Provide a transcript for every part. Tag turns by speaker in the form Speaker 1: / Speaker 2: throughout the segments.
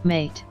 Speaker 1: mate.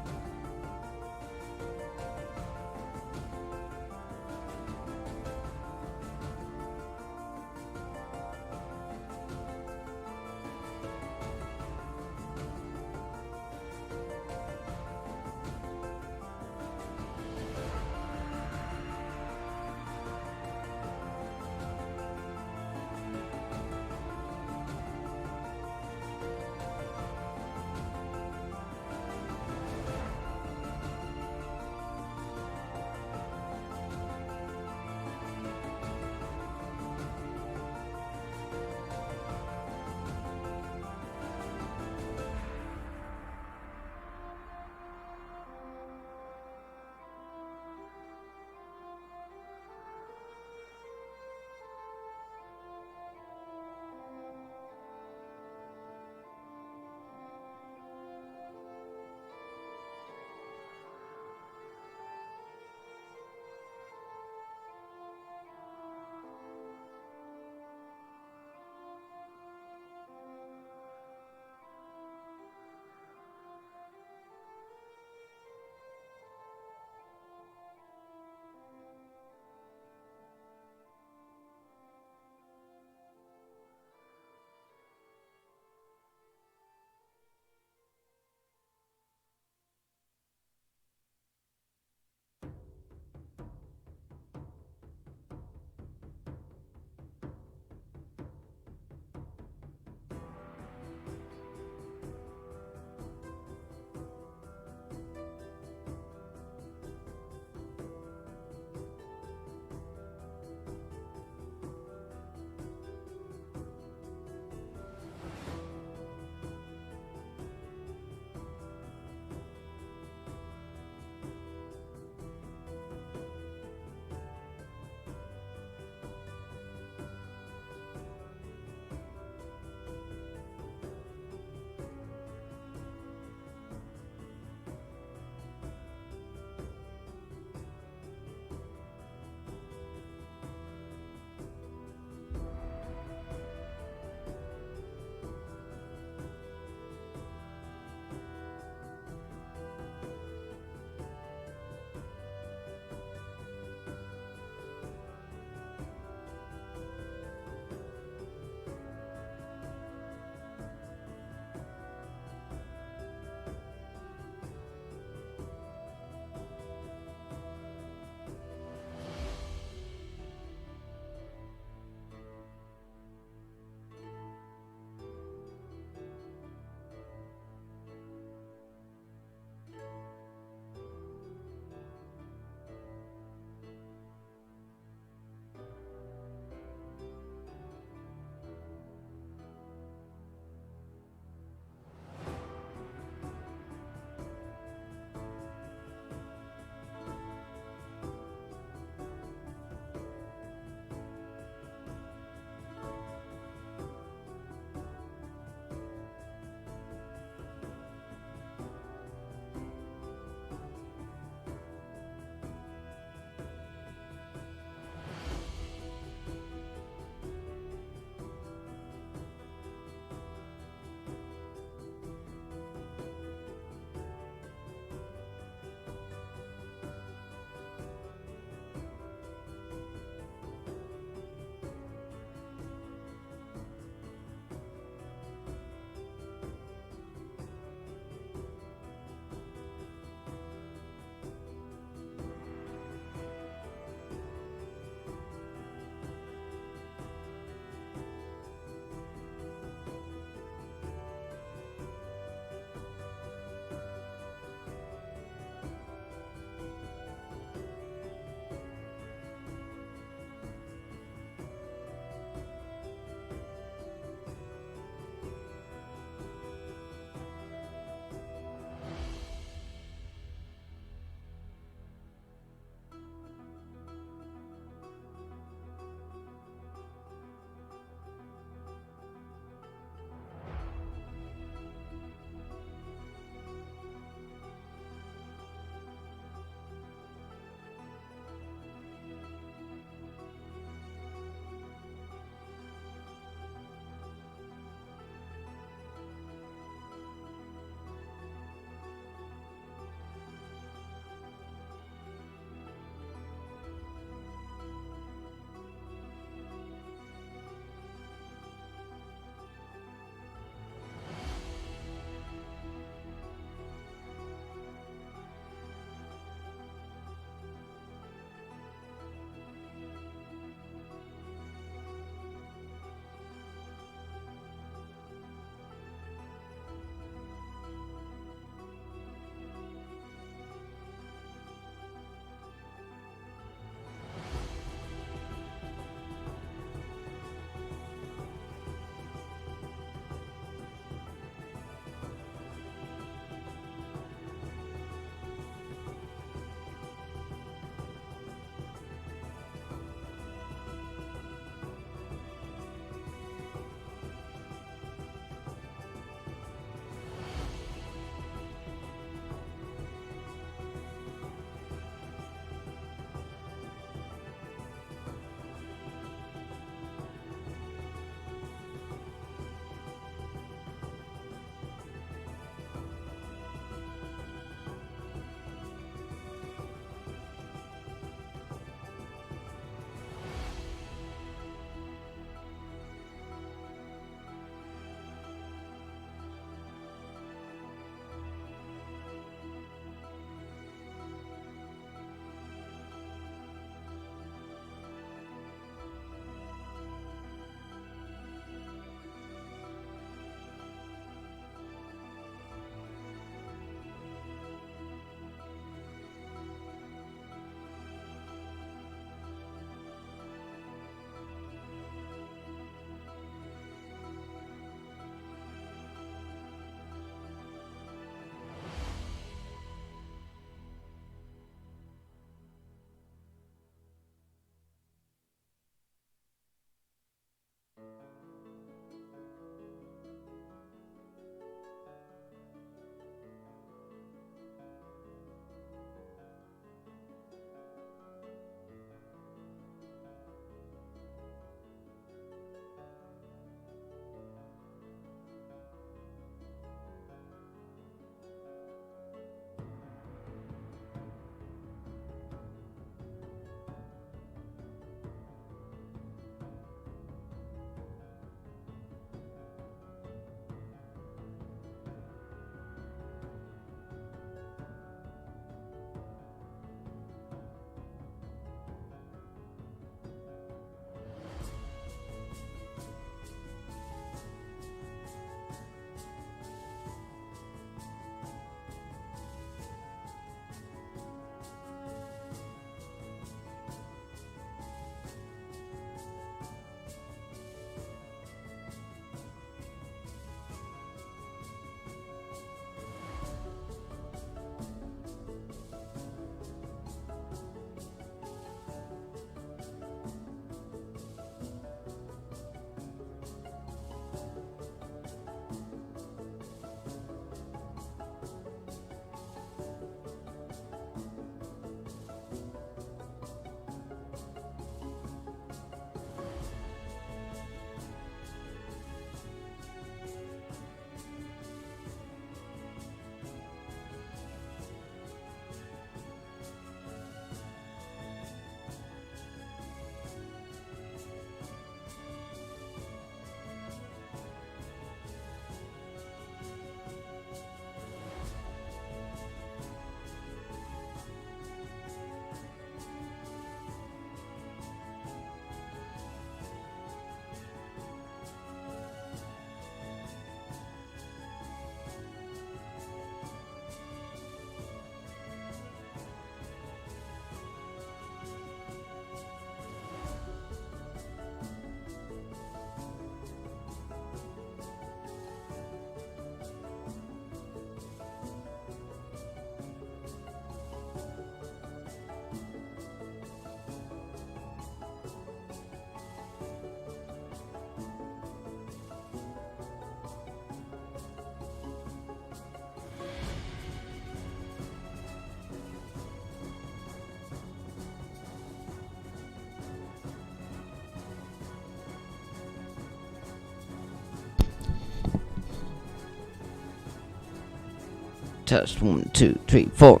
Speaker 1: test. 1, 2, 3, 4.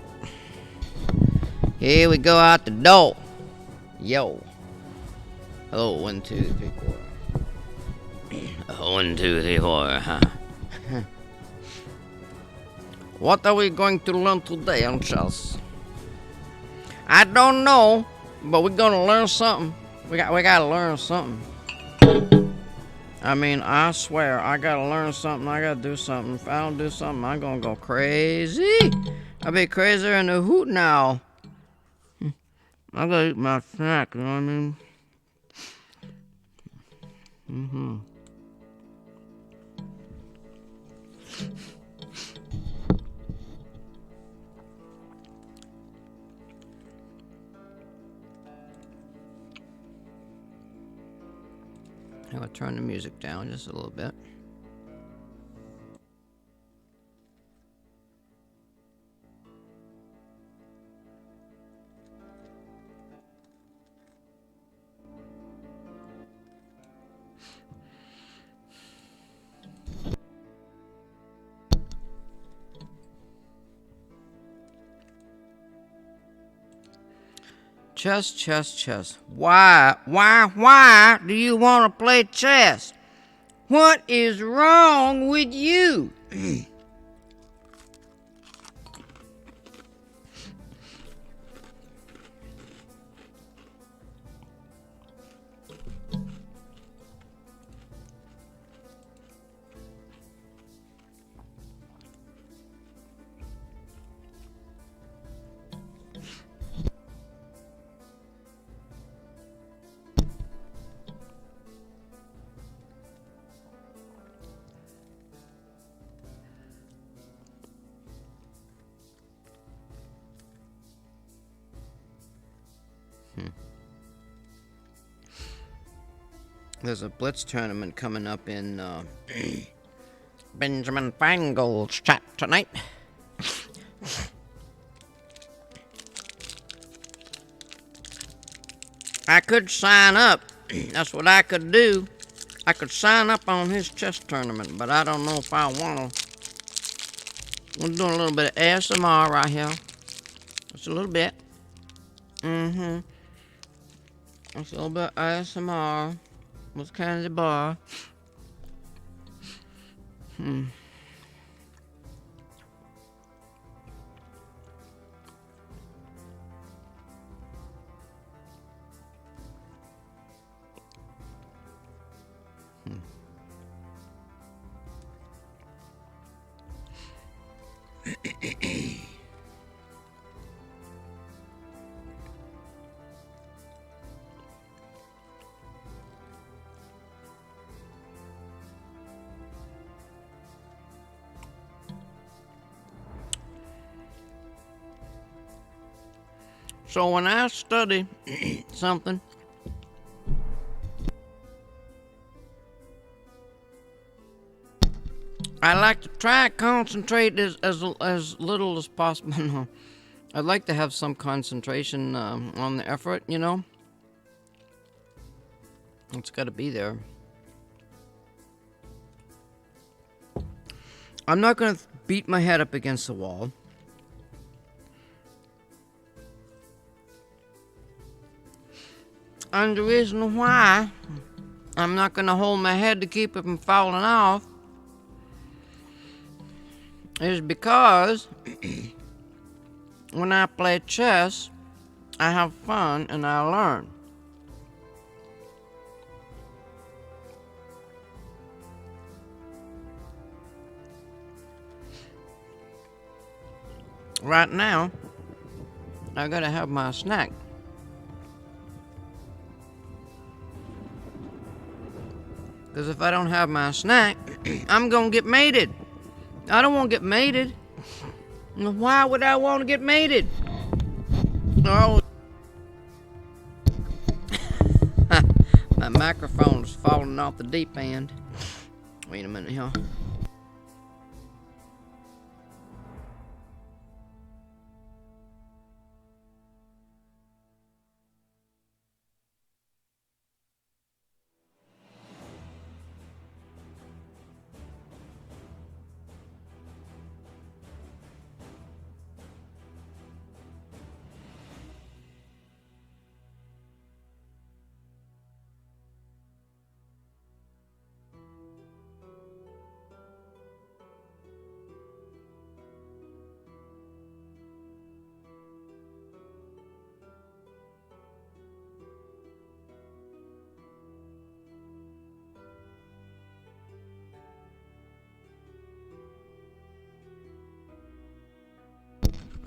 Speaker 1: Here we go out the door. Yo. Hello, 1, 2, 3, 4. 1, 2, 3, 4. Huh? What are we going to learn today on chess? I don't know, but we're gonna learn something. We gotta learn something. I mean, I swear, I gotta learn something. I gotta do something. If I don't do something, I'm gonna go crazy. I'll be crazier than a hoot now. I gotta eat my snack, you know what I mean? I'm gonna turn the music down just a little bit. Chess, chess, chess. Why do you want to play chess? What is wrong with you? There's a Blitz tournament coming up in Benjamin Feingold's chat tonight. I could sign up. That's what I could do. I could sign up on his chess tournament, but I don't know if I want to. We're doing a little bit of ASMR right here. Just a little bit. Just a little bit of ASMR. With candy bar. So when I study something, I like to try and concentrate as little as possible. I'd like to have some concentration on the effort, you know? It's got to be there. I'm not going to beat my head up against the wall. And the reason why I'm not going to hold my head to keep it from falling off is because when I play chess, I have fun and I learn. Right now, I gotta have my snack. Because if I don't have my snack, I'm gonna get mated. I don't want to get mated. Why would I want to get mated? Oh. My microphone's falling off the deep end. Wait a minute here.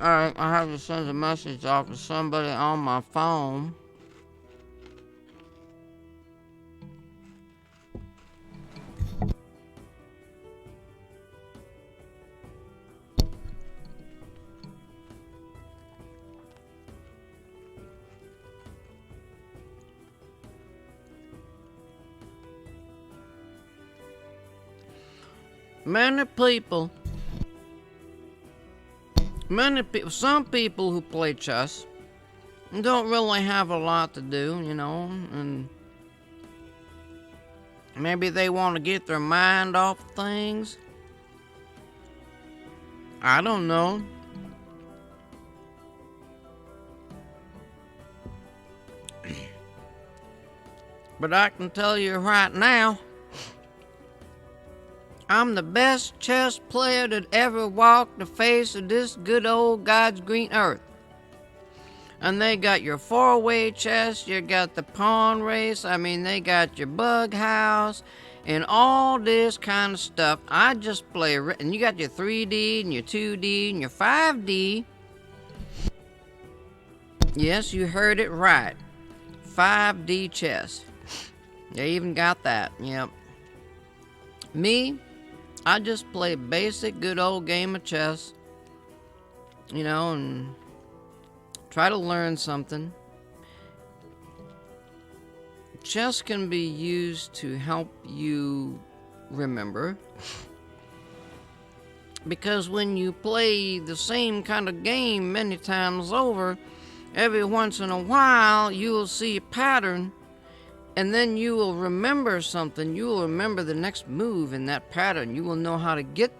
Speaker 1: Alright, I have to send a message off to somebody on my phone. Some people who play chess don't really have a lot to do, you know, and maybe they want to get their mind off things. I don't know. But I can tell you right now, I'm the best chess player that ever walked the face of this good old God's green earth. And they got your four-way chess, you got the pawn race, they got your bug house, and all this kind of stuff. I just play, and you got your 3D, and your 2D, and your 5D. Yes, you heard it right. 5D chess. They even got that, yep. Me, I just play basic good old game of chess, you know, and try to learn something. Chess can be used to help you remember, because when you play the same kind of game many times over, every once in a while you will see a pattern, and then you will remember something. You will remember the next move in that pattern. You will know how to get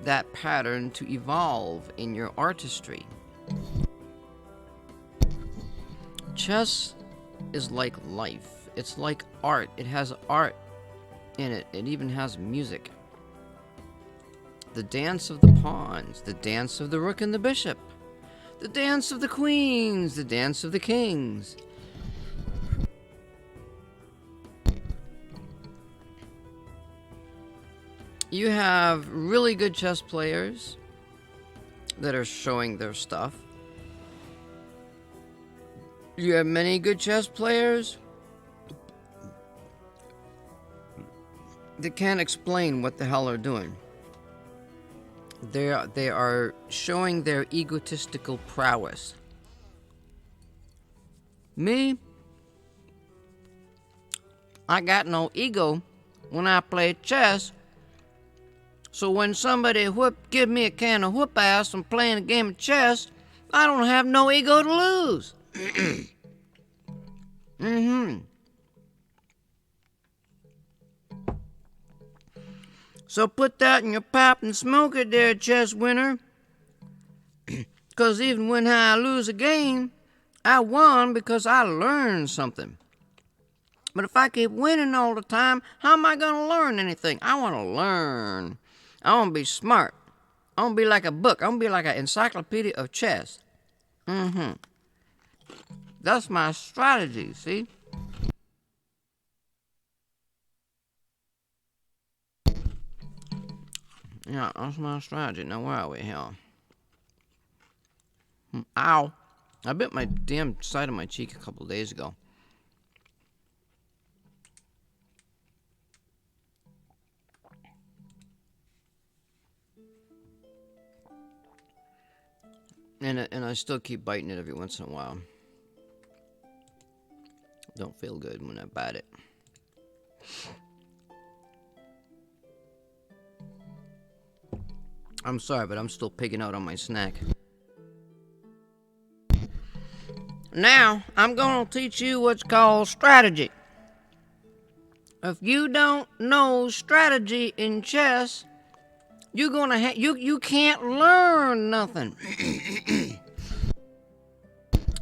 Speaker 1: that pattern to evolve in your artistry. Chess is like life. It's like art. It has art in it. It even has music. The dance of the pawns, the dance of the rook and the bishop, the dance of the queens, the dance of the kings. You have really good chess players that are showing their stuff. You have many good chess players that can't explain what the hell they're doing. They are showing their egotistical prowess. Me, I got no ego when I play chess. So when somebody give me a can of whoop ass from playing a game of chess, I don't have no ego to lose. So put that in your pipe and smoke it there, chess winner. 'Cause even when I lose a game, I won because I learned something. But if I keep winning all the time, how am I going to learn anything? I want to learn. I want to be smart. I want to be like a book. I want to be like an encyclopedia of chess. That's my strategy, see? Yeah, that's my strategy. Now, where are we here? Ow. I bit my damn side of my cheek a couple days ago. And I still keep biting it every once in a while. Don't feel good when I bite it. I'm sorry, but I'm still pigging out on my snack. Now, I'm going to teach you what's called strategy. If you don't know strategy in chess, you're gonna you can't learn nothing.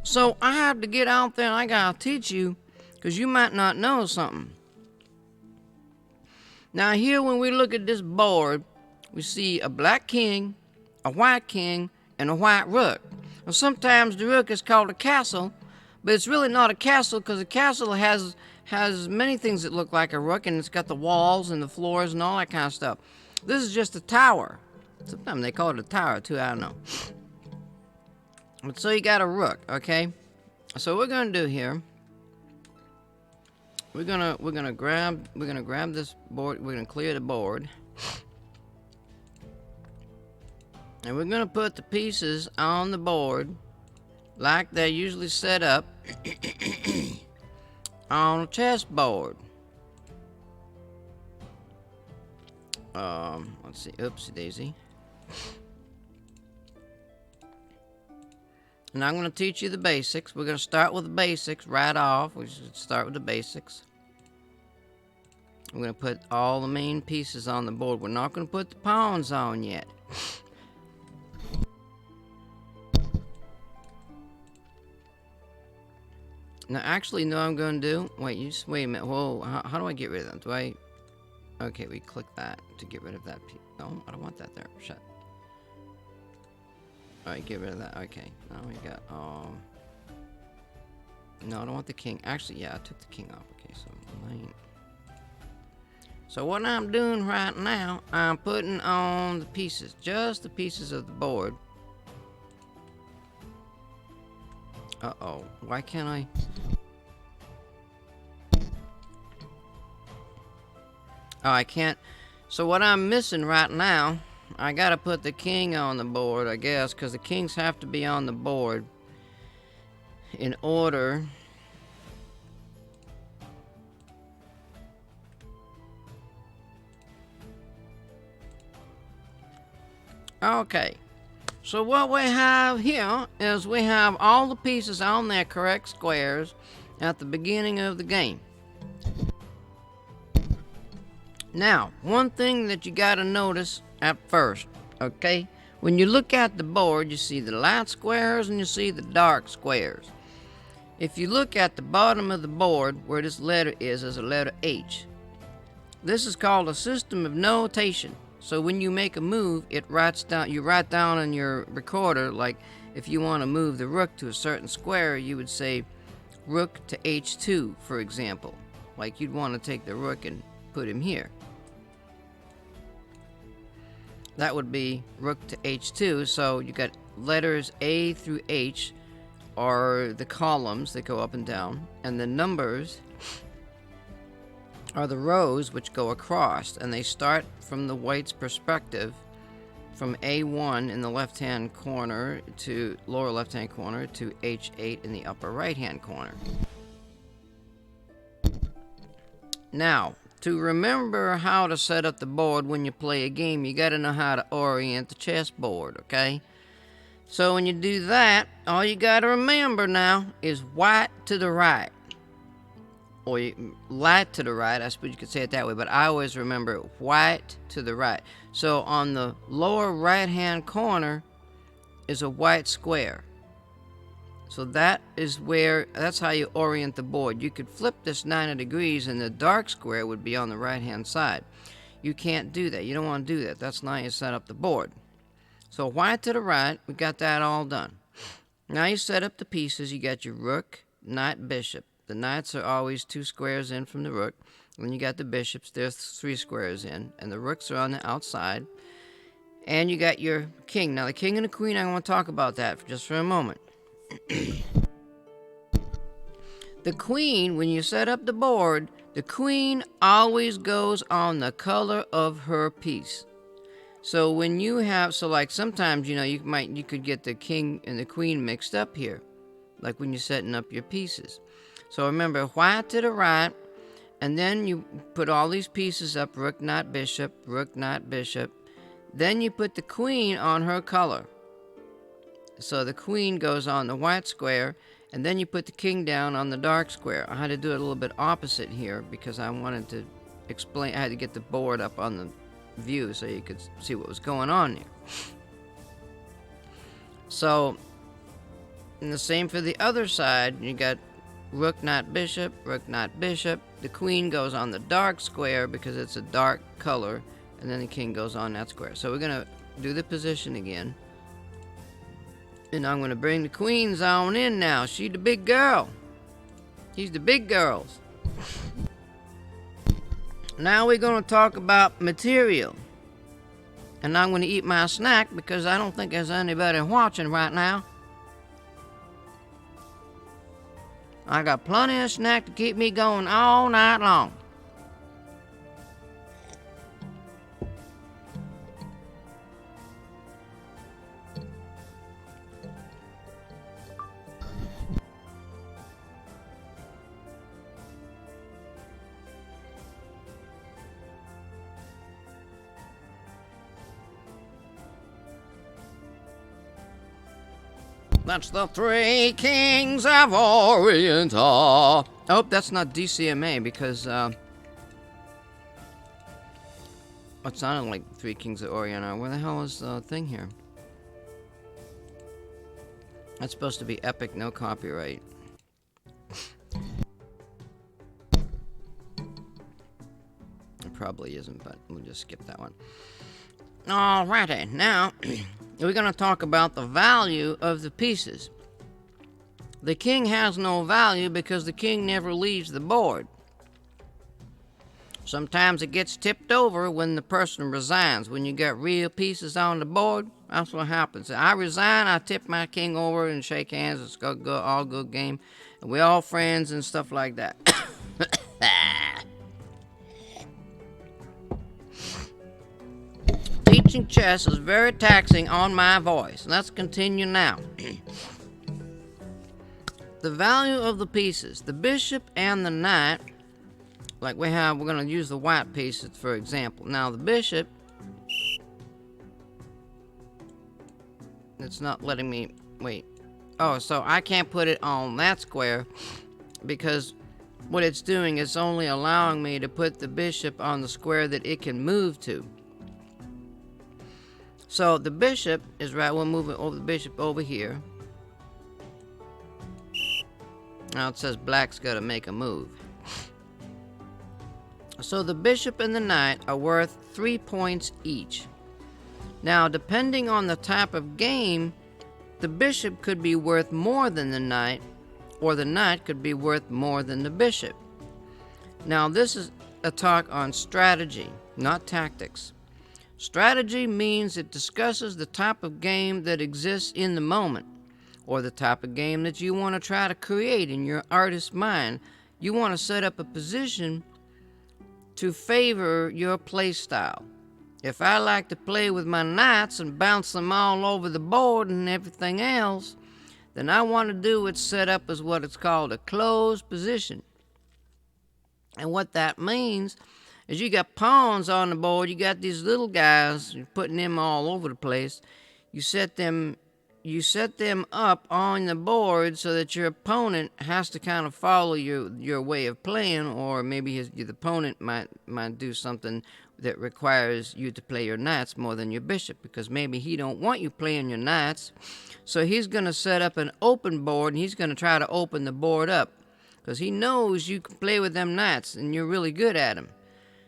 Speaker 1: So I have to get out there and I gotta teach you, because you might not know something. Now here, when we look at this board, we see a black king, a white king, and a white rook. Now sometimes the rook is called a castle, but it's really not a castle, because a castle has many things that look like a rook, and it's got the walls and the floors and all that kind of stuff. This is just a tower. Sometimes they call it a tower too, I don't know. So you got a rook, okay? So what we're gonna do here, we're gonna grab this board, we're gonna clear the board. And we're gonna put the pieces on the board like they're usually set up on a chessboard. Let's see, oopsie daisy. And I'm gonna teach you the basics. We're gonna start with the basics right off. We should start with the basics. We're gonna put all the main pieces on the board. We're not gonna put the pawns on yet. Now, actually, no, I'm going to do... Wait, you just wait a minute. Whoa, how do I get rid of that? Do I... Okay, we click that to get rid of that. No, I don't want that there. Shut. Alright, get rid of that. Okay, now we got... No, I don't want the king. Actually, yeah, I took the king off. Okay, so 9. So what I'm doing right now, I'm putting on the pieces. Just the pieces of the board. Uh-oh. Why can't I... Oh, I can't... So what I'm missing right now, I gotta put the king on the board, I guess, because the kings have to be on the board in order... Okay. So what we have here is we have all the pieces on their correct squares at the beginning of the game. Now, one thing that you gotta notice at first, okay? When you look at the board, you see the light squares and you see the dark squares. If you look at the bottom of the board where this letter is, there's a letter H. This is called a system of notation. So when you make a move, it writes down. You write down on your recorder, like if you want to move the rook to a certain square, you would say rook to h2, for example. Like you'd want to take the rook and put him here. That would be rook to h2. So you got letters A through H are the columns that go up and down, and the numbers are the rows which go across, and they start from the white's perspective from A1 in the left-hand corner to lower left-hand corner to H8 in the upper right-hand corner. Now, to remember how to set up the board when you play a game, you got to know how to orient the chessboard, okay? So when you do that, all you got to remember now is white to the right. Or light to the right, I suppose you could say it that way, but I always remember white to the right. So on the lower right-hand corner is a white square. So that's how you orient the board. You could flip this 90 degrees and the dark square would be on the right-hand side. You can't do that. You don't want to do that. That's not how you set up the board. So white to the right, we got that all done. Now you set up the pieces. You got your rook, knight, bishop. The knights are always 2 squares in from the rook. When you got the bishops, there's 3 squares in. And the rooks are on the outside. And you got your king. Now, the king and the queen, I want to talk about that just for a moment. The queen, when you set up the board, the queen always goes on the color of her piece. So when you have, like sometimes, you could get the king and the queen mixed up here. Like when you're setting up your pieces. So remember, white to the right, and then you put all these pieces up, rook, knight, bishop, rook, knight, bishop. Then you put the queen on her color. So the queen goes on the white square, and then you put the king down on the dark square. I had to do it a little bit opposite here because I wanted to explain. I had to get the board up on the view so you could see what was going on here. So, and the same for the other side. You got rook, knight, bishop, rook, knight, bishop. The queen goes on the dark square because it's a dark color, and then the king goes on that square. So we're going to do the position again. And I'm going to bring the queens on in now. She's the big girl. He's the big girls. Now we're going to talk about material. And I'm going to eat my snack because I don't think there's anybody watching right now. I got plenty of snack to keep me going all night long. That's the Three Kings of Orient. Oh, that's not DCMA because it sounded like Three Kings of Orient. Where the hell is the thing here? That's supposed to be epic, no copyright. It probably isn't, but we'll just skip that one. Alrighty, now we're going to talk about the value of the pieces. The king has no value because the king never leaves the board. Sometimes it gets tipped over when the person resigns. When you got real pieces on the board, that's what happens. I resign, I tip my king over and shake hands. It's all good game. And we're all friends and stuff like that. Teaching chess is very taxing on my voice. Let's continue now. The value of the pieces. The bishop and the knight, like we're going to use the white pieces for example. Now the bishop, it's not letting me, wait. Oh, so I can't put it on that square because what it's doing is only allowing me to put the bishop on the square that it can move to. So the bishop is right. We'll move the bishop over here. Now it says black's got to make a move. So the bishop and the knight are worth 3 points each. Now, depending on the type of game, the bishop could be worth more than the knight, or the knight could be worth more than the bishop. Now, this is a talk on strategy, not tactics. Strategy means it discusses the type of game that exists in the moment, or the type of game that you want to try to create in your artist's mind. You want to set up a position to favor your play style. If I like to play with my knights and bounce them all over the board and everything else, then I want to do it set up as what it's called a closed position. And what that means is you got pawns on the board, you got these little guys, you're putting them all over the place. You set them up on the board so that your opponent has to kind of follow your way of playing, or maybe the opponent might do something that requires you to play your knights more than your bishop, because maybe he don't want you playing your knights. So he's going to set up an open board, and he's going to try to open the board up because he knows you can play with them knights and you're really good at them.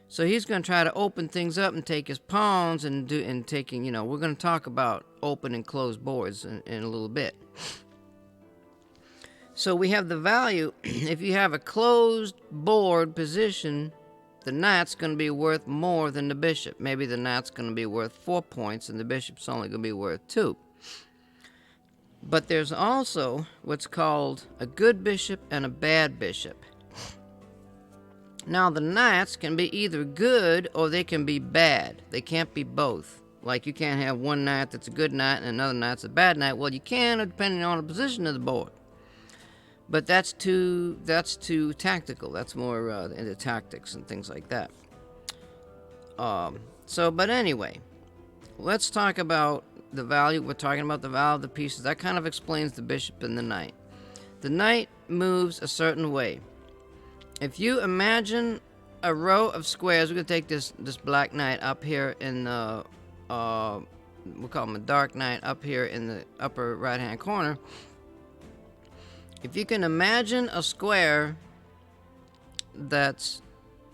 Speaker 1: So he's going to try to open things up and take his pawns and taking, we're going to talk about open and closed boards in a little bit. So we have the value. If you have a closed board position, the knight's going to be worth more than the bishop. Maybe the knight's going to be worth 4 points and the bishop's only going to be worth 2. But there's also what's called a good bishop and a bad bishop. Now, the knights can be either good or they can be bad. They can't be both. Like, you can't have one knight that's a good knight and another knight that's a bad knight. Well, you can, depending on the position of the board. But that's too tactical. That's more into tactics and things like that. But anyway, let's talk about the value. We're talking about the value of the pieces. That kind of explains the bishop and the knight. The knight moves a certain way. If you imagine a row of squares, we're going to take this black knight up here in the, we'll call him a dark knight up here in the upper right-hand corner. If you can imagine a square that's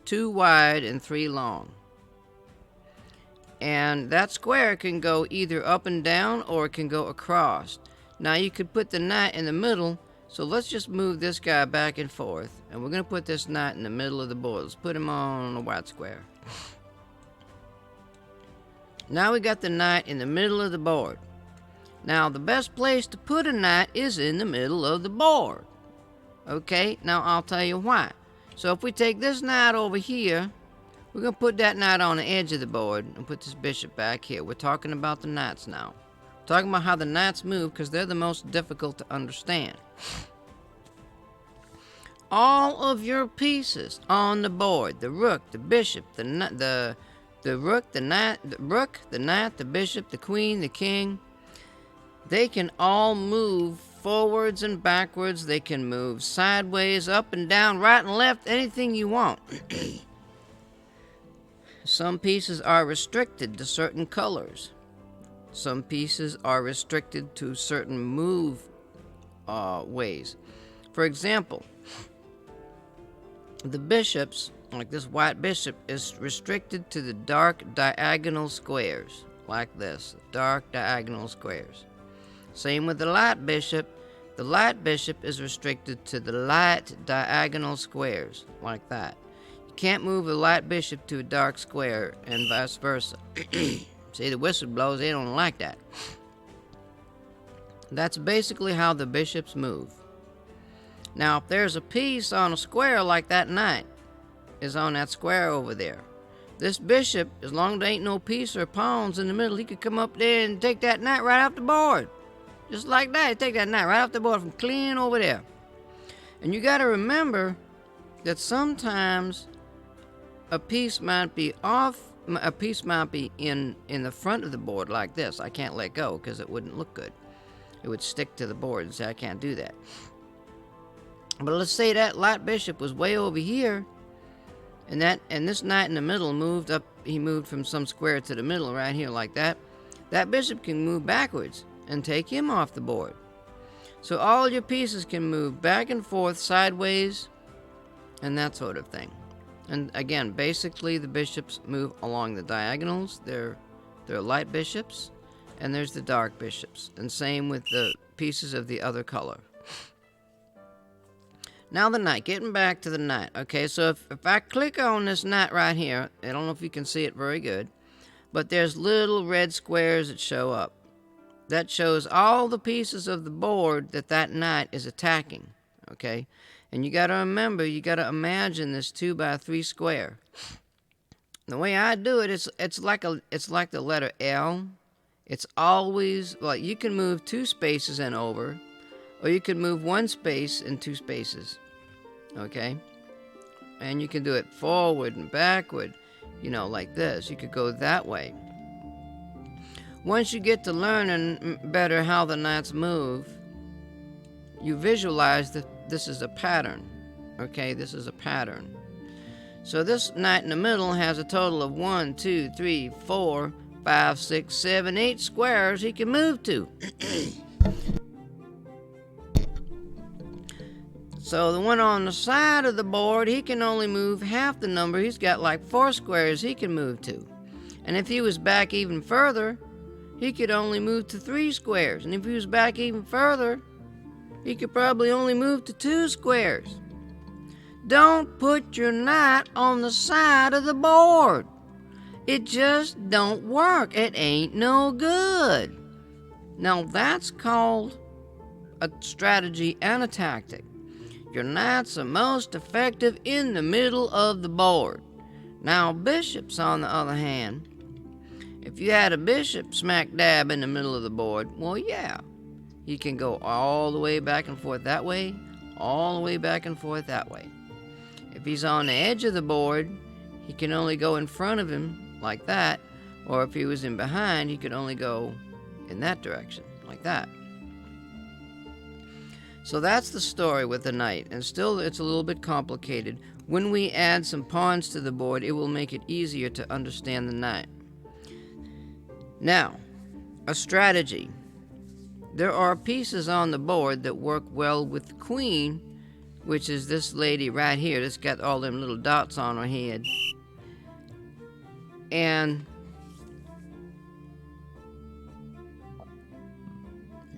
Speaker 1: 2 wide and 3 long, and that square can go either up and down or it can go across. Now you could put the knight in the middle. So let's just move this guy back and forth, and we're going to put this knight in the middle of the board. Let's put him on a white square. Now we got the knight in the middle of the board. Now the best place to put a knight is in the middle of the board. Okay, now I'll tell you why. So if we take this knight over here, we're going to put that knight on the edge of the board and put this bishop back here. We're talking about the knights now. We're talking about how the knights move because they're the most difficult to understand. All of your pieces on the board, the rook, the bishop, the rook, the knight, the bishop, the queen, the king, they can all move forwards and backwards. They can move sideways, up and down, right and left, anything you want. Some pieces are restricted to certain colors. Some pieces are restricted to certain move ways. For example, the bishops, like this white bishop, is restricted to the dark diagonal squares, like this, dark diagonal squares. Same with the light bishop. The light bishop is restricted to the light diagonal squares, like that. You can't move a light bishop to a dark square and vice versa. See, the whistle blows, they don't like that. That's basically how the bishops move. Now, if there's a piece on a square like that knight is on that square over there, this bishop, as long as there ain't no piece or pawns in the middle, he could come up there and take that knight right off the board. Just like that, he'd take that knight right off the board from clean over there. And you got to remember that sometimes a piece might be off, a piece might be in the front of the board like this. I can't let go because it wouldn't look good. It would stick to the board and say, I can't do that. But let's say that light bishop was way over here, and this knight in the middle moved up. He moved from some square to the middle right here like that. That bishop can move backwards and take him off the board. So all your pieces can move back and forth, sideways, and that sort of thing. And again, basically the bishops move along the diagonals. They're light bishops, and there's the dark bishops. And same with the pieces of the other color. Now the knight, getting back to the knight. Okay, so if I click on this knight right here, I don't know if you can see it very good, but there's little red squares that show up. That shows all the pieces of the board that knight is attacking. Okay, and you got to remember, you got to imagine this 2x3 square. The way I do it, it's like the letter L. It's always like you can move 2 spaces and over, or you can move 1 space and 2 spaces. Okay, and you can do it forward and backward, you know, like this. You could go that way. Once you get to learning better how the knights move, you visualize that this is a pattern. Okay, this is a pattern. So this knight in the middle has a total of 1, 2, 3, 4, 5, 6, 7, 8 squares he can move to. So the one on the side of the board, he can only move half the number. He's got like 4 squares he can move to. And if he was back even further, he could only move to 3 squares. And if he was back even further, he could probably only move to 2 squares. Don't put your knight on the side of the board. It just don't work. It ain't no good. Now that's called a strategy and a tactic. Your knights are most effective in the middle of the board. Now bishops, on the other hand, if you had a bishop smack dab in the middle of the board, well, yeah, he can go all the way back and forth that way, all the way back and forth that way. If he's on the edge of the board, he can only go in front of him like that, or if he was in behind, he could only go in that direction, like that. So that's the story with the knight, and still it's a little bit complicated. When we add some pawns to the board, it will make it easier to understand the knight. Now, a strategy. There are pieces on the board that work well with the queen, which is this lady right here that's got all them little dots on her head. And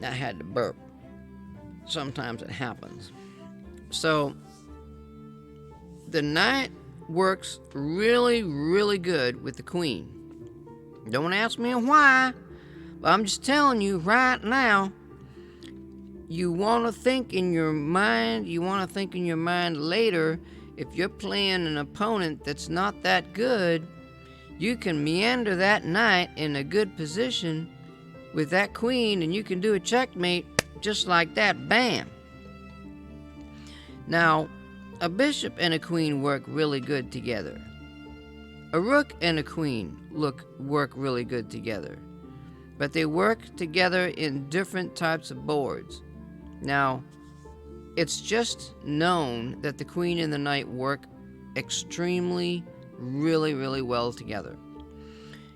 Speaker 1: I had to burp. Sometimes it happens. So the knight works really, really good with the queen. Don't ask me why, but I'm just telling you right now, you want to think in your mind, later, if you're playing an opponent that's not that good, you can meander that knight in a good position with that queen, and you can do a checkmate just like that. Bam! Now, a bishop and a queen work really good together. A rook and a queen work really good together. But they work together in different types of boards. Now, it's just known that the queen and the knight work extremely, really well together.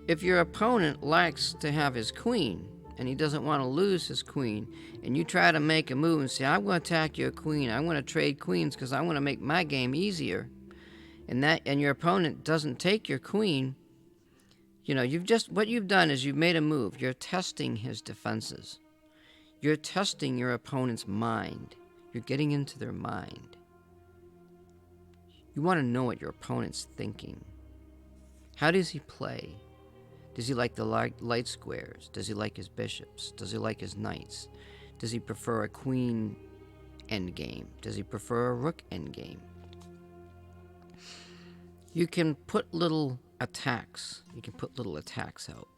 Speaker 1: If your opponent likes to have his queen, and he doesn't want to lose his queen, and you try to make a move and say, I'm going to attack your queen, I want to trade queens because I want to make my game easier, and your opponent doesn't take your queen, what you've done is you've made a move. You're testing his defenses. You're testing your opponent's mind. You're getting into their mind. You want to know what your opponent's thinking. How does he play? Does he like the light squares? Does he like his bishops? Does he like his knights? Does he prefer a queen endgame? Does he prefer a rook endgame? You can put little attacks. You can put little attacks out.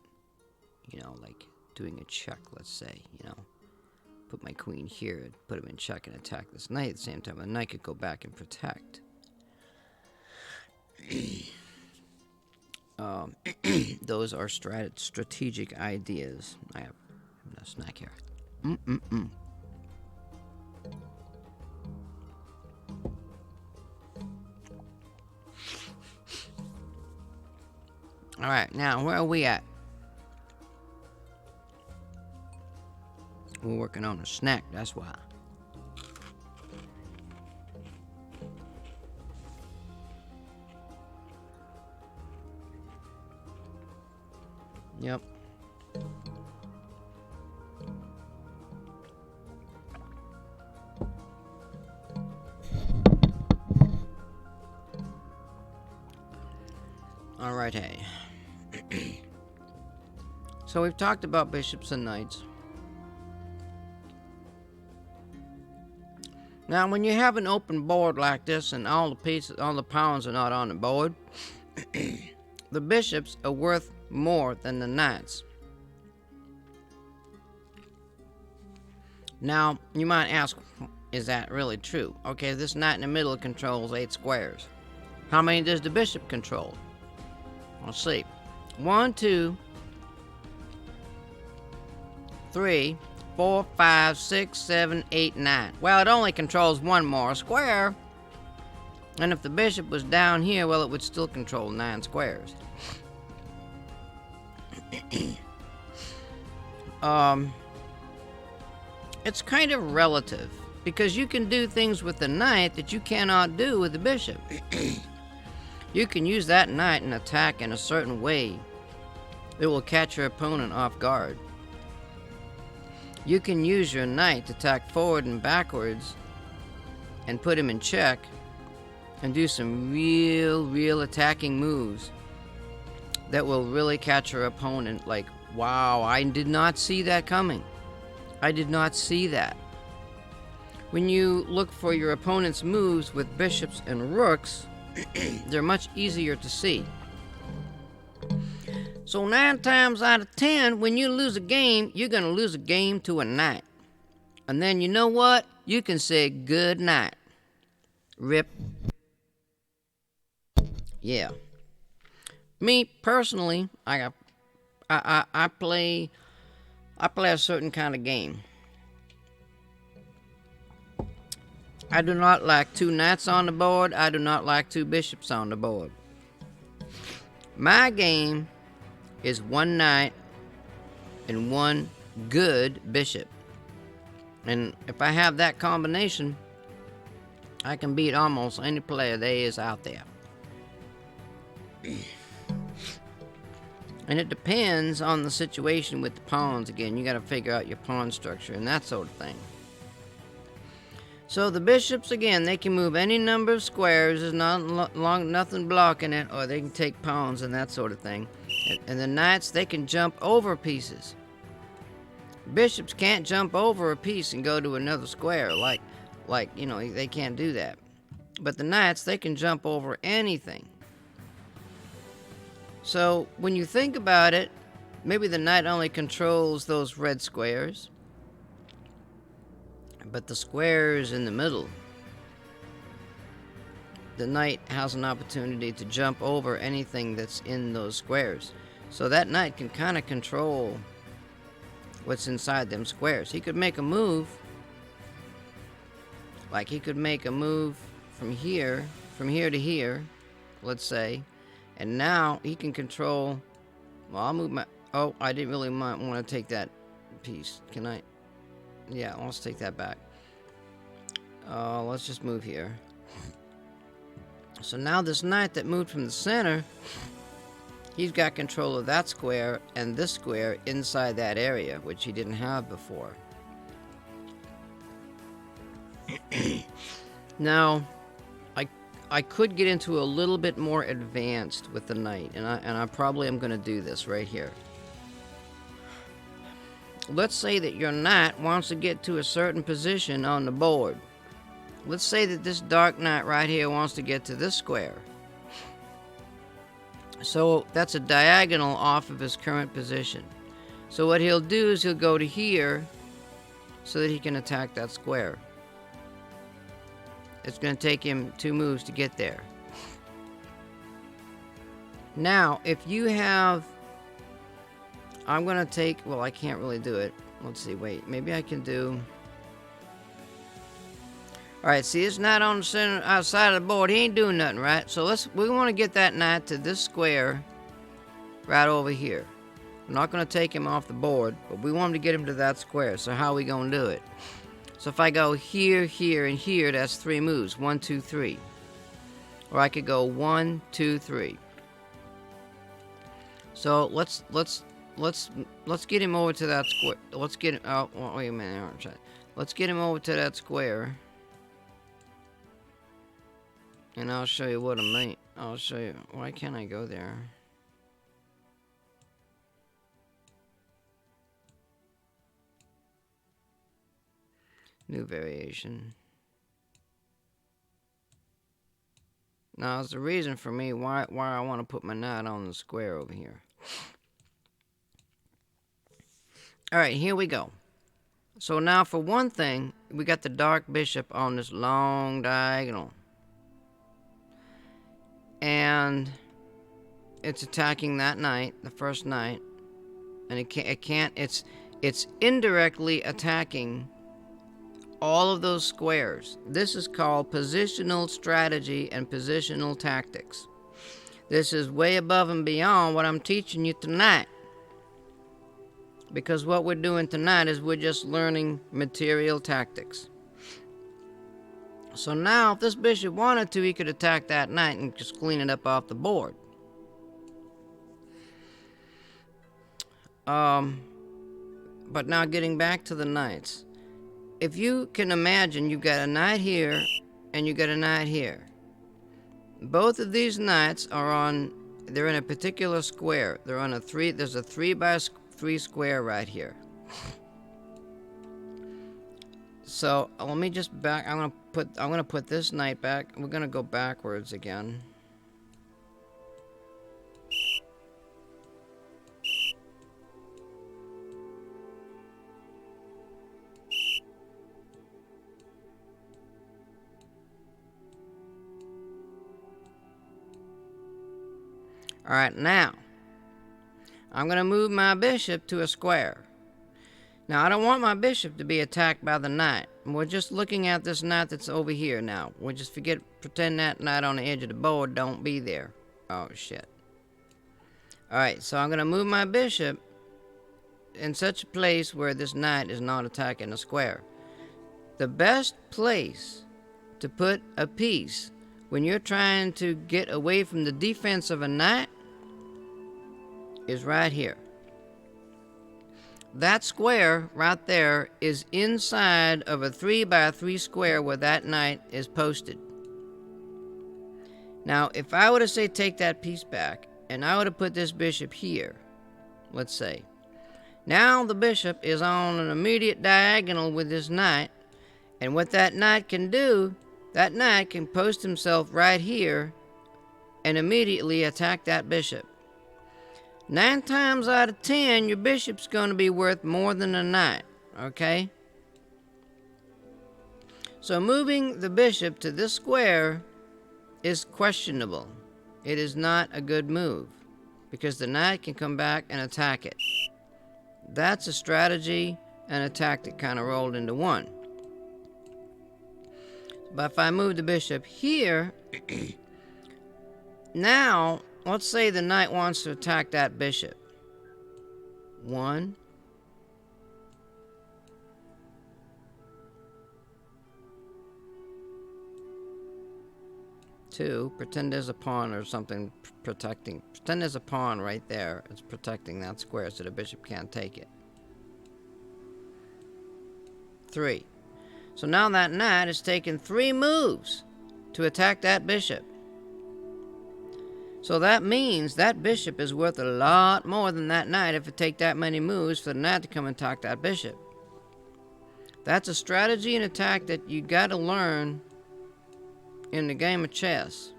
Speaker 1: Like doing a check, let's say, Put my queen here, and put him in check and attack this knight at the same time. The knight could go back and protect. Those are strategic ideas. I have a snack here. All right, now where are we at? We're working on a snack, that's why. Yep. All right, hey. So we've talked about bishops and knights. Now, when you have an open board like this and all the pawns are not on the board, the bishops are worth more than the knights. Now, you might ask, is that really true? Okay, this knight in the middle controls 8 squares. How many does the bishop control? Let's see. 1, 2, 3, 4, 5, 6, 7, 8, 9. Well, it only controls 1 more square. And if the bishop was down here, well, it would still control 9 squares. It's kind of relative, because you can do things with the knight that you cannot do with the bishop. You can use that knight and attack in a certain way that will catch your opponent off guard. You can use your knight to attack forward and backwards and put him in check and do some real attacking moves that will really catch your opponent like, wow, I did not see that coming. I did not see that. When you look for your opponent's moves with bishops and rooks, they're much easier to see. So 9 times out of 10, when you lose a game, you're going to lose a game to a knight. And then you know what? You can say good night. Rip. Yeah. Me personally, I play a certain kind of game. I do not like 2 knights on the board. I do not like 2 bishops on the board. My game is 1 knight and 1 good bishop. And if I have that combination, I can beat almost any player there is out there. And it depends on the situation with the pawns. Again, you got to figure out your pawn structure and that sort of thing. So the bishops, again, they can move any number of squares. There's nothing blocking it, or they can take pawns and that sort of thing. And the knights, they can jump over pieces. Bishops can't jump over a piece and go to another square, like, they can't do that. But the knights, they can jump over anything. So, when you think about it, maybe the knight only controls those red squares, but the squares in the middle, the knight has an opportunity to jump over anything that's in those squares. So that knight can kind of control what's inside them squares. He could make a move, like he could make a move from here to here, let's say, and now he can control. Well, I'll move my. Oh, I didn't really want to take that piece. Can I? Yeah, let's take that back. Let's just move here. So now this knight that moved from the center, he's got control of that square and this square inside that area, which he didn't have before. Now, I could get into a little bit more advanced with the knight, and I probably am going to do this right here. Let's say that your knight wants to get to a certain position on the board. Let's say that this dark knight right here wants to get to this square. So that's a diagonal off of his current position. So what he'll do is he'll go to here so that he can attack that square. It's going to take him 2 moves to get there. Now, if you have... I'm going to take... Well, I can't really do it. Let's see, wait. Maybe I can do... Alright, see, it's not on the center outside of the board. He ain't doing nothing, right? So we want to get that knight to this square right over here. We're not going to take him off the board, but we want to get him to that square. So how are we going to do it? So if I go here, here, and here, that's 3 moves. 1, 2, 3. Or I could go 1, 2, 3. So let's get him over to that square. Let's get him. Oh, wait a minute. Let's get him over to that square. And I'll show you what I mean. I'll show you. Why can't I go there? New variation. Now, there's a reason for me why I want to put my knight on the square over here. Alright, here we go. So now, for one thing, we got the dark bishop on this long diagonal. And it's attacking that knight, the first knight, and it's indirectly attacking all of those squares. This is called positional strategy and positional tactics. This is way above and beyond what I'm teaching you tonight, because what we're doing tonight is we're just learning material tactics. So now, if this bishop wanted to, he could attack that knight and just clean it up off the board. But now, getting back to the knights. If you can imagine, you've got a knight here, and you've got a knight here. Both of these knights they're in a particular square. They're on there's a 3 by 3 square right here. So let me just back. I'm gonna put this knight back. We're gonna go backwards again. All right, now I'm gonna move my bishop to a square. Now, I don't want my bishop to be attacked by the knight. We're just looking at this knight that's over here now. We'll just pretend that knight on the edge of the board don't be there. Oh, shit. Alright, so I'm going to move my bishop in such a place where this knight is not attacking the square. The best place to put a piece when you're trying to get away from the defense of a knight is right here. That square right there is inside of a 3 by 3 square where that knight is posted. Now, if I were to say take that piece back, and I were to put this bishop here, let's say. Now the bishop is on an immediate diagonal with this knight, and what that knight can do, that knight can post himself right here and immediately attack that bishop. 9 times out of 10, your bishop's going to be worth more than a knight, okay? So moving the bishop to this square is questionable. It is not a good move because the knight can come back and attack it. That's a strategy and a tactic kind of rolled into one. But if I move the bishop here, now let's say the knight wants to attack that bishop. 1, 2, pretend there's a pawn or something protecting. Pretend there's a pawn right there. It's protecting that square so the bishop can't take it. 3. So now that knight has taken 3 moves to attack that bishop. So that means that bishop is worth a lot more than that knight if it take that many moves for the knight to come and attack that bishop. That's a strategy and attack that you got to learn in the game of chess.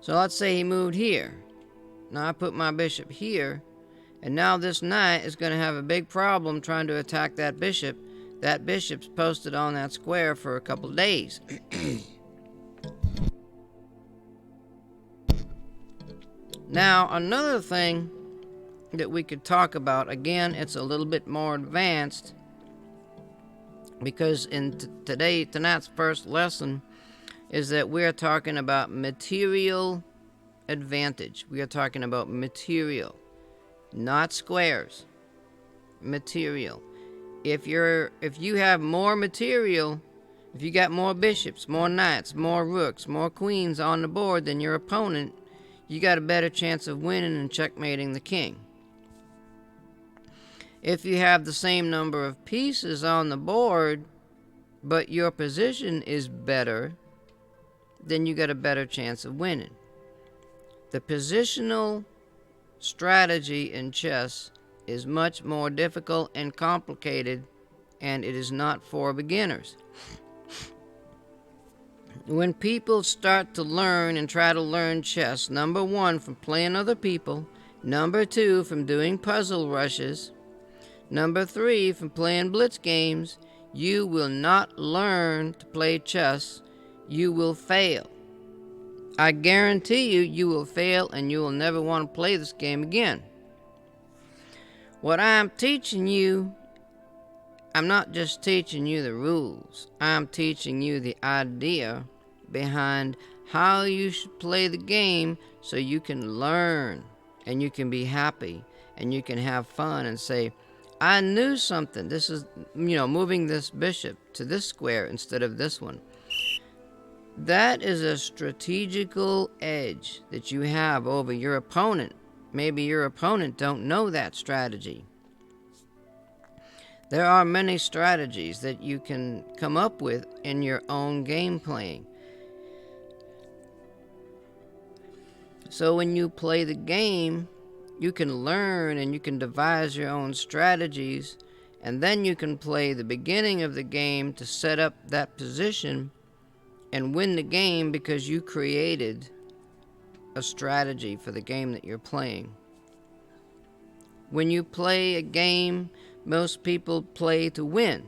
Speaker 1: So let's say he moved here. Now I put my bishop here, and now this knight is going to have a big problem trying to attack that bishop. That bishop's posted on that square for a couple of days. Now another thing that we could talk about, again, it's a little bit more advanced, because in tonight's first lesson is that we're talking about material advantage. We are talking about material, not squares. Material. If you have more material, if you got more bishops, more knights, more rooks, more queens on the board than your opponent, you got a better chance of winning and checkmating the king. If you have the same number of pieces on the board, but your position is better, then you got a better chance of winning. The positional strategy in chess is much more difficult and complicated, and it is not for beginners. When people start to learn and try to learn chess, number 1, from playing other people, number 2, from doing puzzle rushes, number 3, from playing blitz games, you will not learn to play chess. You will fail. I guarantee you, you will fail and you will never want to play this game again. What I'm teaching you, I'm not just teaching you the rules. I'm teaching you the idea behind how you should play the game so you can learn and you can be happy and you can have fun and say, I knew something. This is, moving this bishop to this square instead of this one. That is a strategical edge that you have over your opponent. Maybe your opponent don't know that strategy. There are many strategies that you can come up with in your own game playing. So when you play the game, you can learn and you can devise your own strategies, and then you can play the beginning of the game to set up that position and win the game because you created a strategy for the game that you're playing. When you play a game, most people play to win.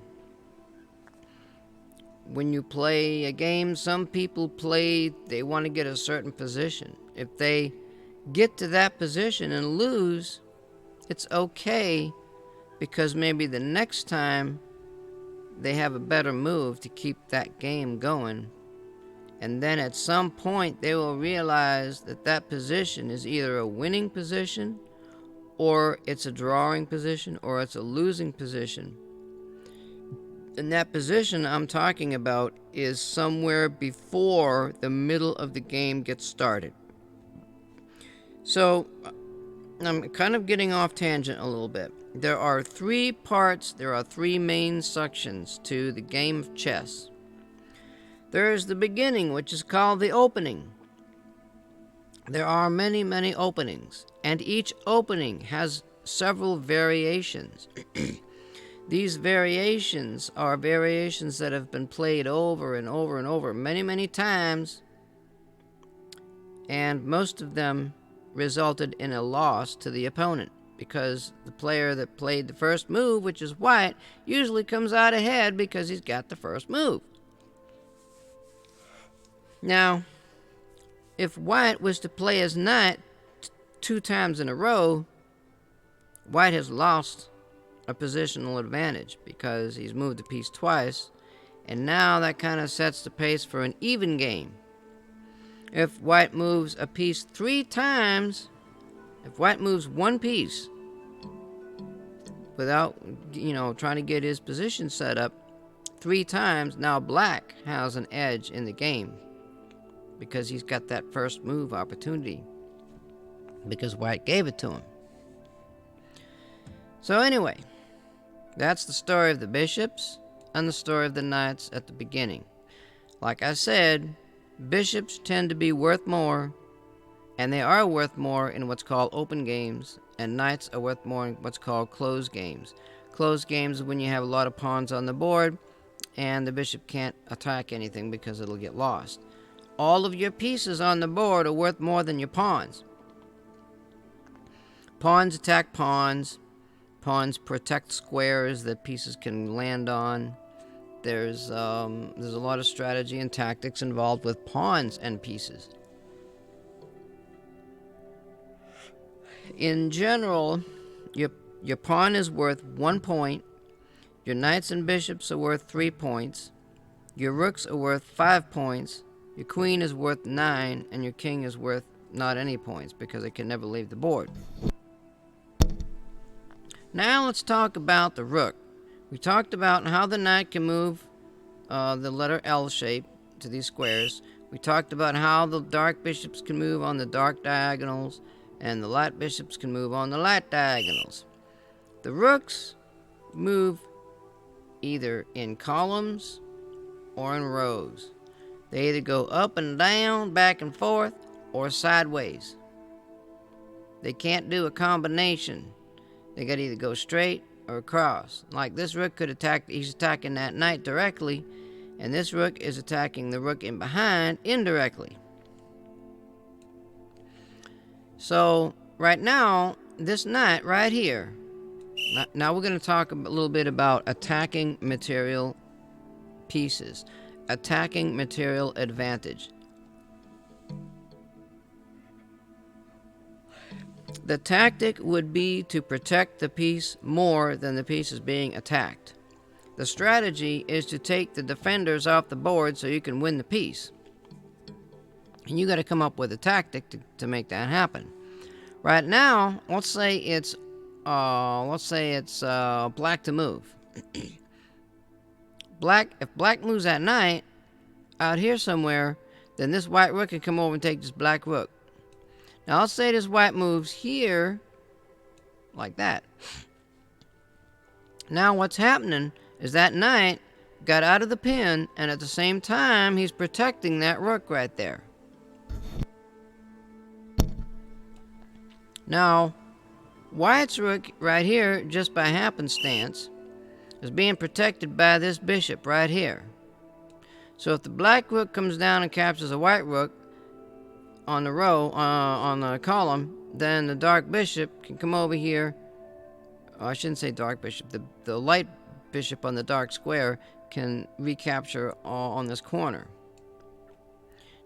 Speaker 1: When you play a game, some people play, they want to get a certain position. If they get to that position and lose, it's okay, because maybe the next time they have a better move to keep that game going. And then at some point they will realize that that position is either a winning position, or it's a drawing position, or it's a losing position. And that position I'm talking about is somewhere before the middle of the game gets started. So I'm kind of getting off tangent a little bit. There are 3 parts, there are 3 main sections to the game of chess. There is the beginning, which is called the opening. there are many, many openings, and each opening has several variations. These variations are variations that have been played over and over and over many, many times, and most of them resulted in a loss to the opponent because the player that played the first move, which is white, usually comes out ahead because he's got the first move. Now, if white was to play his knight 2 times in a row, white has lost a positional advantage because he's moved the piece twice, and now that kind of sets the pace for an even game. If white moves a piece 3 times, if white moves 1 piece without, trying to get his position set up 3 times, now black has an edge in the game because he's got that first move opportunity because white gave it to him. So anyway, that's the story of the bishops and the story of the knights at the beginning. Like I said, bishops tend to be worth more, and they are worth more in what's called open games, and knights are worth more in what's called closed games. Closed games is when you have a lot of pawns on the board, and the bishop can't attack anything because it'll get lost. All of your pieces on the board are worth more than your pawns. Pawns attack pawns. Pawns protect squares that pieces can land on. There's a lot of strategy and tactics involved with pawns and pieces. In general, your pawn is worth 1 point. Your knights and bishops are worth 3 points. Your rooks are worth 5 points. Your queen is worth 9, and your king is worth not any points because it can never leave the board. Now let's talk about the rook. We talked about how the knight can move the letter L shape to these squares. We talked about how the dark bishops can move on the dark diagonals, and the light bishops can move on the light diagonals. The rooks move either in columns or in rows. They either go up and down, back and forth, or sideways. They can't do a combination. They got to either go straight or across. Like this rook could attack, he's attacking that knight directly, and this rook is attacking the rook in behind indirectly. So right now, this knight right here, now we're going to talk a little bit about attacking material pieces. Attacking material advantage. The tactic would be to protect the piece more than the piece is being attacked. The strategy is to take the defenders off the board so you can win the piece. And you got to come up with a tactic to make that happen. Right now, let's say it's black to move. If black moves that knight out here somewhere, then this white rook can come over and take this black rook. Now let's say this white moves here, like that. Now what's happening is that knight got out of the pin, and at the same time, he's protecting that rook right there. Now, white's rook right here, just by happenstance, is being protected by this bishop right here. So if the black rook comes down and captures a white rook on the row, on the column, then the dark bishop can come over here. I shouldn't say dark bishop. The light bishop on the dark square can recapture on this corner.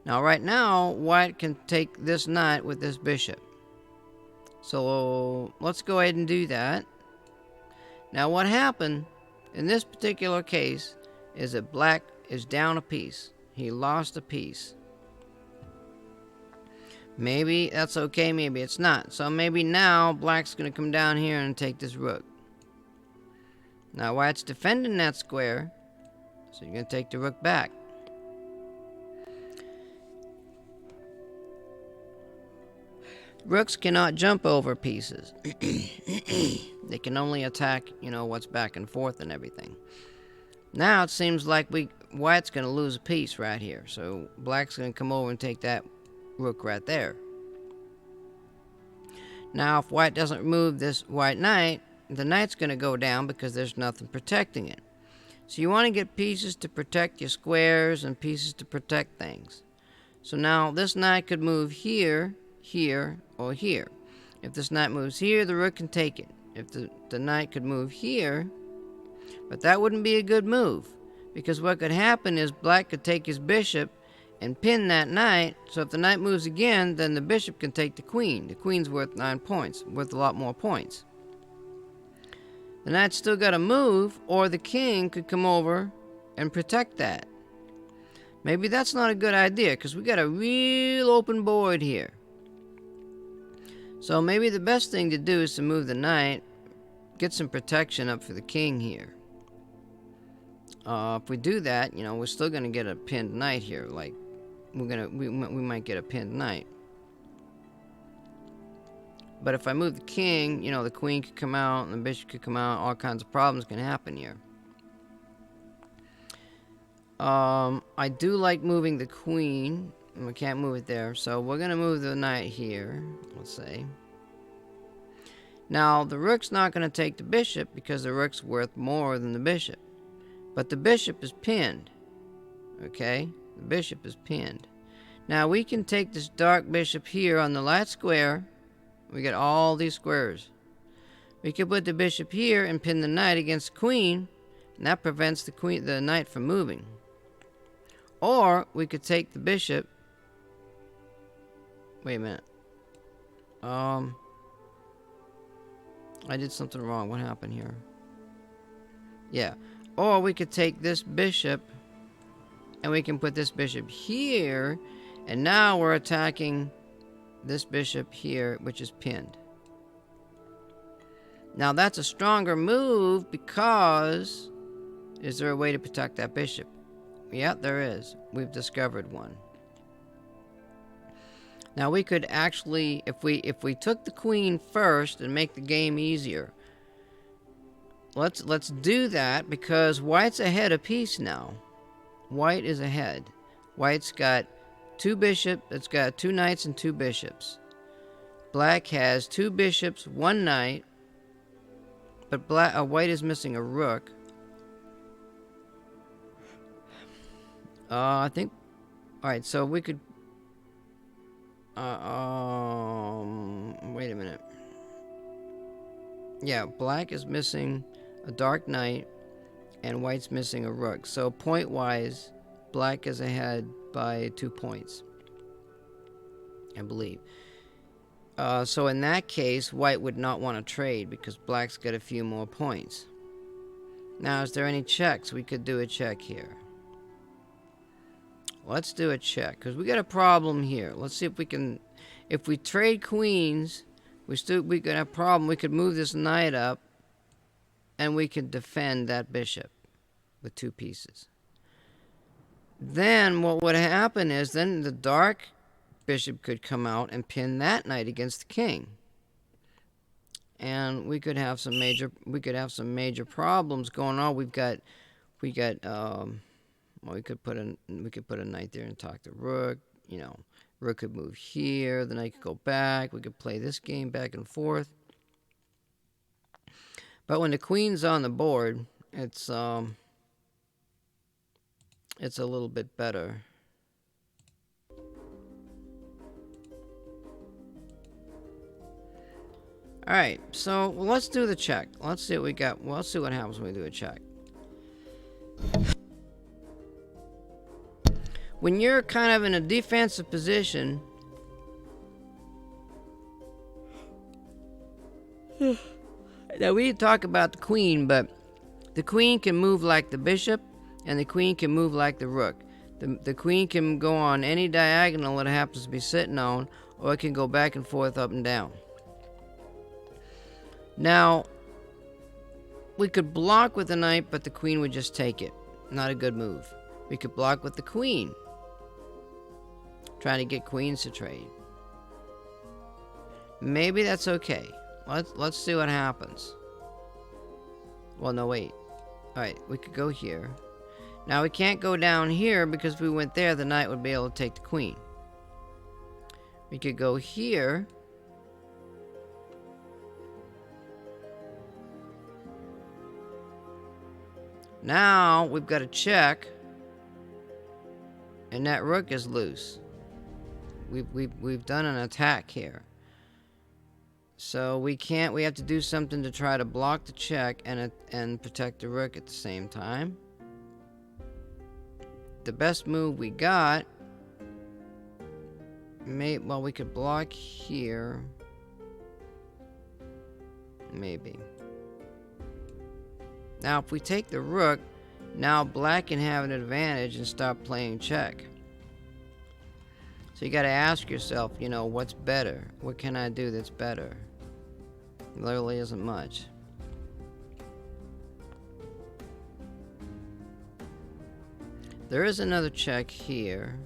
Speaker 1: Now right now, white can take this knight with this bishop. So let's go ahead and do that. Now what happened in this particular case is that black is down a piece. He lost a piece. Maybe that's okay, maybe it's not. So maybe now black's going to come down here and take this rook. Now white's defending that square, so you're going to take the rook back. Rooks cannot jump over pieces. They can only attack, what's back and forth and everything. Now it seems like white's going to lose a piece right here. So black's going to come over and take that rook right there. Now, if white doesn't remove this white knight, the knight's going to go down because there's nothing protecting it. So you want to get pieces to protect your squares and pieces to protect things. So now this knight could move here, here, or here. If this knight moves here, the rook can take it. If the knight could move here, but that wouldn't be a good move, because what could happen is black could take his bishop and pin that knight, so if the knight moves again, then the bishop can take the queen. The queen's worth 9 points, worth a lot more points. The knight's still got to move, or the king could come over and protect that. Maybe that's not a good idea, because we got a real open board here. So maybe the best thing to do is to move the knight, get some protection up for the king here. If we do that, you know, we're still going to get a pinned knight here. Like, we might get a pinned knight. But if I move the king, you know, the queen could come out and the bishop could come out. All kinds of problems can happen here. I do like moving the queen. And we can't move it there. So we're going to move the knight here, let's say. Now, the rook's not going to take the bishop because the rook's worth more than the bishop. But the bishop is pinned. Okay? The bishop is pinned. Now, we can take this dark bishop here on the light square. We get all these squares. We could put the bishop here and pin the knight against the queen, and that prevents the knight from moving. Or we could take the bishop. Wait a minute. I did something wrong. What happened here? Yeah. Or we could take this bishop and we can put this bishop here, and now we're attacking this bishop here, which is pinned. Now that's a stronger move because is there a way to protect that bishop? Yeah, there is. We've discovered one. Now we could actually, if we took the queen first and make the game easier, let's do that because white's ahead a piece now. White is ahead. White's got 2 bishops. It's got 2 knights and 2 bishops. Black has 2 bishops, 1 knight, but white is missing a rook. I think. All right, so we could. Wait a minute. Yeah, black is missing a dark knight, and white's missing a rook. So point-wise, black is ahead by 2 points, I believe. So in that case, white would not want to trade because black's got a few more points. Now, is there any checks? We could do a check here. Let's do a check because we got a problem here. Let's see if we can. If we trade queens, we could have a problem. We could move this knight up, and we could defend that bishop with 2 pieces. Then what would happen is then the dark bishop could come out and pin that knight against the king, and we could have some major problems going on. We could put a knight there and talk the rook. You know, rook could move here. The knight could go back. We could play this game back and forth. But when the queen's on the board, it's a little bit better. All right, so let's do the check. Let's see what we got. Well, let's see what happens when we do a check. When you're kind of in a defensive position, now we talk about the queen, but the queen can move like the bishop, and the queen can move like the rook. The queen can go on any diagonal it happens to be sitting on, or it can go back and forth, up and down. Now, we could block with the knight, but the queen would just take it. Not a good move. We could block with the queen, trying to get queens to trade. Maybe that's okay. Let's see what happens. Well, no, wait. Alright, we could go here. Now, we can't go down here because if we went there, the knight would be able to take the queen. We could go here. Now we've got to check, and that rook is loose. We've done an attack here. So we can't. We have to do something to try to block the check and protect the rook at the same time. The best move we got. Well, we could block here. Maybe. Now, if we take the rook, now black can have an advantage and stop playing check. So you got to ask yourself, you know, what's better? What can I do that's better? Literally isn't much. There is another check here.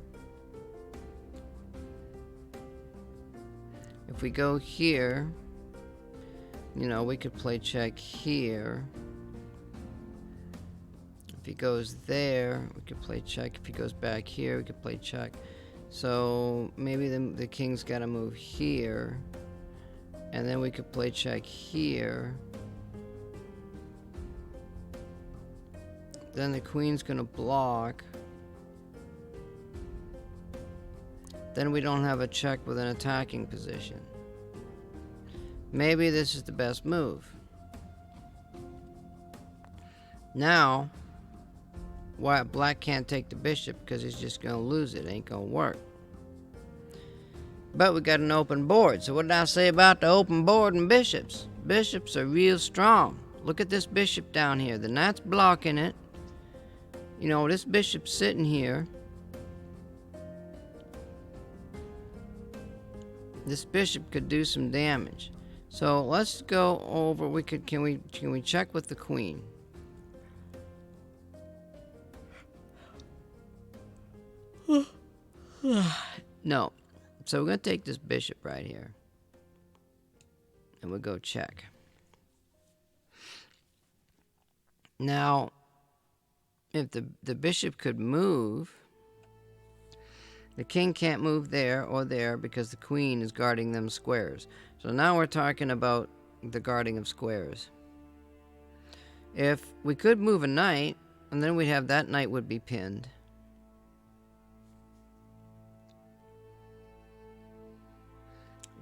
Speaker 1: If we go here, you know, we could play check here. If he goes there, we could play check. If he goes back here, we could play check. So maybe the king's got to move here. And then we could play check here. Then the queen's going to block. Then we don't have a check with an attacking position. Maybe this is the best move. Now, black can't take the bishop because he's just going to lose it. It ain't going to work. But we got an open board. So what did I say about the open board and bishops? Bishops are real strong. Look at this bishop down here. The knight's blocking it. You know, this bishop's sitting here. This bishop could do some damage. So let's go over. Can we check with the queen? No. So we're going to take this bishop right here. And we'll go check. Now, if the bishop could move, the king can't move there or there because the queen is guarding them squares. So now we're talking about the guarding of squares. If we could move a knight, and then we'd have that knight would be pinned.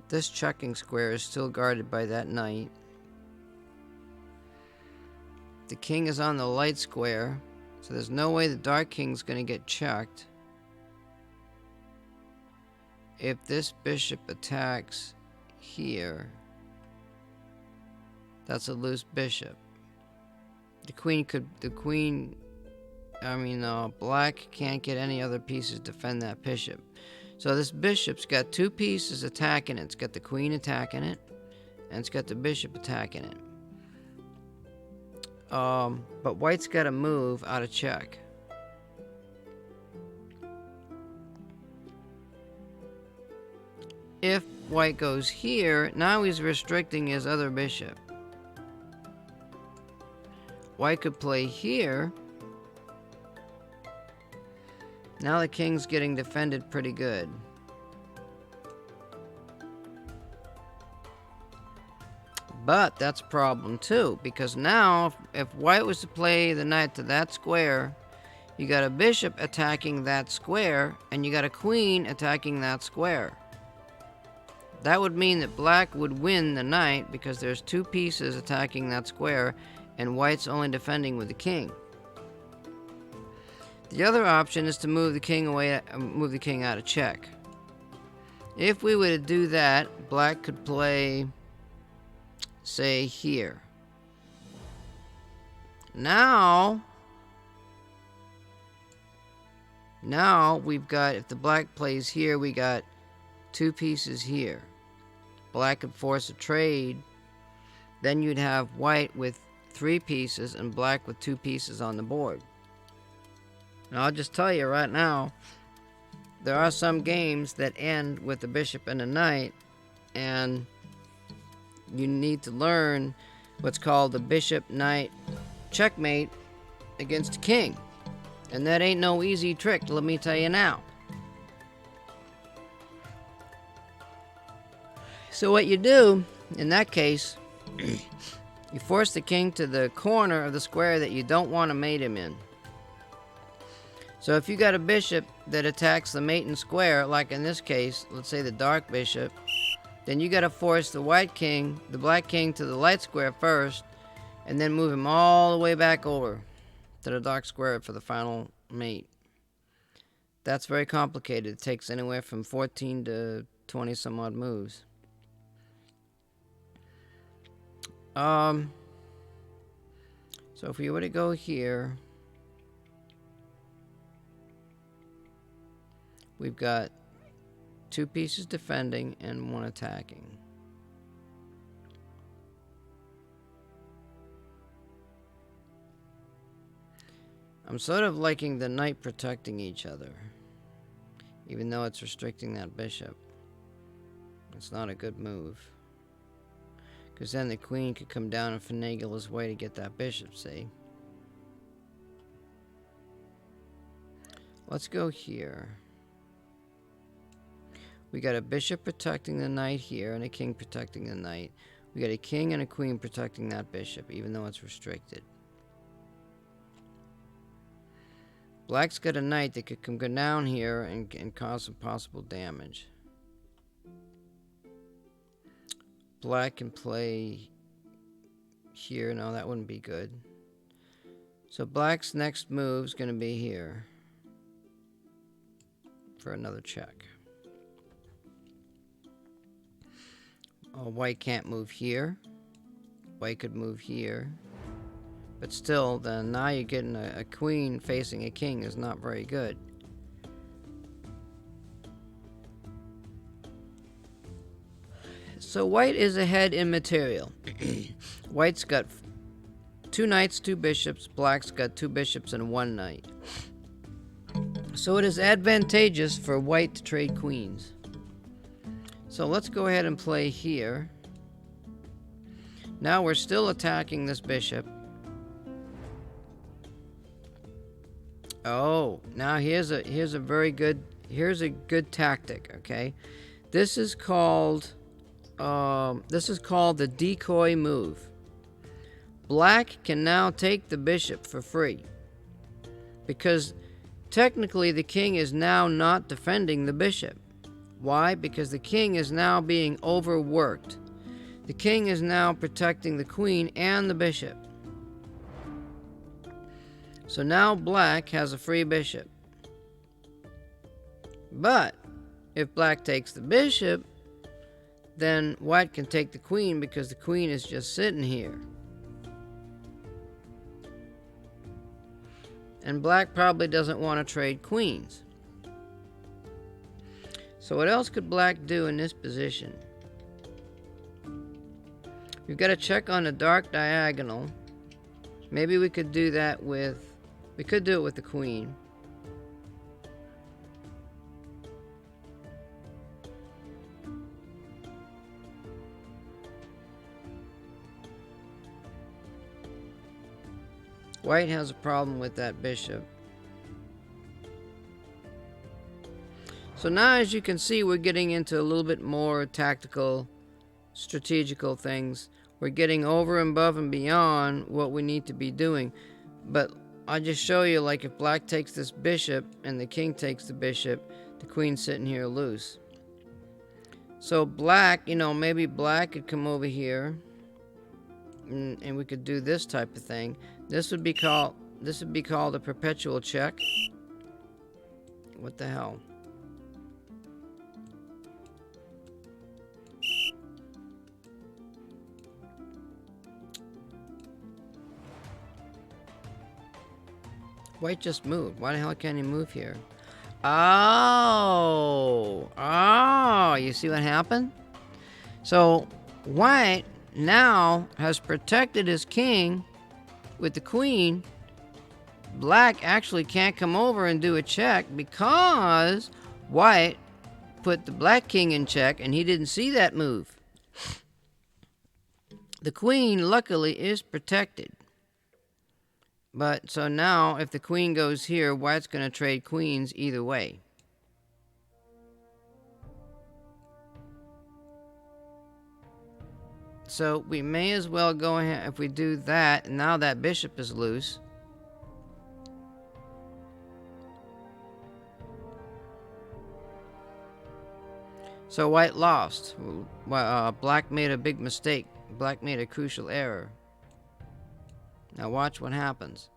Speaker 1: This checking square is still guarded by that knight. The king is on the light square, so there's no way the dark king's going to get checked. If this bishop attacks here, that's a loose bishop. Black can't get any other pieces to defend that bishop. So this bishop's got two pieces attacking it. It's got the queen attacking it, and it's got the bishop attacking it. But white's got to move out of check. If white goes here, now he's restricting his other bishop. White could play here. Now the king's getting defended pretty good. But that's a problem too, because now if white was to play the knight to that square, you got a bishop attacking that square, and you got a queen attacking that square. That would mean that black would win the knight because there's two pieces attacking that square, and white's only defending with the king. The other option is to move the king out of check. If we were to do that, black could play, say, here. Now we've got, if the black plays here, we got two pieces here. Black could force a trade. Then you'd have white with three pieces and black with two pieces on the board. Now, I'll just tell you right now, there are some games that end with the bishop and a knight, and you need to learn what's called the bishop-knight checkmate against a king. And that ain't no easy trick, let me tell you now. So what you do, in that case, You force the king to the corner of the square that you don't want to mate him in. So if you got a bishop that attacks the mate in square, like in this case, let's say the dark bishop, then you got to force the white king, the black king, to the light square first, and then move him all the way back over to the dark square for the final mate. That's very complicated. It takes anywhere from 14 to 20 some odd moves. So if we were to go here, we've got 2 pieces defending and 1 attacking. I'm sort of liking the knight protecting each other, even though it's restricting that bishop. It's not a good move, because then the queen could come down and finagle his way to get that bishop, see? Let's go here. We got a bishop protecting the knight here and a king protecting the knight. We got a king and a queen protecting that bishop, even though it's restricted. Black's got a knight that could come down here and cause some possible damage. Black can play here. No, that wouldn't be good. So black's next move is going to be here for another check. White can't move here. White could move here. But still, then now you're getting a queen facing a king is not very good. So white is ahead in material. White's got 2 knights, 2 bishops. Black's got 2 bishops and 1 knight. So it is advantageous for white to trade queens. So let's go ahead and play here. Now we're still attacking this bishop. Oh, now here's a good tactic, okay? This is called the decoy move. Black can now take the bishop for free, because technically the king is now not defending the bishop. Why? Because the king is now being overworked. The king is now protecting the queen and the bishop. So now black has a free bishop. But if black takes the bishop, then white can take the queen, because the queen is just sitting here. And black probably doesn't want to trade queens. So what else could black do in this position? We've got to check on the dark diagonal. Maybe we could do that with... We could do it with the queen. White has a problem with that bishop. So now, as you can see, we're getting into a little bit more tactical, strategical things. We're getting over and above and beyond what we need to be doing. But I'll just show you, like, if black takes this bishop and the king takes the bishop, the queen's sitting here loose. So black, maybe black could come over here and we could do this type of thing. This would be called a perpetual check. What the hell? White just moved. Why the hell can't he move here? Oh, you see what happened? So white now has protected his king with the queen. Black actually can't come over and do a check because white put the black king in check and he didn't see that move. The queen, luckily, is protected. But so now, if the queen goes here, white's going to trade queens either way. So we may as well go ahead, if we do that, and now that bishop is loose. So white lost. Black made a big mistake. Black made a crucial error. Now watch what happens.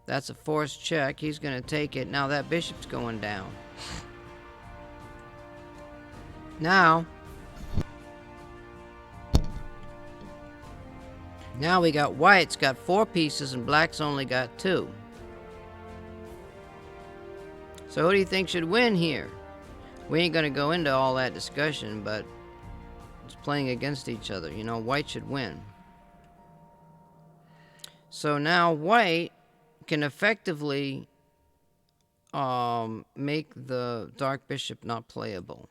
Speaker 1: That's a forced check. He's going to take it. Now that bishop's going down. Now we got white's got 4 pieces and black's only got 2. So who do you think should win here? We ain't gonna go into all that discussion, but it's playing against each other. You know, white should win. So now white can effectively make the dark bishop not playable.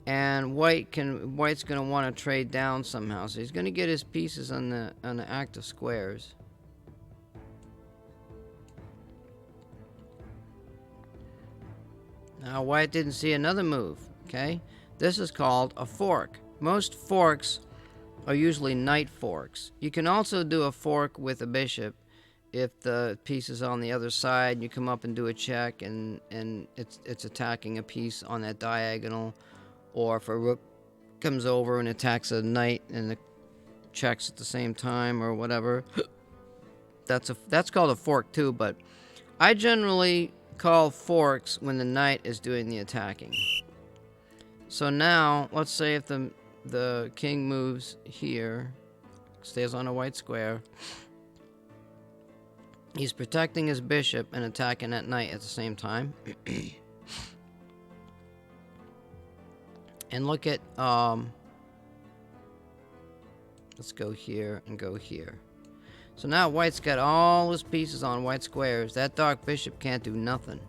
Speaker 1: And white's gonna want to trade down somehow, so he's gonna get his pieces on the active squares. Now white didn't see another move. Okay, this is called a fork. Most forks are usually knight forks. You can also do a fork with a bishop if the piece is on the other side and you come up and do a check and it's attacking a piece on that diagonal. Or if a rook comes over and attacks a knight and the checks at the same time or whatever, that's called a fork too. But I generally call forks when the knight is doing the attacking. So now let's say if the king moves here, stays on a white square, he's protecting his bishop and attacking that knight at the same time. And look at, let's go here and go here. So now white's got all his pieces on white squares. That dark bishop can't do nothing.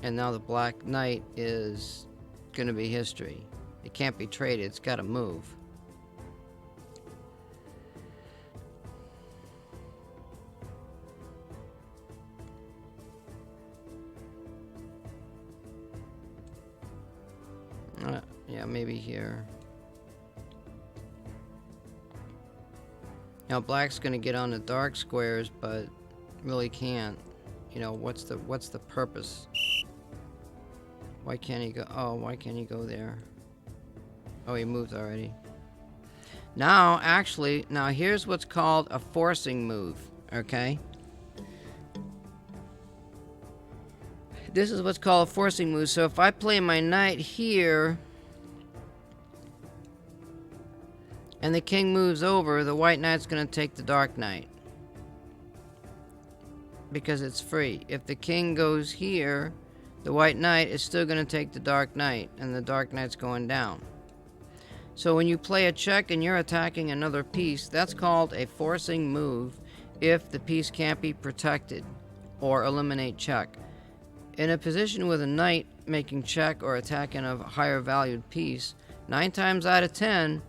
Speaker 1: And now the black knight is going to be history. It can't be traded. It's got to move. Yeah, maybe here. Now black's gonna get on the dark squares, but really can't. You know, what's the purpose? Why can't he go? Oh, why can't he go there? Oh, he moved already. Now, actually, now here's what's called a forcing move. Okay. This is what's called a forcing move. So if I play my knight here and the king moves over, the white knight's going to take the dark knight because it's free. If the king goes here, the white knight is still going to take the dark knight, and the dark knight's going down. So when you play a check and you're attacking another piece, that's called a forcing move if the piece can't be protected or eliminate check. In a position with a knight making check or attacking a higher valued piece, 9 times out of 10,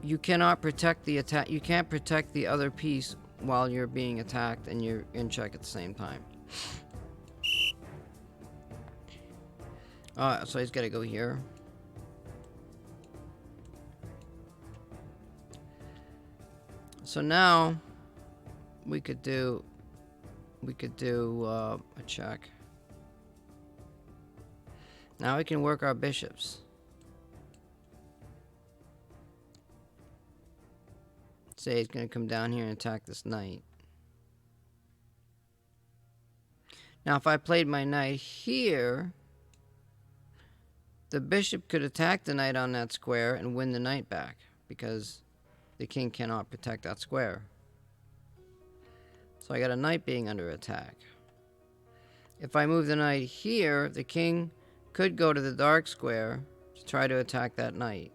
Speaker 1: you cannot protect the attack. You can't protect the other piece while you're being attacked and you're in check at the same time. So he's got to go here. So now we could do a check. Now we can work our bishops. Say he's going to come down here and attack this knight. Now if I played my knight here, the bishop could attack the knight on that square and win the knight back because the king cannot protect that square. So I got a knight being under attack. If I move the knight here, the king could go to the dark square to try to attack that knight.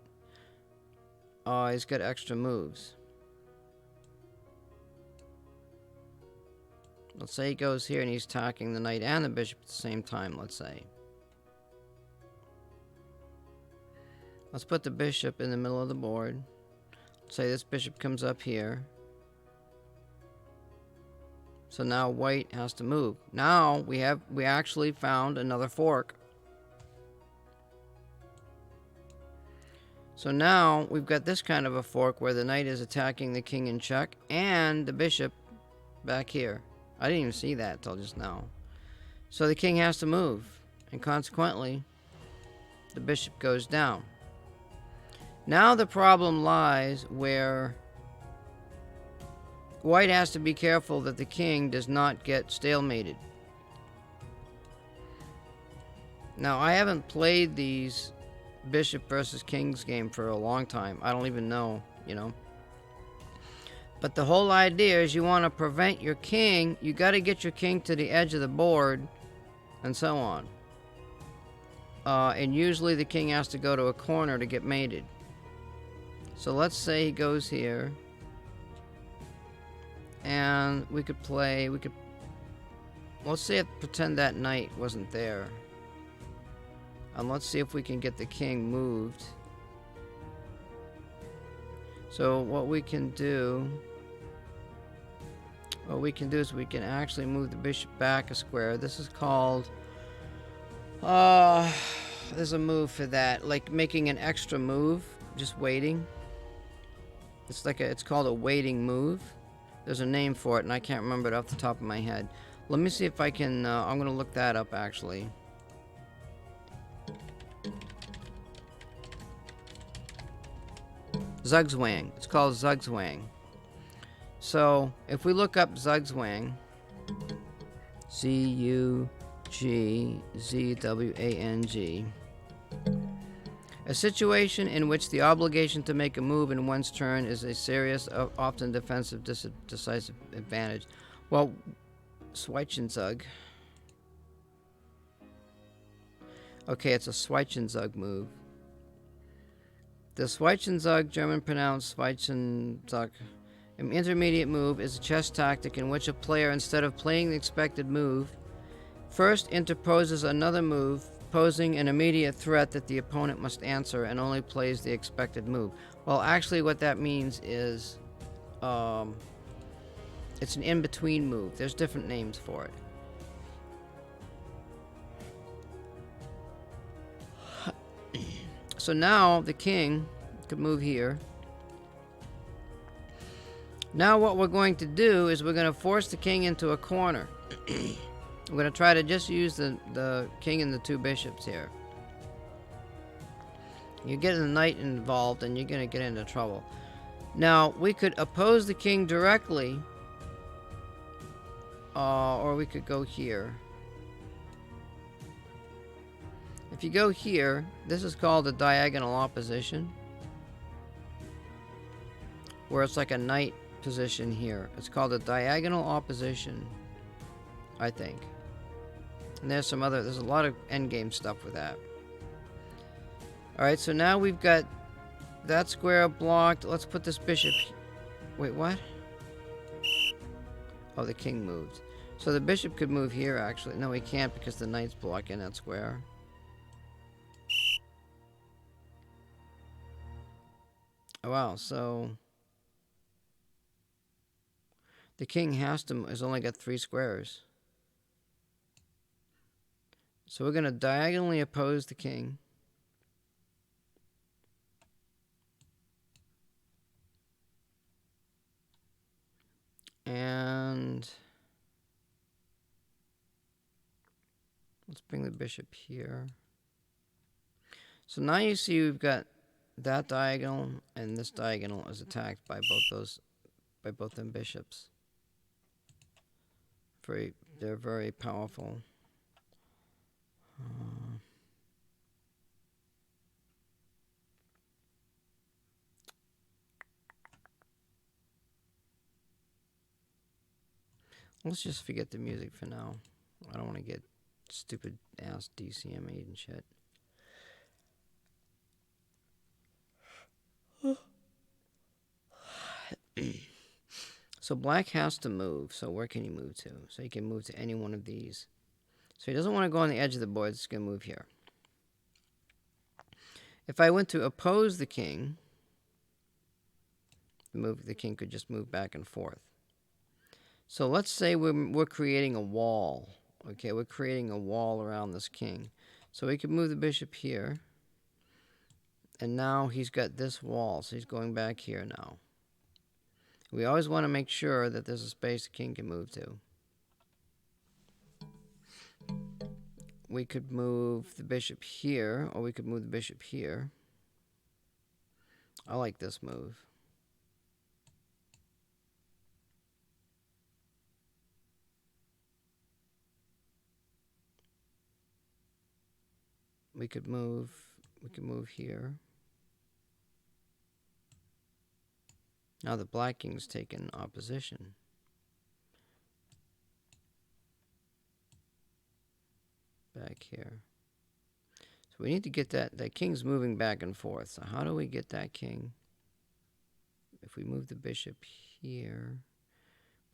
Speaker 1: Oh, he's got extra moves. Let's say he goes here and he's attacking the knight and the bishop at the same time, let's say. Let's put the bishop in the middle of the board. Let's say this bishop comes up here. So now white has to move. Now we actually found another fork. So now we've got this kind of a fork where the knight is attacking the king in check and the bishop back here. I didn't even see that till just now. So the king has to move, and consequently, the bishop goes down. Now the problem lies where white has to be careful that the king does not get stalemated. Now, I haven't played these bishop versus kings game for a long time. I don't even know, you know. But the whole idea is you want to prevent your king. You got to get your king to the edge of the board, and so on. And usually the king has to go to a corner to get mated. So let's say he goes here. And let's say pretend that knight wasn't there. And let's see if we can get the king moved. So what we can do is we can actually move the bishop back a square. This is called, there's a move for that, like making an extra move, just waiting. It's called a waiting move. There's a name for it, and I can't remember it off the top of my head. Let me see if I can, I'm going to look that up, actually. Zugzwang. It's called Zugzwang. So, if we look up Zugzwang, Z-U-G-Z-W-A-N-G, a situation in which the obligation to make a move in one's turn is a serious, often defensive, decisive advantage. Well, Schweizenzug. Okay, it's a Schweizenzug move. The Schweizenzug, German pronounced Schweizenzug, an intermediate move, is a chess tactic in which a player, instead of playing the expected move, first interposes another move, posing an immediate threat that the opponent must answer, and only plays the expected move. Well, actually what that means is it's an in-between move. There's different names for it. So now the king could move here. Now what we're going to do is we're going to force the king into a corner. We're going to try to just use the king and the two bishops here. You're getting the knight involved and you're going to get into trouble. Now, we could oppose the king directly, or we could go here. If you go here, this is called a diagonal opposition, where it's like a knight position here. It's called a diagonal opposition, I think. And there's a lot of endgame stuff with that. Alright, so now we've got that square blocked. Let's put this bishop... Wait, what? Oh, the king moved. So the bishop could move here, actually. No, he can't because the knight's blocking that square. Oh, wow, so... the king has only got 3 squares. So we're going to diagonally oppose the king. And let's bring the bishop here. So now you see we've got that diagonal and this diagonal is attacked by both them bishops. They're very powerful. Let's just forget the music for now. I don't want to get stupid ass DCMA'd and shit. So black has to move. So where can he move to? So he can move to any one of these. So he doesn't want to go on the edge of the board. He's going to move here. If I went to oppose the king, the king could just move back and forth. So let's say we're creating a wall. Okay, we're creating a wall around this king. So we could move the bishop here. And now he's got this wall, so he's going back here now. We always want to make sure that there's a space the king can move to. We could move the bishop here, or we could move the bishop here. I like this move. We could move here. Now the black king's taken opposition. Back here. So we need to get that king's moving back and forth. So how do we get that king? If we move the bishop here,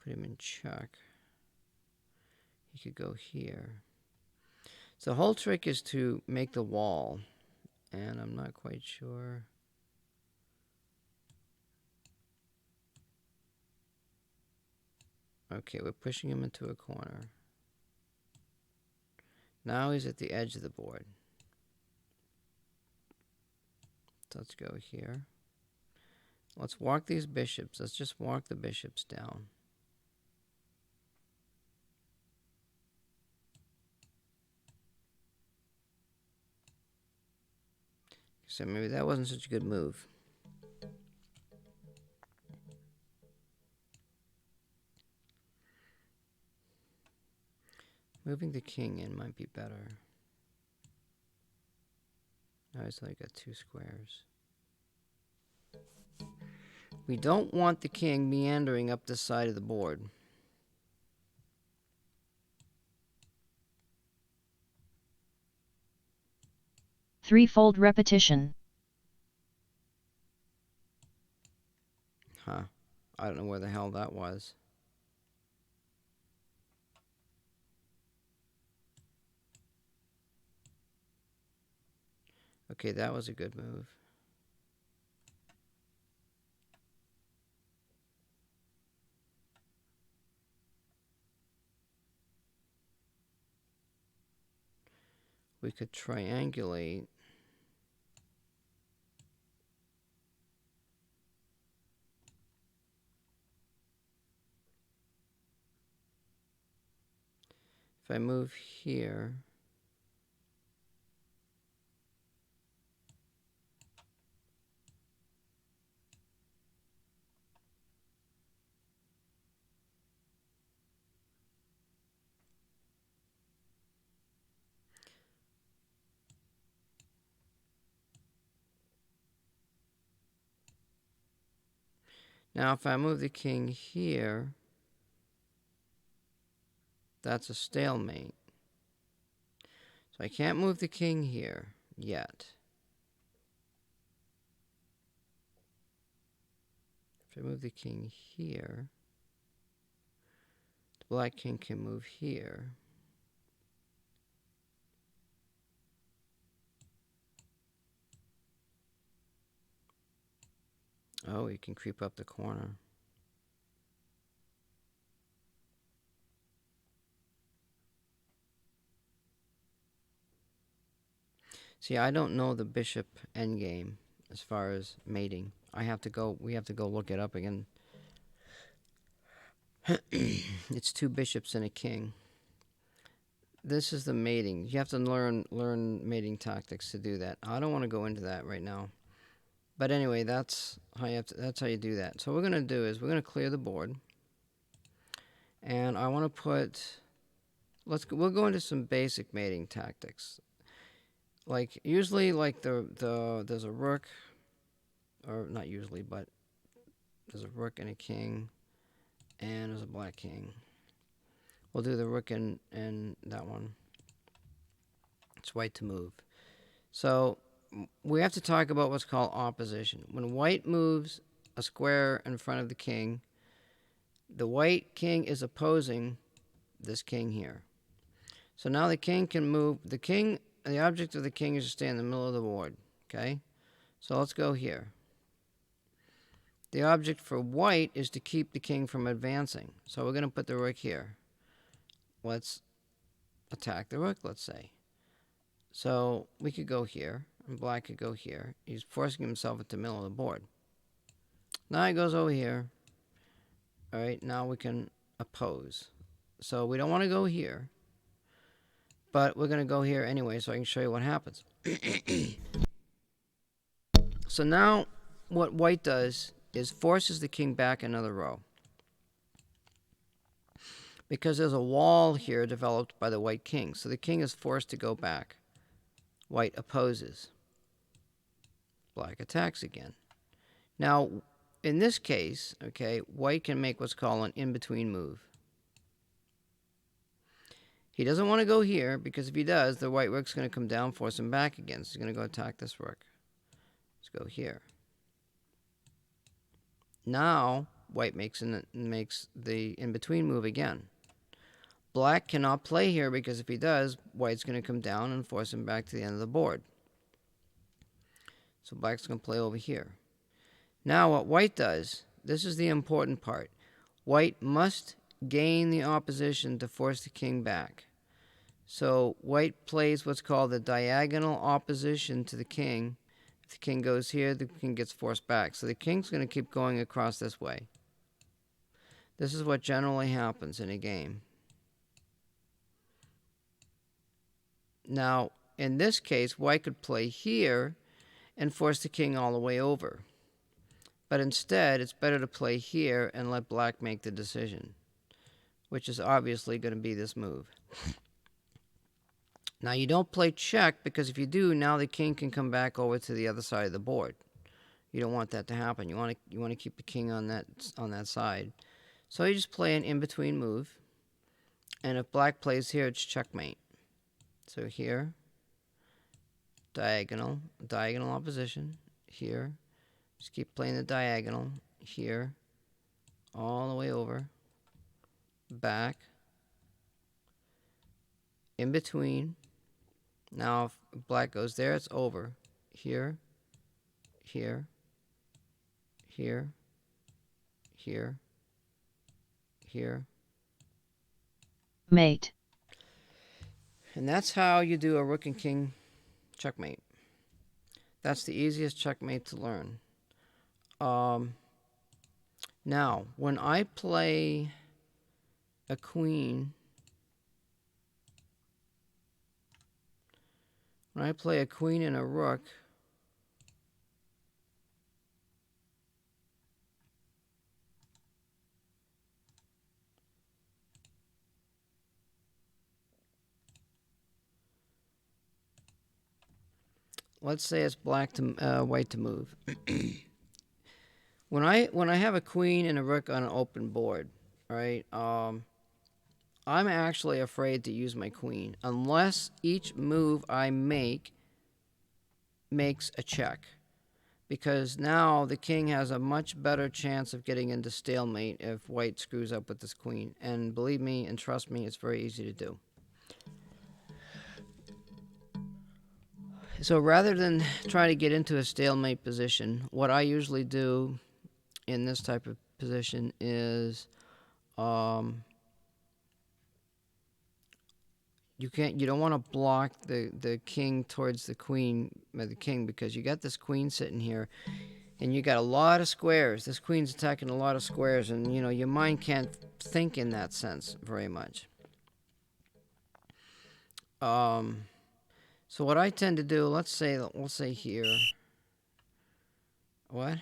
Speaker 1: put him in check, he could go here. So the whole trick is to make the wall. And I'm not quite sure. Okay, we're pushing him into a corner. Now he's at the edge of the board. So let's go here. Let's walk these bishops. Let's just walk the bishops down. So maybe that wasn't such a good move. Moving the king in might be better. Now he's only got 2 squares. We don't want the king meandering up this side of the board.
Speaker 2: Threefold repetition.
Speaker 1: Huh. I don't know where the hell that was. Okay, that was a good move. We could triangulate. If I move here, now if I move the king here, that's a stalemate. So I can't move the king here yet. If I move the king here, the black king can move here. Oh, he can creep up the corner. See, I don't know the bishop endgame as far as mating. We have to go look it up again. It's 2 bishops and a king. This is the mating. You have to learn mating tactics to do that. I don't want to go into that right now. But anyway, that's how you do that. So what we're going to do is we're going to clear the board. And I want to put we'll go into some basic mating tactics. Like usually like there's a rook, or not usually, but there's a rook and a king, and there's a black king. We'll do the rook and that one. It's white to move. So we have to talk about what's called opposition. When white moves a square in front of the king, the white king is opposing this king here. So now the king can move. The object of the king is to stay in the middle of the board. Okay? So let's go here. The object for white is to keep the king from advancing. So we're going to put the rook here. Let's attack the rook, let's say. So we could go here, and black could go here. He's forcing himself into the middle of the board. Now he goes over here. All right, now we can oppose. So we don't want to go here, but we're going to go here anyway so I can show you what happens. So now what white does is forces the king back another row. Because there's a wall here developed by the white king. So the king is forced to go back. White opposes. Black attacks again. Now, in this case, okay, white can make what's called an in-between move. He doesn't want to go here because if he does, the white rook's going to come down, force him back again. So he's going to go attack this rook. Let's go here. Now, white makes the in-between move again. Black cannot play here because if he does, white's going to come down and force him back to the end of the board. So black's going to play over here. Now what white does, this is the important part. White must gain the opposition to force the king back. So white plays what's called the diagonal opposition to the king. If the king goes here, the king gets forced back. So the king's going to keep going across this way. This is what generally happens in a game. Now, in this case, white could play here and force the king all the way over. But instead, it's better to play here and let black make the decision, which is obviously going to be this move. Now, you don't play check because if you do, now the king can come back over to the other side of the board. You don't want that to happen. You want to keep the king on that side. So you just play an in-between move. And if black plays here, it's checkmate. So here, diagonal opposition. Here, just keep playing the diagonal. Here, all the way over. Back. In between. Now, if black goes there, it's over. Here, here, here, here, here.
Speaker 2: Mate.
Speaker 1: And that's how you do a rook and king checkmate. That's the easiest checkmate to learn. Now, when I play a queen, and a rook, let's say it's white to move. When I have a queen and a rook on an open board, right? I'm actually afraid to use my queen unless each move I make makes a check. Because now the king has a much better chance of getting into stalemate if white screws up with this queen. And believe me and trust me, it's very easy to do. So rather than try to get into a stalemate position, what I usually do in this type of position is you don't want to block the king towards the queen or the king because you got this queen sitting here and you got a lot of squares. This queen's attacking a lot of squares and your mind can't think in that sense very much. So what I tend to do, we'll say here. What?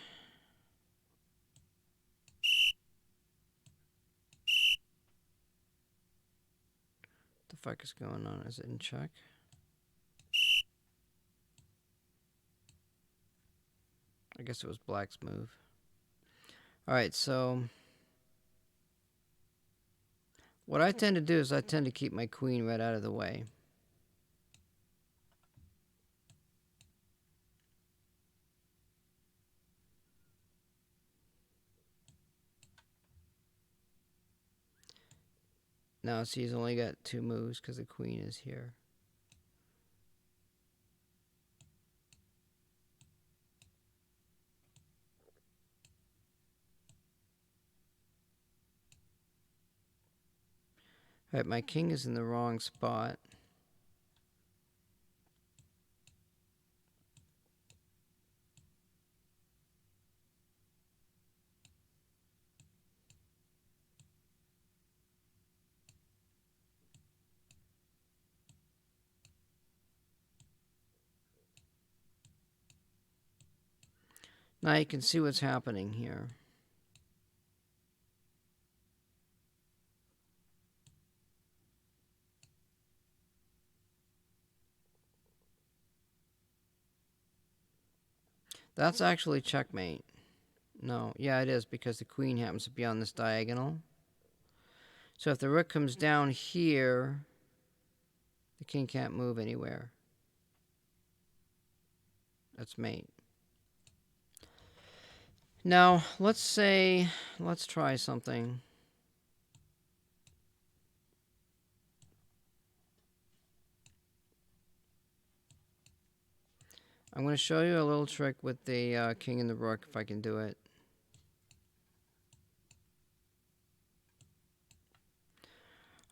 Speaker 1: The fuck is going on? Is it in check? I guess it was black's move. Alright, so what I tend to do is I tend to keep my queen right out of the way. Now, see, he's only got 2 moves because the queen is here. Alright, my king is in the wrong spot. Now you can see what's happening here. That's actually checkmate. No, yeah, it is because the queen happens to be on this diagonal. So if the rook comes down here, the king can't move anywhere. That's mate. Now, let's try something. I'm going to show you a little trick with the king and the rook, if I can do it.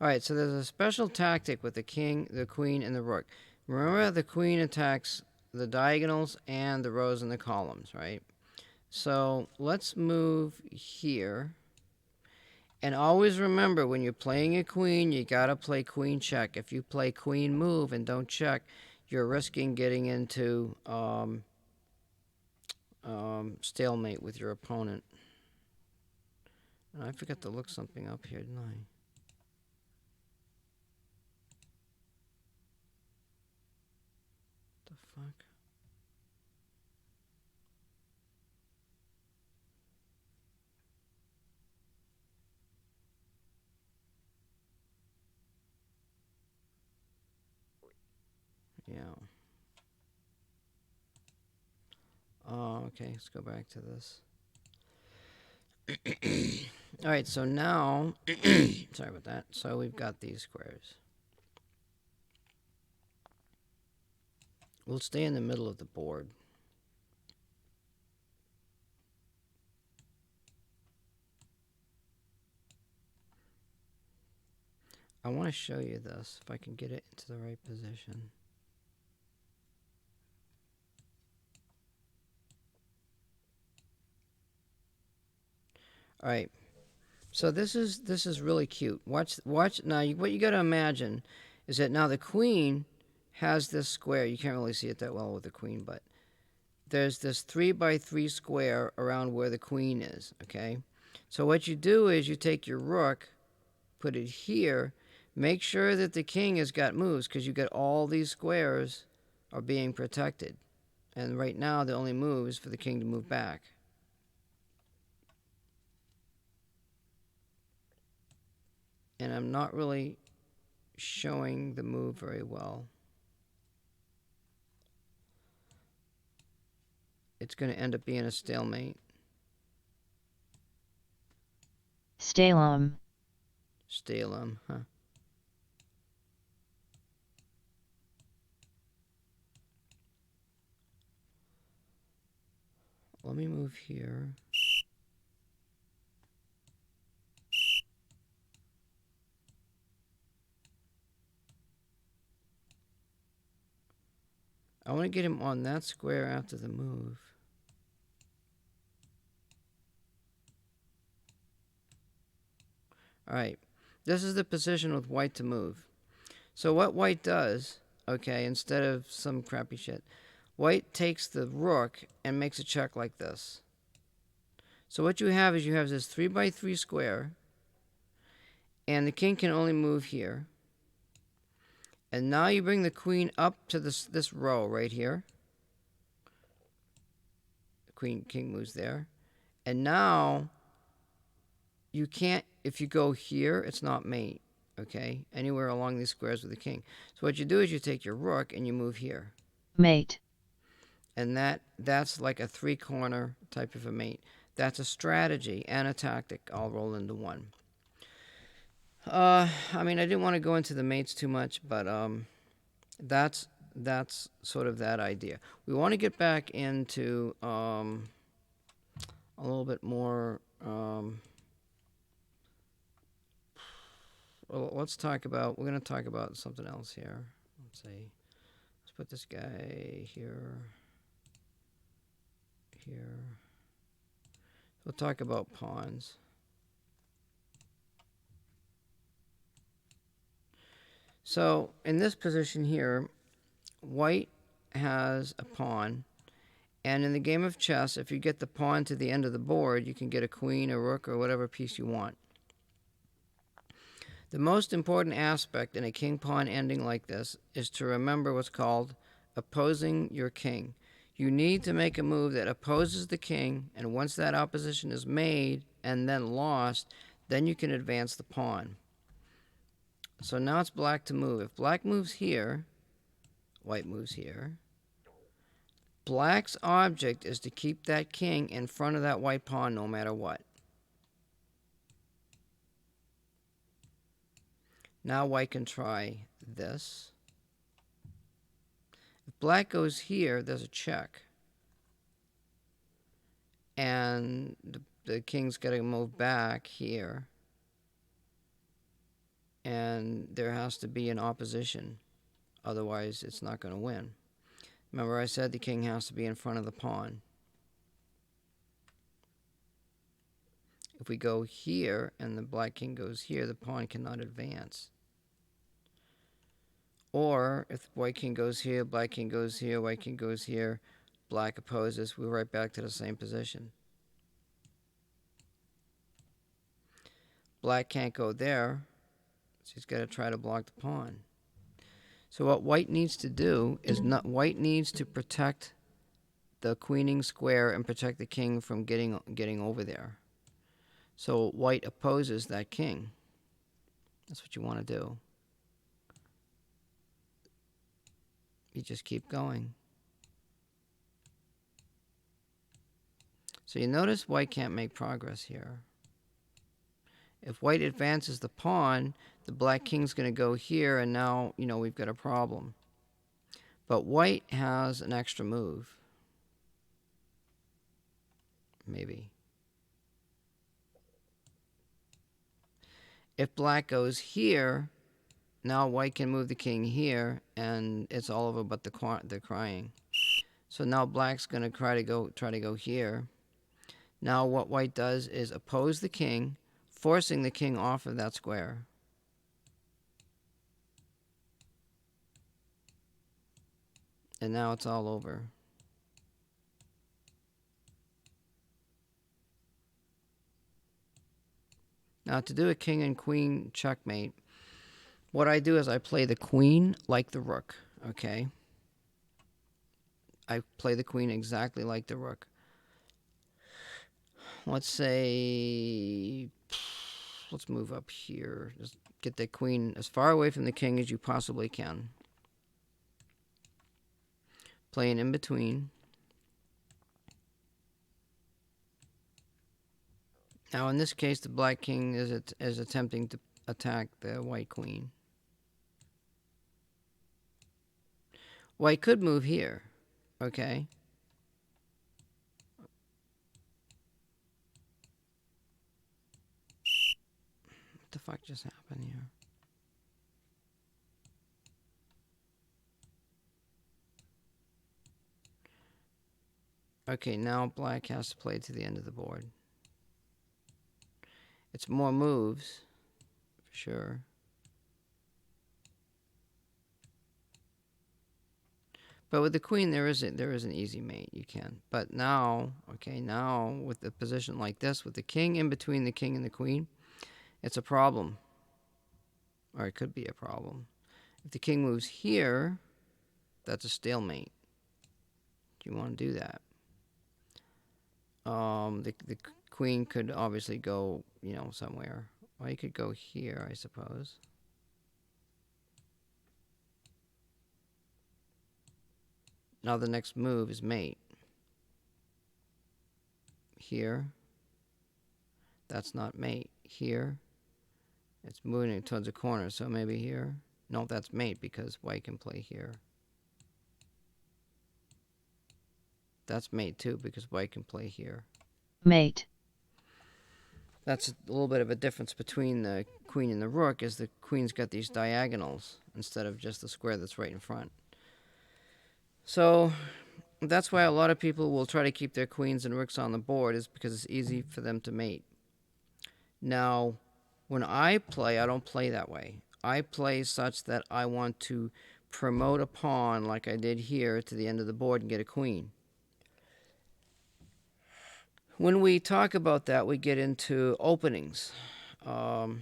Speaker 1: Alright, so there's a special tactic with the king, the queen, and the rook. Remember, the queen attacks the diagonals and the rows and the columns, right? So let's move here. And always remember, when you're playing a queen, you gotta play queen check. If you play queen move and don't check, you're risking getting into stalemate with your opponent. And I forgot to look something up here, didn't I? The fuck? Yeah. Oh, okay. Let's go back to this. All right, so now, sorry about that. So we've got these squares. We'll stay in the middle of the board. I want to show you this, if I can get it into the right position. All right. So this is really cute. Watch now. What you got to imagine is that now the queen has this square. You can't really see it that well with the queen, but there's this 3x3 square around where the queen is. Okay. So what you do is you take your rook, put it here. Make sure that the king has got moves because you get all these squares are being protected, and right now the only move is for the king to move back. And I'm not really showing the move very well. It's going to end up being a stalemate.
Speaker 2: Stalem.
Speaker 1: Stalem, huh? Let me move here. I want to get him on that square after the move. Alright, this is the position with white to move. So what white does, okay, instead of some crappy shit, white takes the rook and makes a check like this. So what you have is you have this 3x3 square, and the king can only move here. And now you bring the queen up to this row right here. The king moves there. And now you can't, if you go here, it's not mate, okay? Anywhere along these squares with the king. So what you do is you take your rook and you move here.
Speaker 2: Mate.
Speaker 1: And that's like a three-corner type of a mate. That's a strategy and a tactic all rolled into one. I mean, I didn't want to go into the mates too much, but that's sort of that idea. We want to get back into a little bit more Well, let's talk about. We're going to talk about something else here. Let's see. Let's put this guy here. Here. We'll talk about pawns. So in this position here, white has a pawn, and in the game of chess, if you get the pawn to the end of the board, you can get a queen, a rook, or whatever piece you want. The most important aspect in a king-pawn ending like this is to remember what's called opposing your king. You need to make a move that opposes the king, and once that opposition is made and then lost, then you can advance the pawn. So now it's black to move. If black moves here, white moves here. Black's object is to keep that king in front of that white pawn no matter what. Now white can try this. If black goes here, there's a check. And the king's got to move back here. And there has to be an opposition. Otherwise, it's not going to win. Remember I said the king has to be in front of the pawn. If we go here and the black king goes here, the pawn cannot advance. Or if the white king goes here, black king goes here, white king goes here, black opposes, we're right back to the same position. Black can't go there, so he's got to try to block the pawn. So what white needs to do is white needs to protect the queening square and protect the king from getting over there. So white opposes that king. That's what you want to do. You just keep going. So you notice white can't make progress here. If white advances the pawn, the black king's going to go here, and now, we've got a problem. But white has an extra move. Maybe. If black goes here, now white can move the king here, and it's all over but the crying. So now black's going to try to go here. Now what white does is oppose the king, forcing the king off of that square. And now it's all over. Now to do a king and queen checkmate, what I do is I play the queen like the rook, okay? I play the queen exactly like the rook. Let's say, let's move up here. Just get the queen as far away from the king as you possibly can. Playing in between. Now in this case, the black king is attempting to attack the white queen. White could move here, okay? What the fuck just happened here? Okay, now black has to play to the end of the board. It's more moves, for sure. But with the queen, there is an easy mate. You can. But now, okay, now with the position like this, with the king in between the king and the queen, it's a problem. Or it could be a problem. If the king moves here, that's a stalemate. Do you want to do that? The queen could obviously go, somewhere. Well, you could go here, I suppose. Now the next move is mate. Here. That's not mate. Here. It's moving towards a corner, so maybe here. No, that's mate because white can play here. That's mate too because white can play here.
Speaker 2: Mate.
Speaker 1: That's a little bit of a difference between the queen and the rook, is the queen's got these diagonals instead of just the square that's right in front. So that's why a lot of people will try to keep their queens and rooks on the board, is because it's easy for them to mate. Now, when I play, I don't play that way. I play such that I want to promote a pawn like I did here to the end of the board and get a queen. When we talk about that, we get into openings. But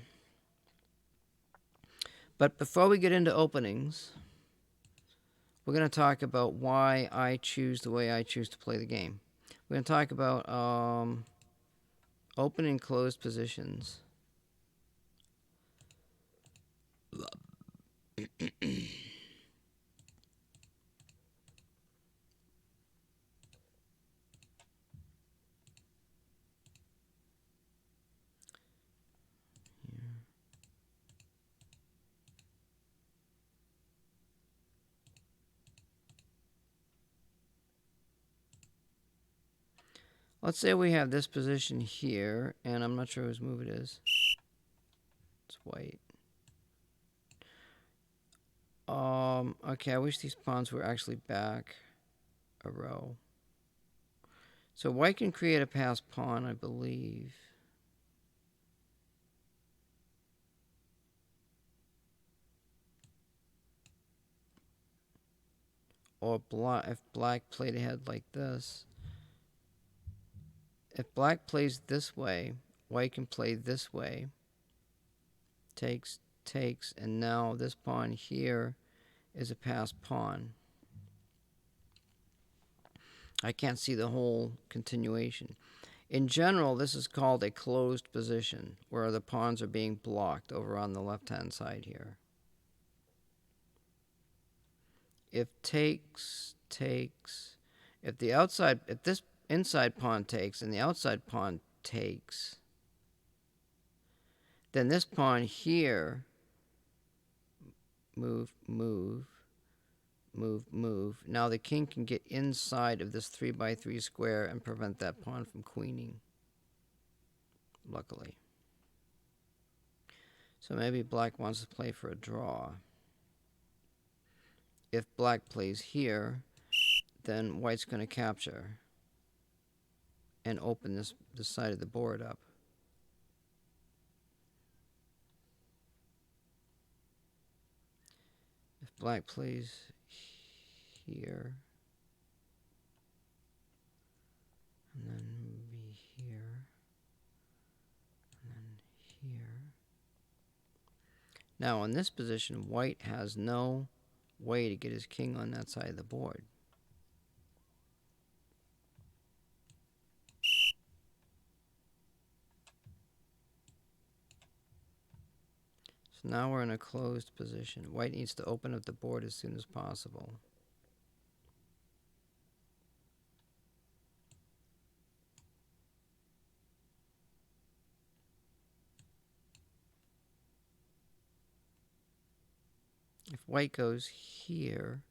Speaker 1: before we get into openings, we're going to talk about why I choose the way I choose to play the game. We're going to talk about open and closed positions. Let's say we have this position here, and I'm not sure whose move it is. It's white. Okay, I wish these pawns were actually back a row. So white can create a passed pawn, I believe. Or if black played ahead like this. If black plays this way, white can play this way. Takes, takes, and now this pawn here is a passed pawn. I can't see the whole continuation. In general, this is called a closed position, where the pawns are being blocked over on the left-hand side here. If takes, takes, if this inside pawn takes and the outside pawn takes, then this pawn here, move, move, move, move. Now the king can get inside of this 3x3 square and prevent that pawn from queening, luckily. So maybe black wants to play for a draw. If black plays here, then white's going to capture and open this side of the board up. If black plays here, and then maybe here, and then here. Now in this position, white has no way to get his king on that side of the board. So now we're in a closed position. White needs to open up the board as soon as possible. If white goes here,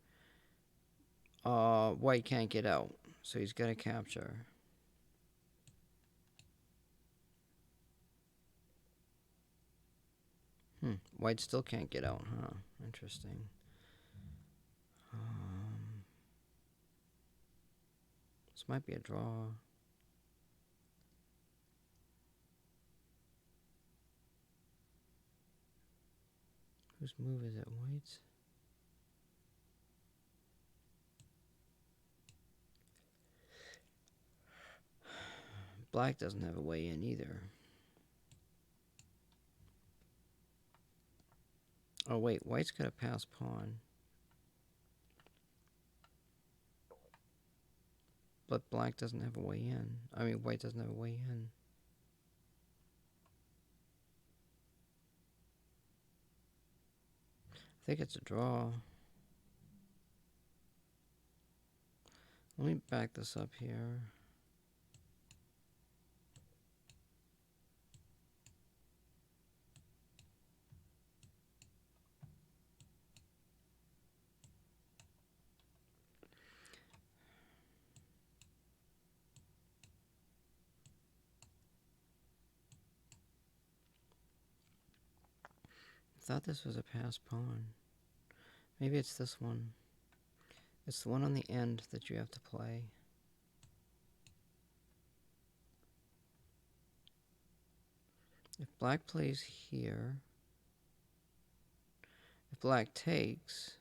Speaker 1: white can't get out, so he's got to capture. White still can't get out, huh? Interesting. This might be a draw. Whose move is it? White's? Black doesn't have a way in either. Oh wait, white's got a pass pawn. But black doesn't have a way in. I mean, white doesn't have a way in. I think it's a draw. Let me back this up here. thought this was a passed pawn. Maybe it's this one. It's the one on the end that you have to play. If black plays here, if black takes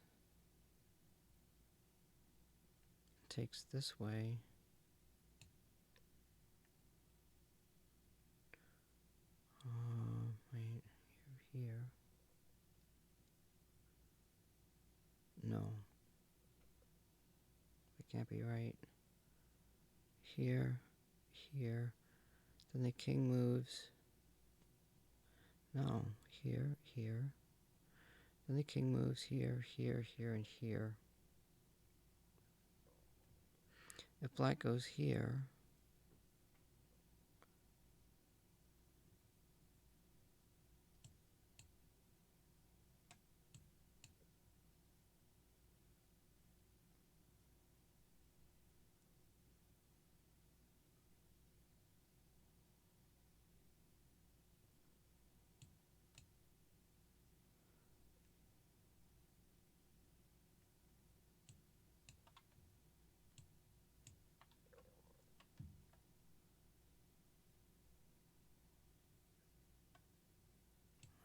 Speaker 1: this way, wait, here. No. That can't be right. Here, here. Then the king moves. No, here, here. Then the king moves here, here, here, and here. If black goes here,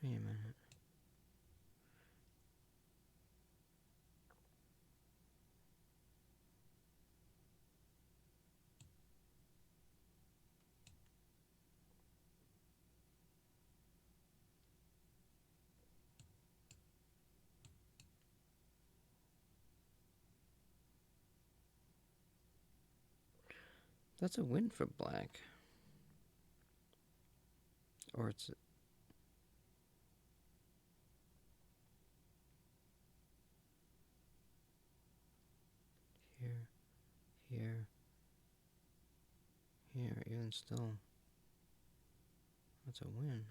Speaker 1: wait a minute. That's a win for black. Or it's here, here, here, even still. That's a win.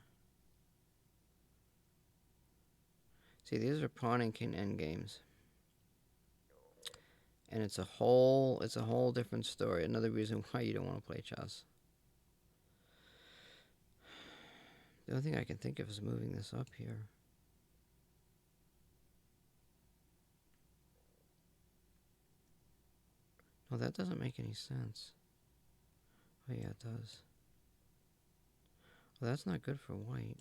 Speaker 1: See, these are pawn and king endgames. And it's a whole different story. Another reason why you don't want to play chess. The only thing I can think of is moving this up here. No, that doesn't make any sense. Oh yeah, it does. Well, that's not good for white.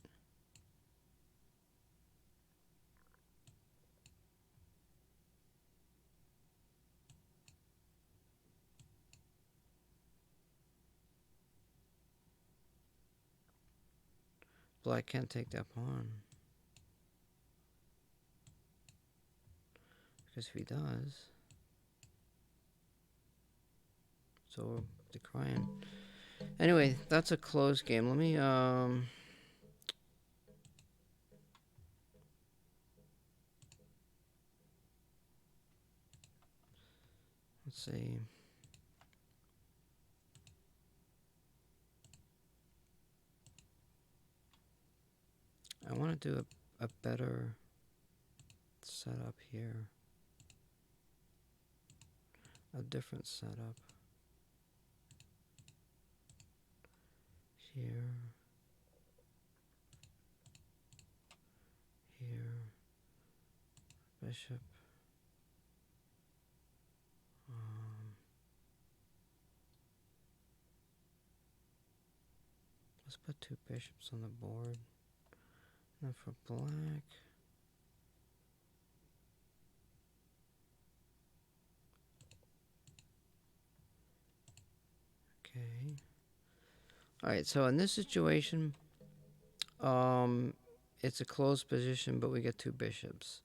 Speaker 1: Black can't take that pawn. Because if he does, so we're decrying. Anyway, that's a close game. Let me let's see. I want to do a better setup here. A different setup. Here. Here. Bishop. Let's put 2 bishops on the board. And for black, okay. All right, so in this situation, it's a closed position, but we get 2 bishops.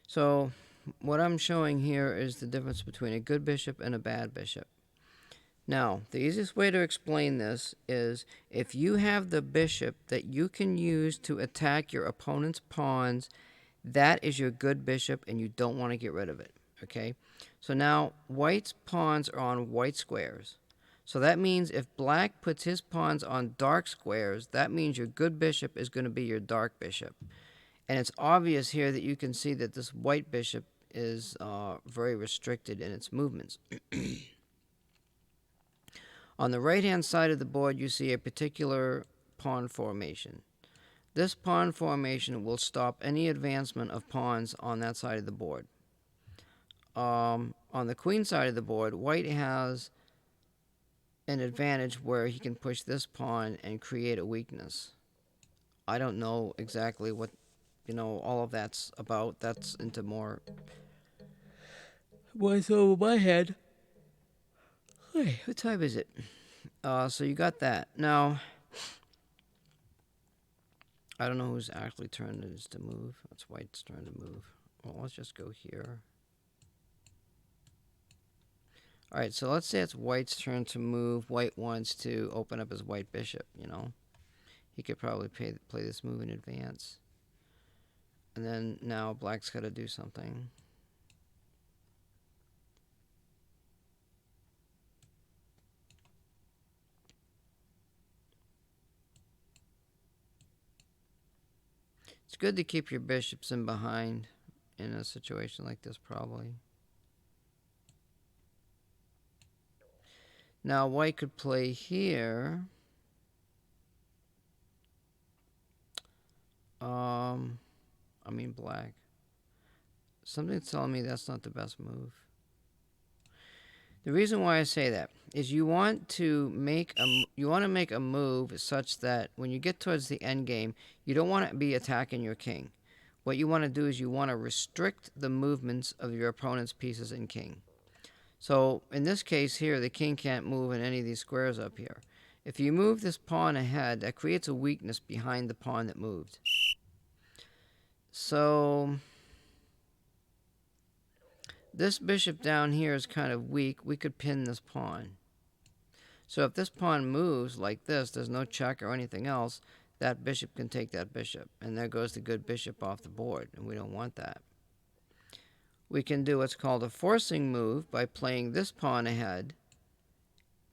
Speaker 1: So what I'm showing here is the difference between a good bishop and a bad bishop. Now, the easiest way to explain this is if you have the bishop that you can use to attack your opponent's pawns, that is your good bishop and you don't want to get rid of it, okay? So now white's pawns are on white squares. So that means if black puts his pawns on dark squares, that means your good bishop is going to be your dark bishop. And it's obvious here that you can see that this white bishop is very restricted in its movements. On the right-hand side of the board, you see a particular pawn formation. This pawn formation will stop any advancement of pawns on that side of the board. On the queen side of the board, white has an advantage where he can push this pawn and create a weakness. I don't know exactly what, all of that's about. That's into more what's over my head. Hey, what time is it? So you got that. Now, I don't know whose actually turn it is to move. It's white's turn to move. Well, let's just go here. Alright, so let's say it's white's turn to move. White wants to open up his white bishop, He could probably play this move in advance. And then now black's got to do something. It's good to keep your bishops in behind in a situation like this, probably. Now white could play here. I mean black. Something's telling me that's not the best move. The reason why I say that is you want to make a move such that when you get towards the end game, you don't want to be attacking your king. What you want to do is you want to restrict the movements of your opponent's pieces and king. So in this case here, the king can't move in any of these squares up here. If you move this pawn ahead, that creates a weakness behind the pawn that moved. So this bishop down here is kind of weak. We could pin this pawn. So if this pawn moves like this, there's no check or anything else, that bishop can take that bishop. And there goes the good bishop off the board, and we don't want that. We can do what's called a forcing move by playing this pawn ahead,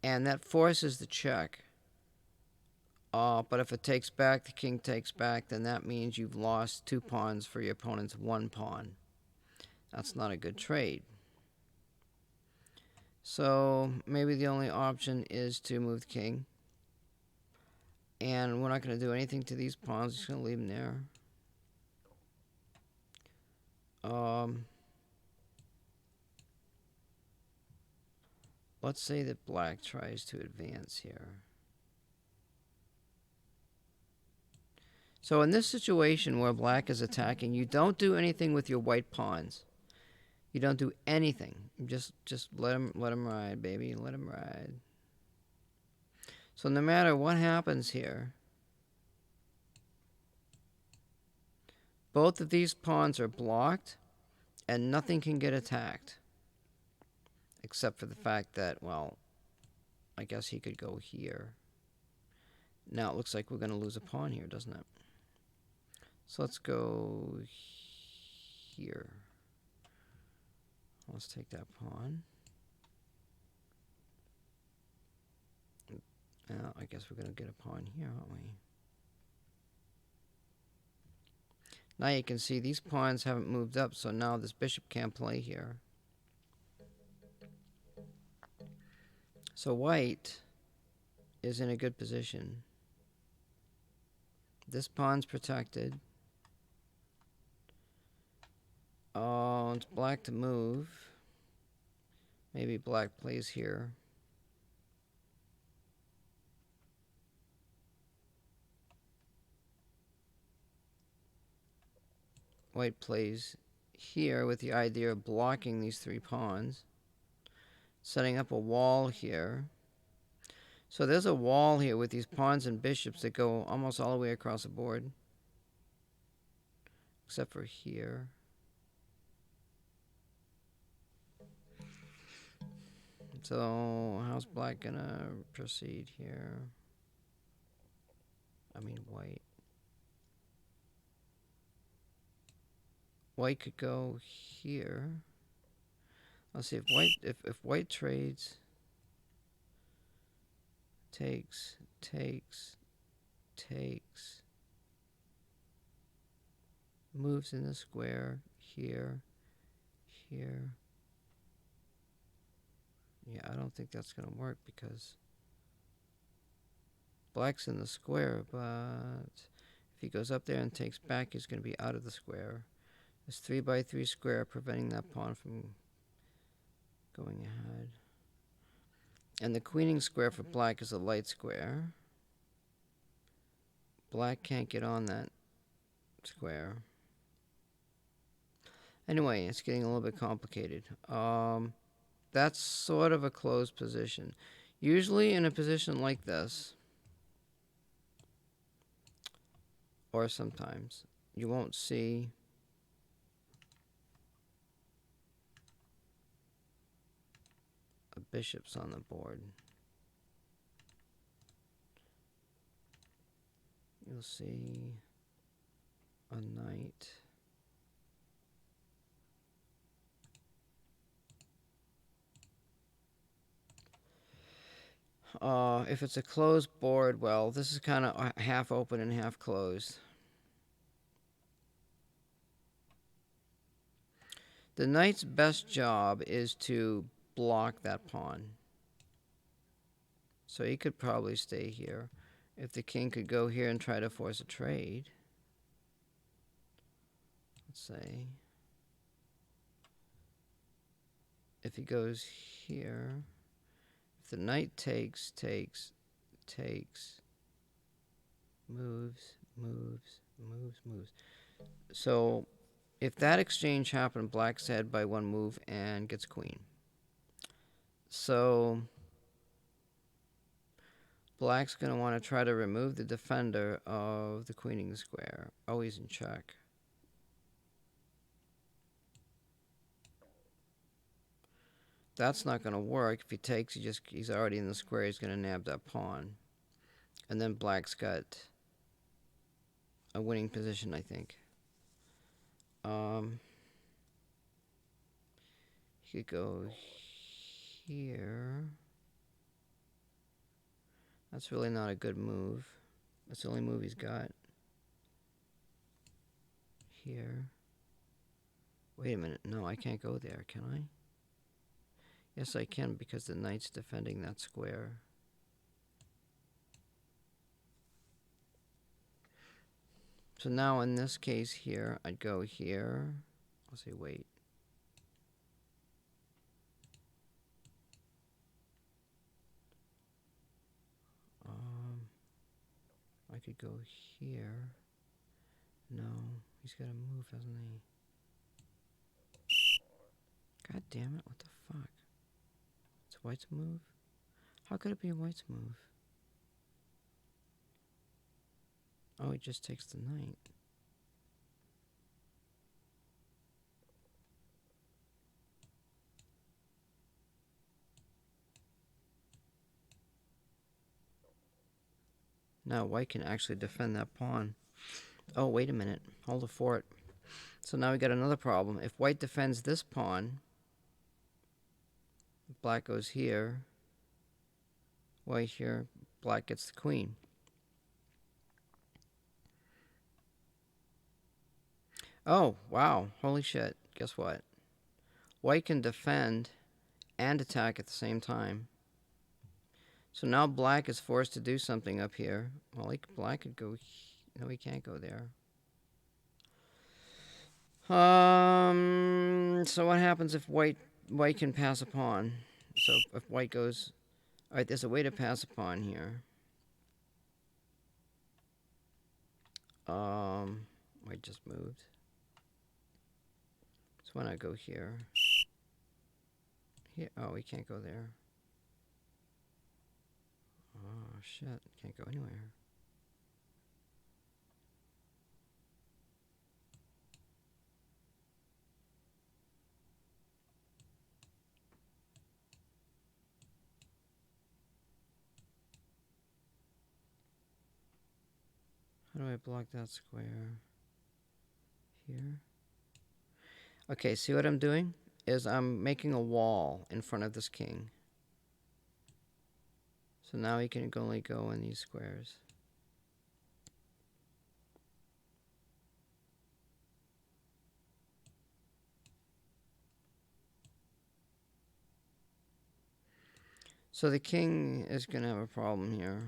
Speaker 1: and that forces the check. But if it takes back, the king takes back, then that means you've lost 2 pawns for your opponent's 1 pawn. That's not a good trade. So maybe the only option is to move the king. And we're not going to do anything to these pawns. Just going to leave them there. Let's say that black tries to advance here. So in this situation where black is attacking, you don't do anything with your white pawns. You don't do anything. Just let him ride, baby. Let him ride. So no matter what happens here, both of these pawns are blocked, and nothing can get attacked. Except for the fact that, well, I guess he could go here. Now it looks like we're going to lose a pawn here, doesn't it? So let's go here. Let's take that pawn. Now I guess we're going to get a pawn here, aren't we? Now you can see these pawns haven't moved up, so now this bishop can't play here. So white is in a good position. This pawn's protected. Oh, it's black to move. Maybe black plays here. White plays here with the idea of blocking these 3 pawns. Setting up a wall here. So there's a wall here with these pawns and bishops that go almost all the way across the board. Except for here. So how's black gonna proceed here? I mean white. White could go here. Let's see if white trades, takes, moves in the square here. Yeah, I don't think that's gonna work because black's in the square, but he goes up there and takes back, he's going to be out of the square. This 3x3 square preventing that pawn from going ahead. And the queening square for black is a light square. Black can't get on that square. Anyway, it's getting a little bit complicated. That's sort of a closed position. Usually in a position like this, or sometimes, you won't see a bishop's on the board. You'll see a knight. If it's a closed board, well, this is kind of half open and half closed. The knight's best job is to block that pawn. So he could probably stay here. If the king could go here and try to force a trade. Let's say. If he goes here. If the knight takes, moves. So if that exchange happened, black's ahead by one move and gets queen. So black's going to want to try to remove the defender of the queening square. Oh, he's in check. That's not going to work. If he takes, he's already in the square. He's going to nab that pawn. And then black's got a winning position, I think. He could go here. That's really not a good move. That's the only move he's got. Here. Wait a minute. No, I can't go there, can I? Yes, I can, because the knight's defending that square. So now in this case here, I'd go here. I'll say wait. I could go here. No, he's got to move, hasn't he? God damn it, what the fuck? It's white's move? How could it be white's move? Oh, he just takes the knight. Now white can actually defend that pawn. Oh, wait a minute. Hold the fort. So now we got another problem. If white defends this pawn, black goes here, white here, black gets the queen. Oh, wow. Holy shit. Guess what? White can defend and attack at the same time. So now black is forced to do something up here. Well, black could go... No, he can't go there. So what happens if white can pass a pawn? So if white goes... Alright, there's a way to pass a pawn here. White just moved. So why not go here? Here. Oh, we can't go there. Oh, shit. Can't go anywhere. How do I block that square? Here. Okay, see what I'm doing? Is I'm making a wall in front of this king. So now he can only go in these squares. So the king is going to have a problem here.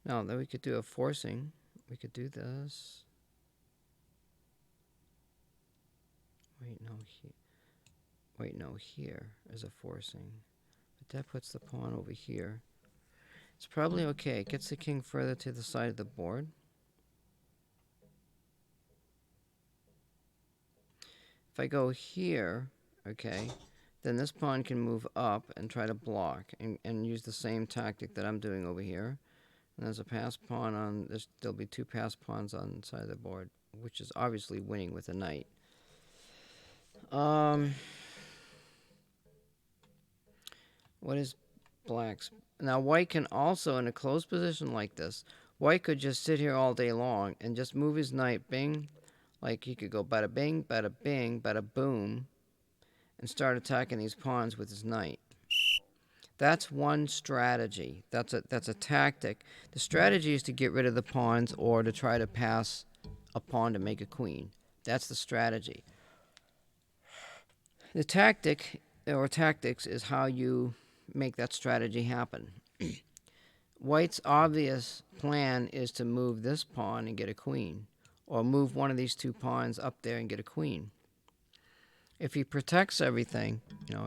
Speaker 1: Now, then we could do a forcing. We could do this. Wait, no, here is a forcing. But that puts the pawn over here. It's probably okay. It gets the king further to the side of the board. If I go here, okay, then this pawn can move up and try to block and use the same tactic that I'm doing over here. And there's a pass pawn on this. There'll be two pass pawns on the side of the board, which is obviously winning with a knight. What is black's? Now white can also, in a closed position like this, white could just sit here all day long and just move his knight, bing, like he could go bada bing, bada bing, bada boom, and start attacking these pawns with his knight. That's one strategy. That's a tactic. The strategy is to get rid of the pawns or to try to pass a pawn to make a queen. That's the strategy. The tactic or tactics is how you make that strategy happen. White's obvious plan is to move this pawn and get a queen, or move one of these two pawns up there and get a queen. If he protects everything,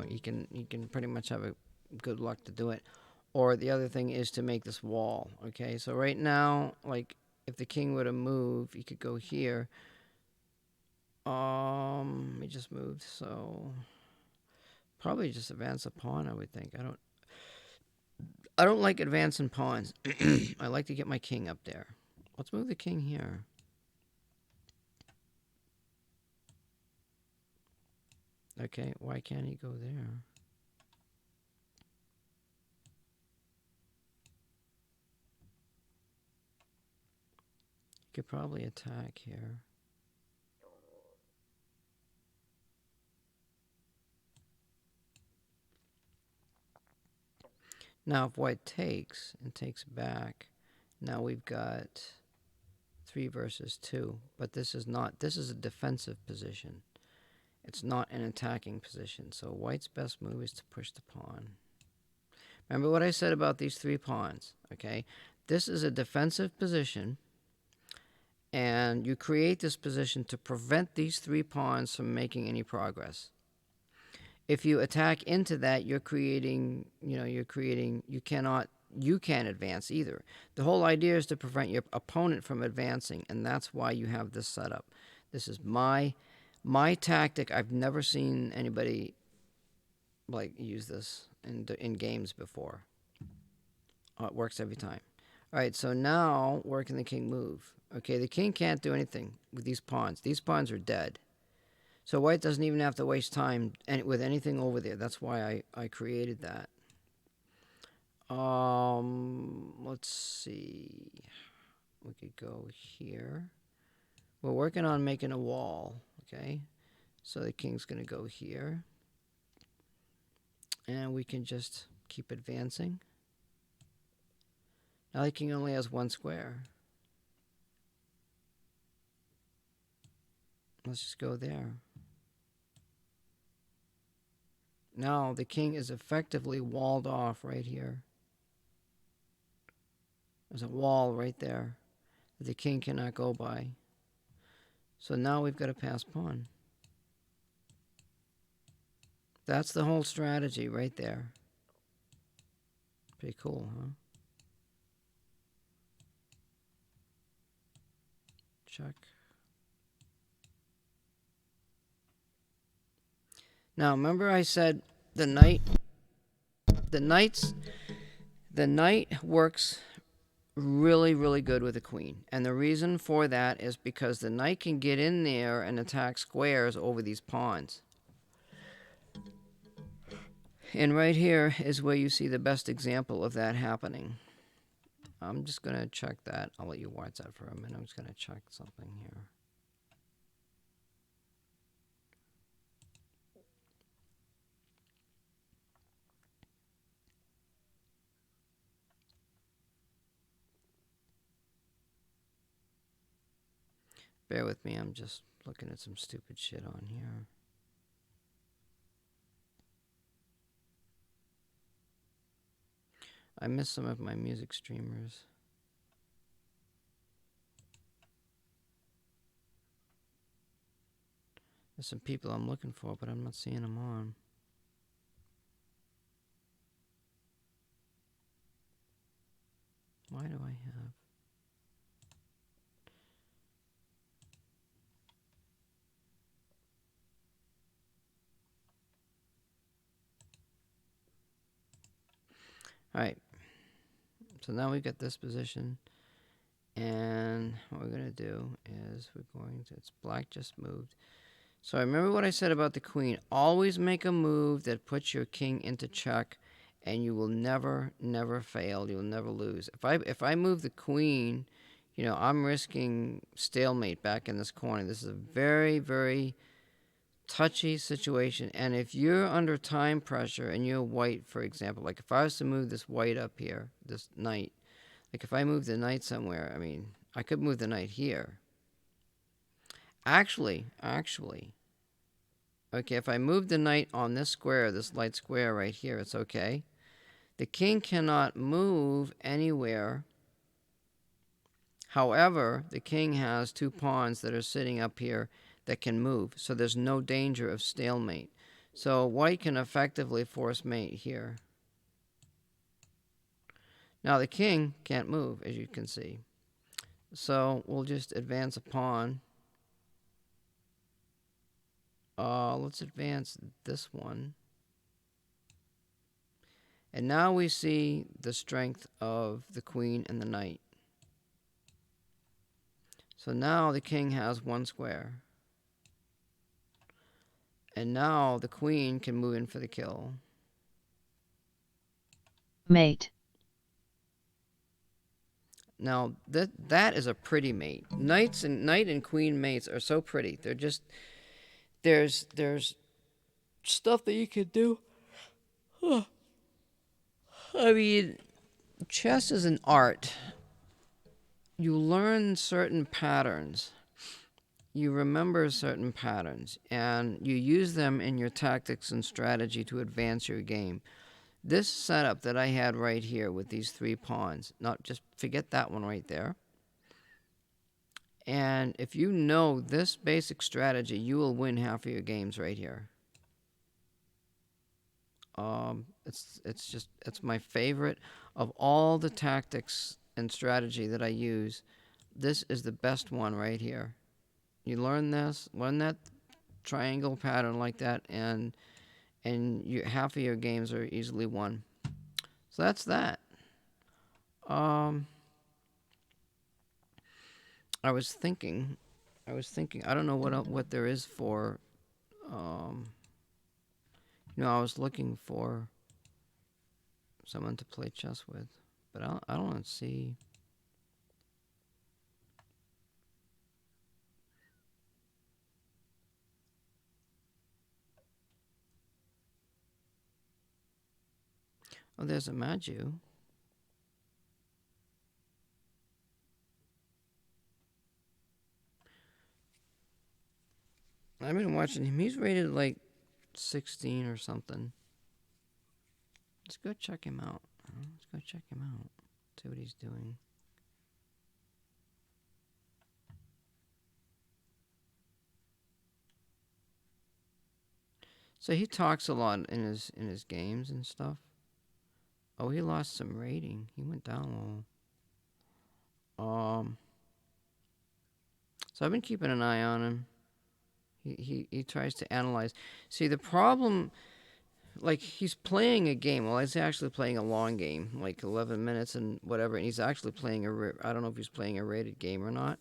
Speaker 1: he can pretty much have a good luck to do it. Or the other thing is to make this wall. Okay, so right now, like if the king were to move, he could go here. He just moved, so probably just advance a pawn, I would think. I don't like advancing pawns. I like to get my king up there. Let's move the king here. Okay, why can't he go there? He could probably attack here. Now, if white takes and takes back, now we've got 3 versus 2. But this is a defensive position. It's not an attacking position. So white's best move is to push the pawn. Remember what I said about these 3 pawns, okay? This is a defensive position, and you create this position to prevent these 3 pawns from making any progress. If you attack into that, you can't advance either. The whole idea is to prevent your opponent from advancing, and that's why you have this setup. This is my tactic. I've never seen anybody use this in games before. It works every time. All right, so now where can the king move? Okay, the king can't do anything with these pawns. These pawns are dead. So white doesn't even have to waste time with anything over there. That's why I created that. Let's see. We could go here. We're working on making a wall, okay? So the king's going to go here. And we can just keep advancing. Now the king only has 1 square. Let's just go there. Now the king is effectively walled off right here. There's a wall right there that the king cannot go by. So now we've got a pass pawn. That's the whole strategy right there. Pretty cool, huh? Check. Now remember I said the knight works really, really good with the queen. And the reason for that is because the knight can get in there and attack squares over these pawns. And right here is where you see the best example of that happening. I'm just going to check that. I'll let you watch that for a minute. I'm just going to check something here. Bear with me, I'm just looking at some stupid shit on here. I miss some of my music streamers. There's some people I'm looking for, but I'm not seeing them on. Why do I have... Alright. So now we got this position. And what we're going to do is we're going to... It's black just moved. So remember what I said about the queen. Always make a move that puts your king into check, and you will never, never fail. You'll never lose. If I move the queen, you know, I'm risking stalemate back in this corner. This is a very, very touchy situation. And if you're under time pressure and you're white, for example, like if I was to move this white up here, this knight, like if I move the knight somewhere, I mean, I could move the knight here. Actually, okay, if I move the knight on this square, this light square right here, it's okay. The king cannot move anywhere. However, the king has two pawns that are sitting up here that can move, so there's no danger of stalemate. So white can effectively force mate here. Now the king can't move, as you can see. So we'll just advance a pawn. Let's advance this one. And now we see the strength of the queen and the knight. So now the king has one square. And now the queen can move in for the kill.
Speaker 2: Mate.
Speaker 1: Now that is a pretty mate. Knight and queen mates are so pretty. They're just there's stuff that you could do. I mean, chess is an art. You learn certain patterns. You remember certain patterns, and you use them in your tactics and strategy to advance your game. This setup that I had right here with these three pawns, not just forget that one right there. And if you know this basic strategy, you will win half of your games right here. It's my favorite of all the tactics and strategy that I use. This is the best one right here. You learn this, learn that triangle pattern like that, and half of your games are easily won. So that's that. I was thinking. I don't know what there is for. I was looking for someone to play chess with, but I don't see. Oh, there's a Maju. I've been watching him. He's rated like 16 or something. Let's go check him out. See what he's doing. So he talks a lot in his games and stuff. Oh, he lost some rating. He went down a little. So I've been keeping an eye on him. He tries to analyze. See, the problem, like, he's playing a game. Well, he's actually playing a long game, like 11 minutes and whatever. And he's actually playing I don't know if he's playing a rated game or not.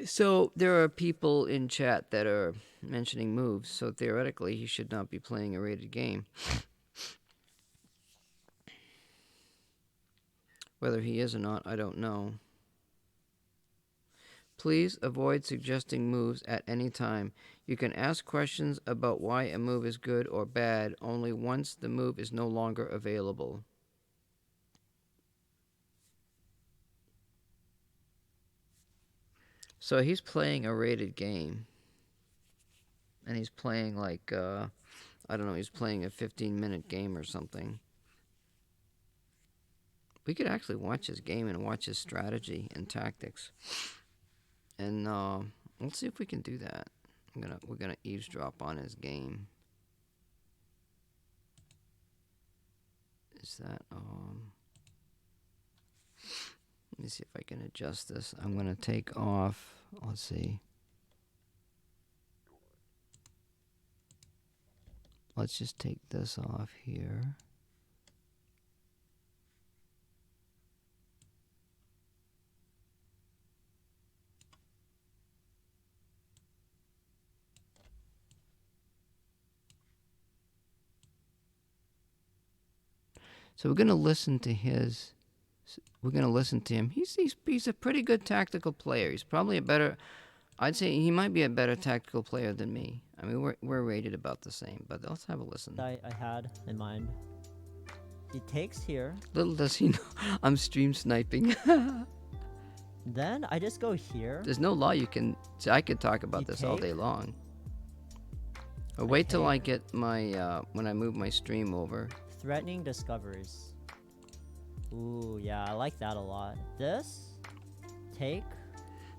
Speaker 1: So there are people in chat that are mentioning moves. So theoretically, he should not be playing a rated game. Whether he is or not, I don't know. Please avoid suggesting moves at any time. You can ask questions about why a move is good or bad only once the move is no longer available. So he's playing a rated game. And he's playing like, I don't know, he's playing a 15-minute game or something. We could actually watch his game and watch his strategy and tactics. And let's see if we can do that. We're gonna eavesdrop on his game. Is that let me see if I can adjust this. I'm gonna take off. Let's see. Let's just take this off here. So we're gonna listen to his. We're gonna listen to him. He's a pretty good tactical player. He's probably a better. I'd say he might be a better tactical player than me. I mean, we're rated about the same. But let's have a listen.
Speaker 3: I had in mind. He takes here.
Speaker 1: Little does he know, I'm stream sniping.
Speaker 3: Then I just go here.
Speaker 1: There's no law you can. So I could talk about this all day long. But wait till I get my when I move my stream over.
Speaker 3: Threatening discoveries. Ooh, yeah, I like that a lot. This, take.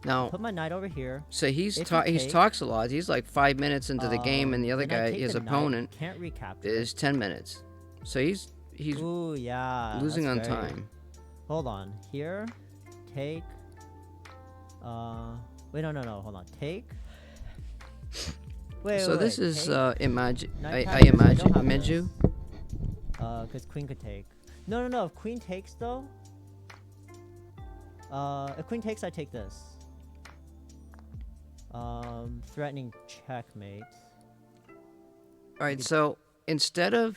Speaker 1: Now,
Speaker 3: put my knight over here.
Speaker 1: So he talks a lot. He's like 5 minutes into the game, and the other guy, his opponent,
Speaker 3: can't recapture
Speaker 1: is 10 minutes. So he's
Speaker 3: ooh, yeah,
Speaker 1: losing on time.
Speaker 3: Hold on, here, take. Wait, no, hold on, take. Wait,
Speaker 1: so
Speaker 3: wait,
Speaker 1: this
Speaker 3: wait,
Speaker 1: is
Speaker 3: take.
Speaker 1: I imagine Miju.
Speaker 3: Because queen could take. No. If queen takes though. If queen takes, I take this. Threatening checkmate.
Speaker 1: All right. So instead of,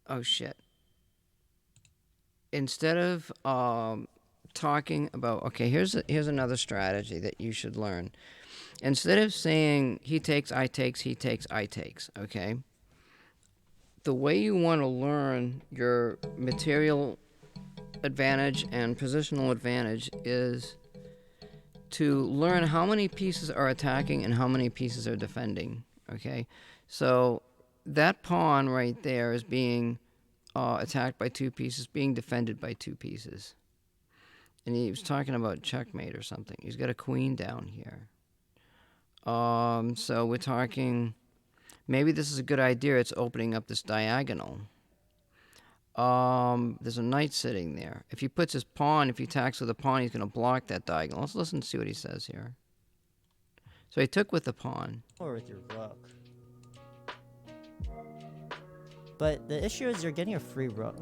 Speaker 1: oh shit. Instead of talking about, okay, here's another strategy that you should learn. Instead of saying he takes, I takes, he takes, I takes, okay? The way you want to learn your material advantage and positional advantage is to learn how many pieces are attacking and how many pieces are defending, okay? So that pawn right there is being attacked by 2 pieces, being defended by 2 pieces. And he was talking about checkmate or something. He's got a queen down here. So we're talking, maybe this is a good idea. It's opening up this diagonal. There's a knight sitting there. If he puts his pawn, if he attacks with a pawn, he's going to block that diagonal. Let's listen to see what he says here. So he took with the pawn.
Speaker 3: Or with your rook. But the issue is you're getting a free rook.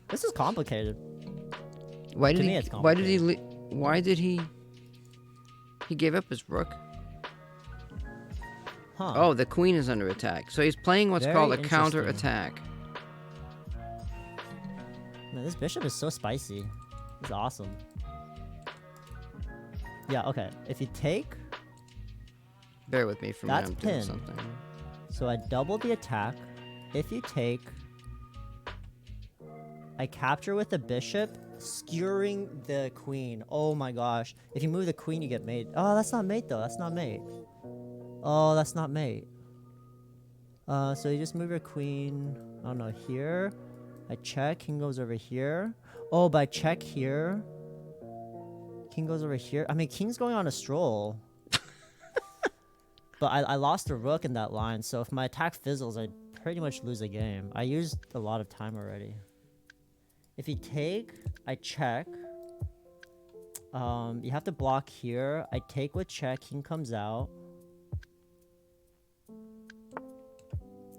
Speaker 3: This is complicated.
Speaker 1: Why did
Speaker 3: To
Speaker 1: he?
Speaker 3: me, it's
Speaker 1: Why did he? Why did he? He gave up his rook.
Speaker 3: Huh.
Speaker 1: Oh, the queen is under attack. So he's playing what's
Speaker 3: Very
Speaker 1: called a
Speaker 3: interesting.
Speaker 1: counter attack.
Speaker 3: Man, this bishop is so spicy. It's awesome. Yeah, okay. If you take,
Speaker 1: Bear with me for a minute.
Speaker 3: That's
Speaker 1: I'm doing
Speaker 3: pin.
Speaker 1: something.
Speaker 3: so I double the attack. If you take, I capture with the bishop, skewering the queen. Oh my gosh. If you move the queen, you get mate. Oh, that's not mate though. That's not mate. Oh, that's not mate. So you just move your queen, I don't know, here. I check, king goes over here. Oh, but I check here. King goes over here. I mean, king's going on a stroll. But I lost a rook in that line, so if my attack fizzles, I pretty much lose a game. I used a lot of time already. If you take, I check. You have to block here. I take with check, king comes out.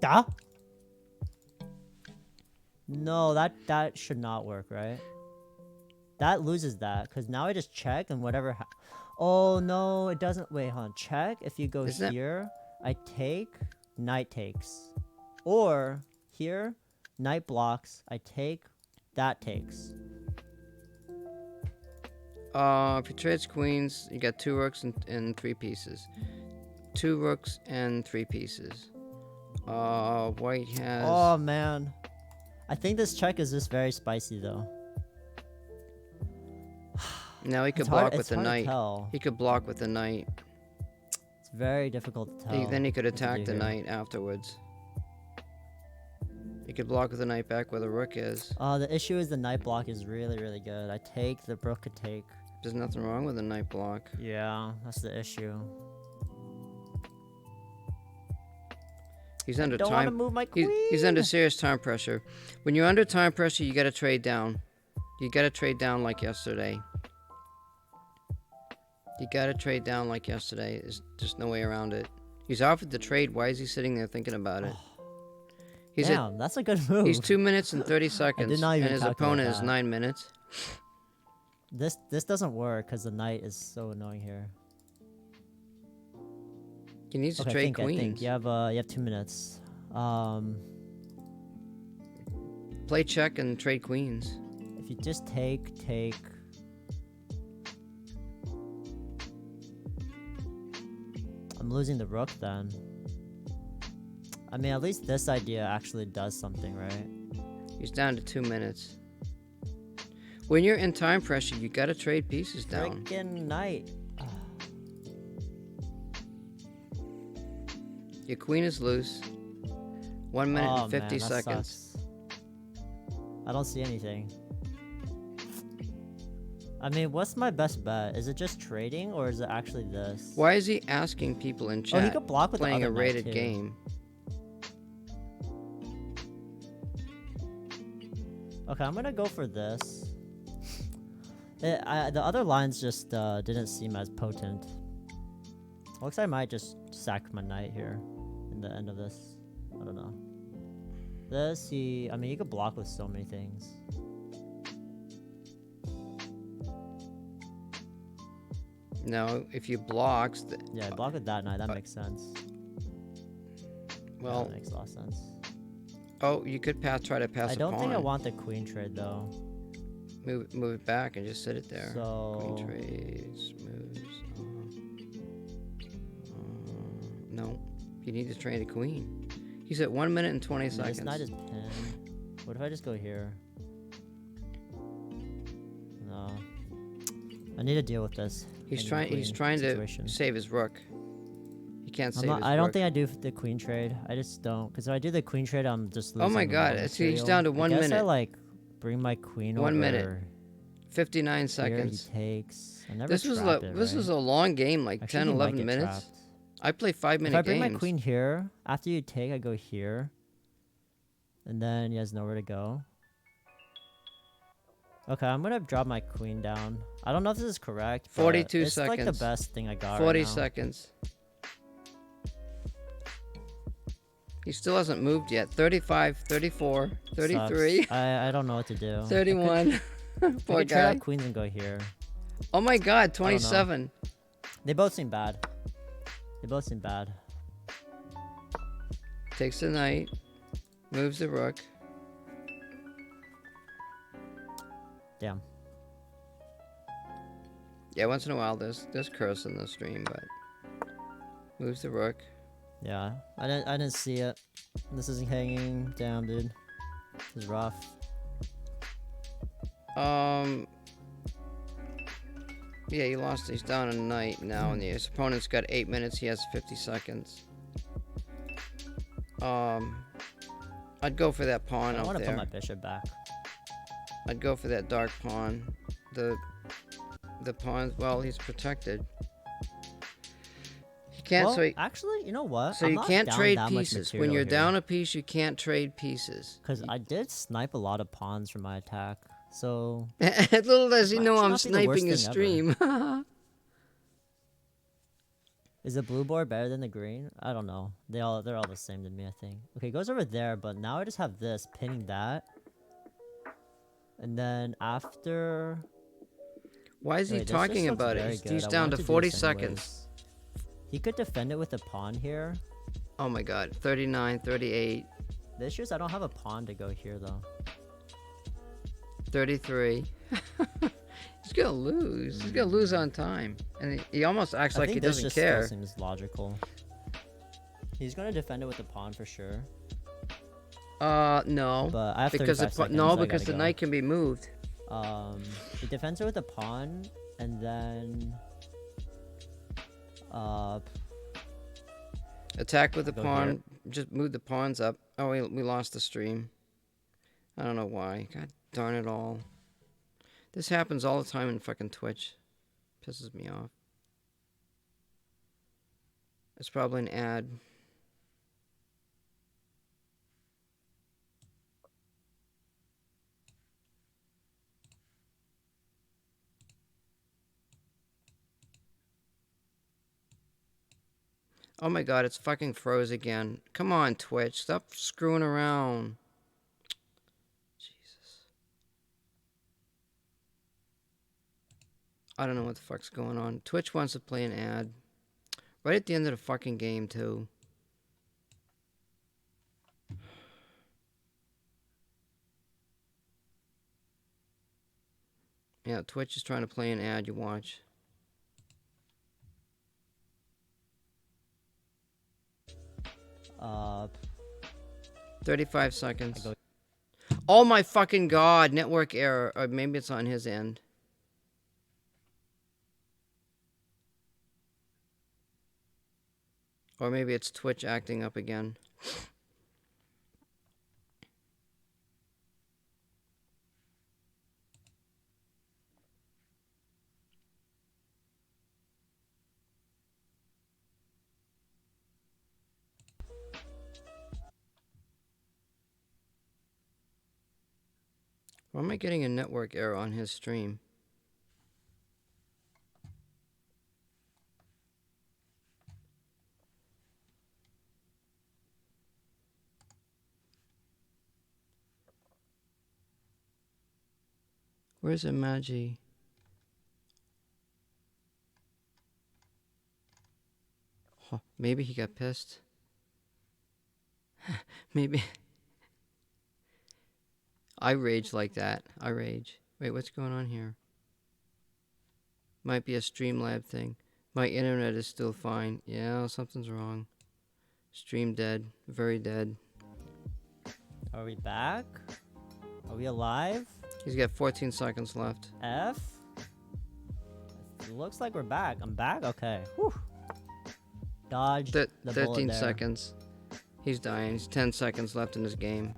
Speaker 3: Da? No, that should not work, right? That loses that, because now I just check and whatever oh no, it doesn't. Wait, hold on. Check. If you go here, I take, knight takes. Or here, knight blocks, I take, that takes.
Speaker 1: If you trades queens, you got 2 rooks and 3 pieces. 2 rooks and 3 pieces. White has.
Speaker 3: Oh man, I think this check is just very spicy though.
Speaker 1: Now he could
Speaker 3: It's
Speaker 1: block
Speaker 3: hard-
Speaker 1: with
Speaker 3: it's
Speaker 1: the
Speaker 3: hard to
Speaker 1: knight.
Speaker 3: tell.
Speaker 1: He could block with the knight.
Speaker 3: It's very difficult to tell.
Speaker 1: Then he could
Speaker 3: what to
Speaker 1: attack
Speaker 3: do
Speaker 1: the
Speaker 3: here.
Speaker 1: knight afterwards. He could block with the knight back where the rook is.
Speaker 3: The issue is the knight block is really, really good. I take, the rook could take.
Speaker 1: There's nothing wrong with a knight block.
Speaker 3: Yeah, that's the issue.
Speaker 1: He's under
Speaker 3: Don't want to
Speaker 1: time.
Speaker 3: move my queen.
Speaker 1: He's under serious time pressure. When you're under time pressure, you gotta trade down. You gotta trade down like yesterday. You gotta trade down like yesterday. There's just no way around it. He's offered to trade. Why is he sitting there thinking about it? He's
Speaker 3: Damn, that's a good move.
Speaker 1: He's 2 minutes and 30 seconds,
Speaker 3: not even
Speaker 1: and his
Speaker 3: calculate
Speaker 1: opponent is
Speaker 3: that.
Speaker 1: 9 minutes.
Speaker 3: This doesn't work because the knight is so annoying here.
Speaker 1: He needs to
Speaker 3: Okay,
Speaker 1: trade
Speaker 3: I think
Speaker 1: queens.
Speaker 3: you have 2 minutes.
Speaker 1: Play check and trade queens.
Speaker 3: If you just take. I'm losing the rook then. I mean, at least this idea actually does something, right?
Speaker 1: He's down to 2 minutes. When you're in time pressure, you gotta trade pieces down.
Speaker 3: Freaking knight.
Speaker 1: Your queen is loose. 1 minute and 50
Speaker 3: man, that
Speaker 1: seconds.
Speaker 3: sucks. I don't see anything. I mean, what's my best bet? Is it just trading or is it actually this?
Speaker 1: Why is he asking people in
Speaker 3: Oh,
Speaker 1: chat
Speaker 3: he could block with the
Speaker 1: playing a
Speaker 3: other knight,
Speaker 1: rated
Speaker 3: too.
Speaker 1: game?
Speaker 3: Okay, I'm gonna go for this. The other lines just didn't seem as potent. Looks like I might just sack my knight here in the end of this. I don't know. This, I mean, you could block with so many things.
Speaker 1: No, if you blocks,
Speaker 3: Yeah, block with that knight. That makes sense.
Speaker 1: well,
Speaker 3: that makes a lot of sense.
Speaker 1: oh, you could try to pass
Speaker 3: I
Speaker 1: a
Speaker 3: don't think I
Speaker 1: pawn.
Speaker 3: want the queen trade though.
Speaker 1: Move it back and just sit it there.
Speaker 3: So
Speaker 1: Queen trades, moves. No, you need to trade a queen. He's at 1 minute and 20
Speaker 3: I mean,
Speaker 1: seconds.
Speaker 3: this knight is pinned. What if I just go here? No. I need to deal with this.
Speaker 1: He's
Speaker 3: king
Speaker 1: trying.
Speaker 3: queen
Speaker 1: He's trying
Speaker 3: situation.
Speaker 1: to save his rook. He can't save his
Speaker 3: I don't
Speaker 1: rook.
Speaker 3: think I do the queen trade. I just don't. Because if I do the queen trade, I'm just losing.
Speaker 1: Oh my
Speaker 3: the
Speaker 1: God,
Speaker 3: raw
Speaker 1: see, he's
Speaker 3: material.
Speaker 1: down to
Speaker 3: I
Speaker 1: 1
Speaker 3: guess I
Speaker 1: minute.
Speaker 3: like bring my queen
Speaker 1: 1
Speaker 3: over.
Speaker 1: minute. 59
Speaker 3: Here,
Speaker 1: seconds.
Speaker 3: he takes. I never
Speaker 1: This was
Speaker 3: trap it,
Speaker 1: this
Speaker 3: right?
Speaker 1: is a long game, like
Speaker 3: Actually,
Speaker 1: 10,
Speaker 3: he might
Speaker 1: 11
Speaker 3: get
Speaker 1: minutes.
Speaker 3: trapped.
Speaker 1: I play 5 minute
Speaker 3: If I bring
Speaker 1: games.
Speaker 3: my queen here, after you take, I go here. And then he has nowhere to go. Okay, I'm gonna drop my queen down. I don't know if this is correct. But
Speaker 1: 42
Speaker 3: it's like the
Speaker 1: seconds.
Speaker 3: best thing I got
Speaker 1: 40
Speaker 3: right now.
Speaker 1: seconds. He still hasn't moved yet. 35, 34, 33,
Speaker 3: Sucks. I don't know what to do.
Speaker 1: 31.
Speaker 3: I
Speaker 1: Poor
Speaker 3: could trade
Speaker 1: guy.
Speaker 3: out queens and go here.
Speaker 1: Oh my God, 27.
Speaker 3: They both seem bad. They both seem bad.
Speaker 1: Takes the knight. Moves the rook.
Speaker 3: Damn.
Speaker 1: Yeah, once in a while there's curse in the stream, but moves the rook.
Speaker 3: Yeah, I didn't see it. This isn't hanging. Damn, dude. This is rough.
Speaker 1: Yeah, he lost. He's down a knight now, and his opponent's got 8 minutes. He has 50 seconds. I'd go for that pawn
Speaker 3: I
Speaker 1: out
Speaker 3: want to put
Speaker 1: there.
Speaker 3: my bishop back.
Speaker 1: I'd go for that dark pawn. The pawn. Well, he's protected. He can't.
Speaker 3: Well,
Speaker 1: so
Speaker 3: actually, you know what?
Speaker 1: so you can't trade pieces. When you're down a piece, you can't trade pieces.
Speaker 3: Because I did snipe a lot of pawns from my attack. So
Speaker 1: Little does he
Speaker 3: Might
Speaker 1: know
Speaker 3: actually
Speaker 1: I'm
Speaker 3: not be the worst
Speaker 1: sniping his
Speaker 3: thing
Speaker 1: stream.
Speaker 3: is the blue board better than the green? I don't know. They're all the same to me, I think. Okay, it goes over there, but now I just have this pinning that. And then after
Speaker 1: Why is he
Speaker 3: Wait, this
Speaker 1: talking
Speaker 3: just looks
Speaker 1: about
Speaker 3: very
Speaker 1: it?
Speaker 3: good.
Speaker 1: He's
Speaker 3: I
Speaker 1: down
Speaker 3: wanted
Speaker 1: to
Speaker 3: do
Speaker 1: 40
Speaker 3: this
Speaker 1: seconds.
Speaker 3: anyways. He could defend it with a pawn here.
Speaker 1: Oh my God, 39, 38,
Speaker 3: The issue is I don't have a pawn to go here though.
Speaker 1: 33. He's gonna lose. He's gonna lose on time, and he almost acts
Speaker 3: I
Speaker 1: like
Speaker 3: think
Speaker 1: he
Speaker 3: this
Speaker 1: doesn't
Speaker 3: just
Speaker 1: care.
Speaker 3: still seems logical. He's gonna defend it with a pawn for sure.
Speaker 1: No,
Speaker 3: But I have
Speaker 1: because
Speaker 3: 35 seconds,
Speaker 1: no,
Speaker 3: I
Speaker 1: because
Speaker 3: gotta
Speaker 1: the
Speaker 3: go.
Speaker 1: knight can be moved.
Speaker 3: He defends it with a pawn, and then
Speaker 1: Attack with the
Speaker 3: Go
Speaker 1: pawn.
Speaker 3: here.
Speaker 1: Just move the pawns up. Oh, we lost the stream. I don't know why. God darn it all. This happens all the time in fucking Twitch. Pisses me off. It's probably an ad. Oh my god, it's fucking froze again. Come on, Twitch. Stop screwing around. Jesus. I don't know what the fuck's going on. Twitch wants to play an ad. Right at the end of the fucking game, too. Yeah, Twitch is trying to play an ad, you watch.
Speaker 3: Uh,
Speaker 1: 35 seconds. Oh my fucking god, network error. Or maybe it's on his end. Or maybe it's Twitch acting up again. Why am I getting a network error on his stream? Where's Imaji? Oh, maybe he got pissed. Maybe. I rage like that. I rage. Wait, what's going on here? Might be a Streamlab thing. My internet is still fine. Yeah, something's wrong. Stream dead. Very dead.
Speaker 3: are we back? Are we alive?
Speaker 1: He's got 14 seconds left.
Speaker 3: F? It looks like we're back. I'm back? Okay. Whew. Dodge the bullet
Speaker 1: 13
Speaker 3: there.
Speaker 1: seconds. He's dying. He's 10 seconds left in his game.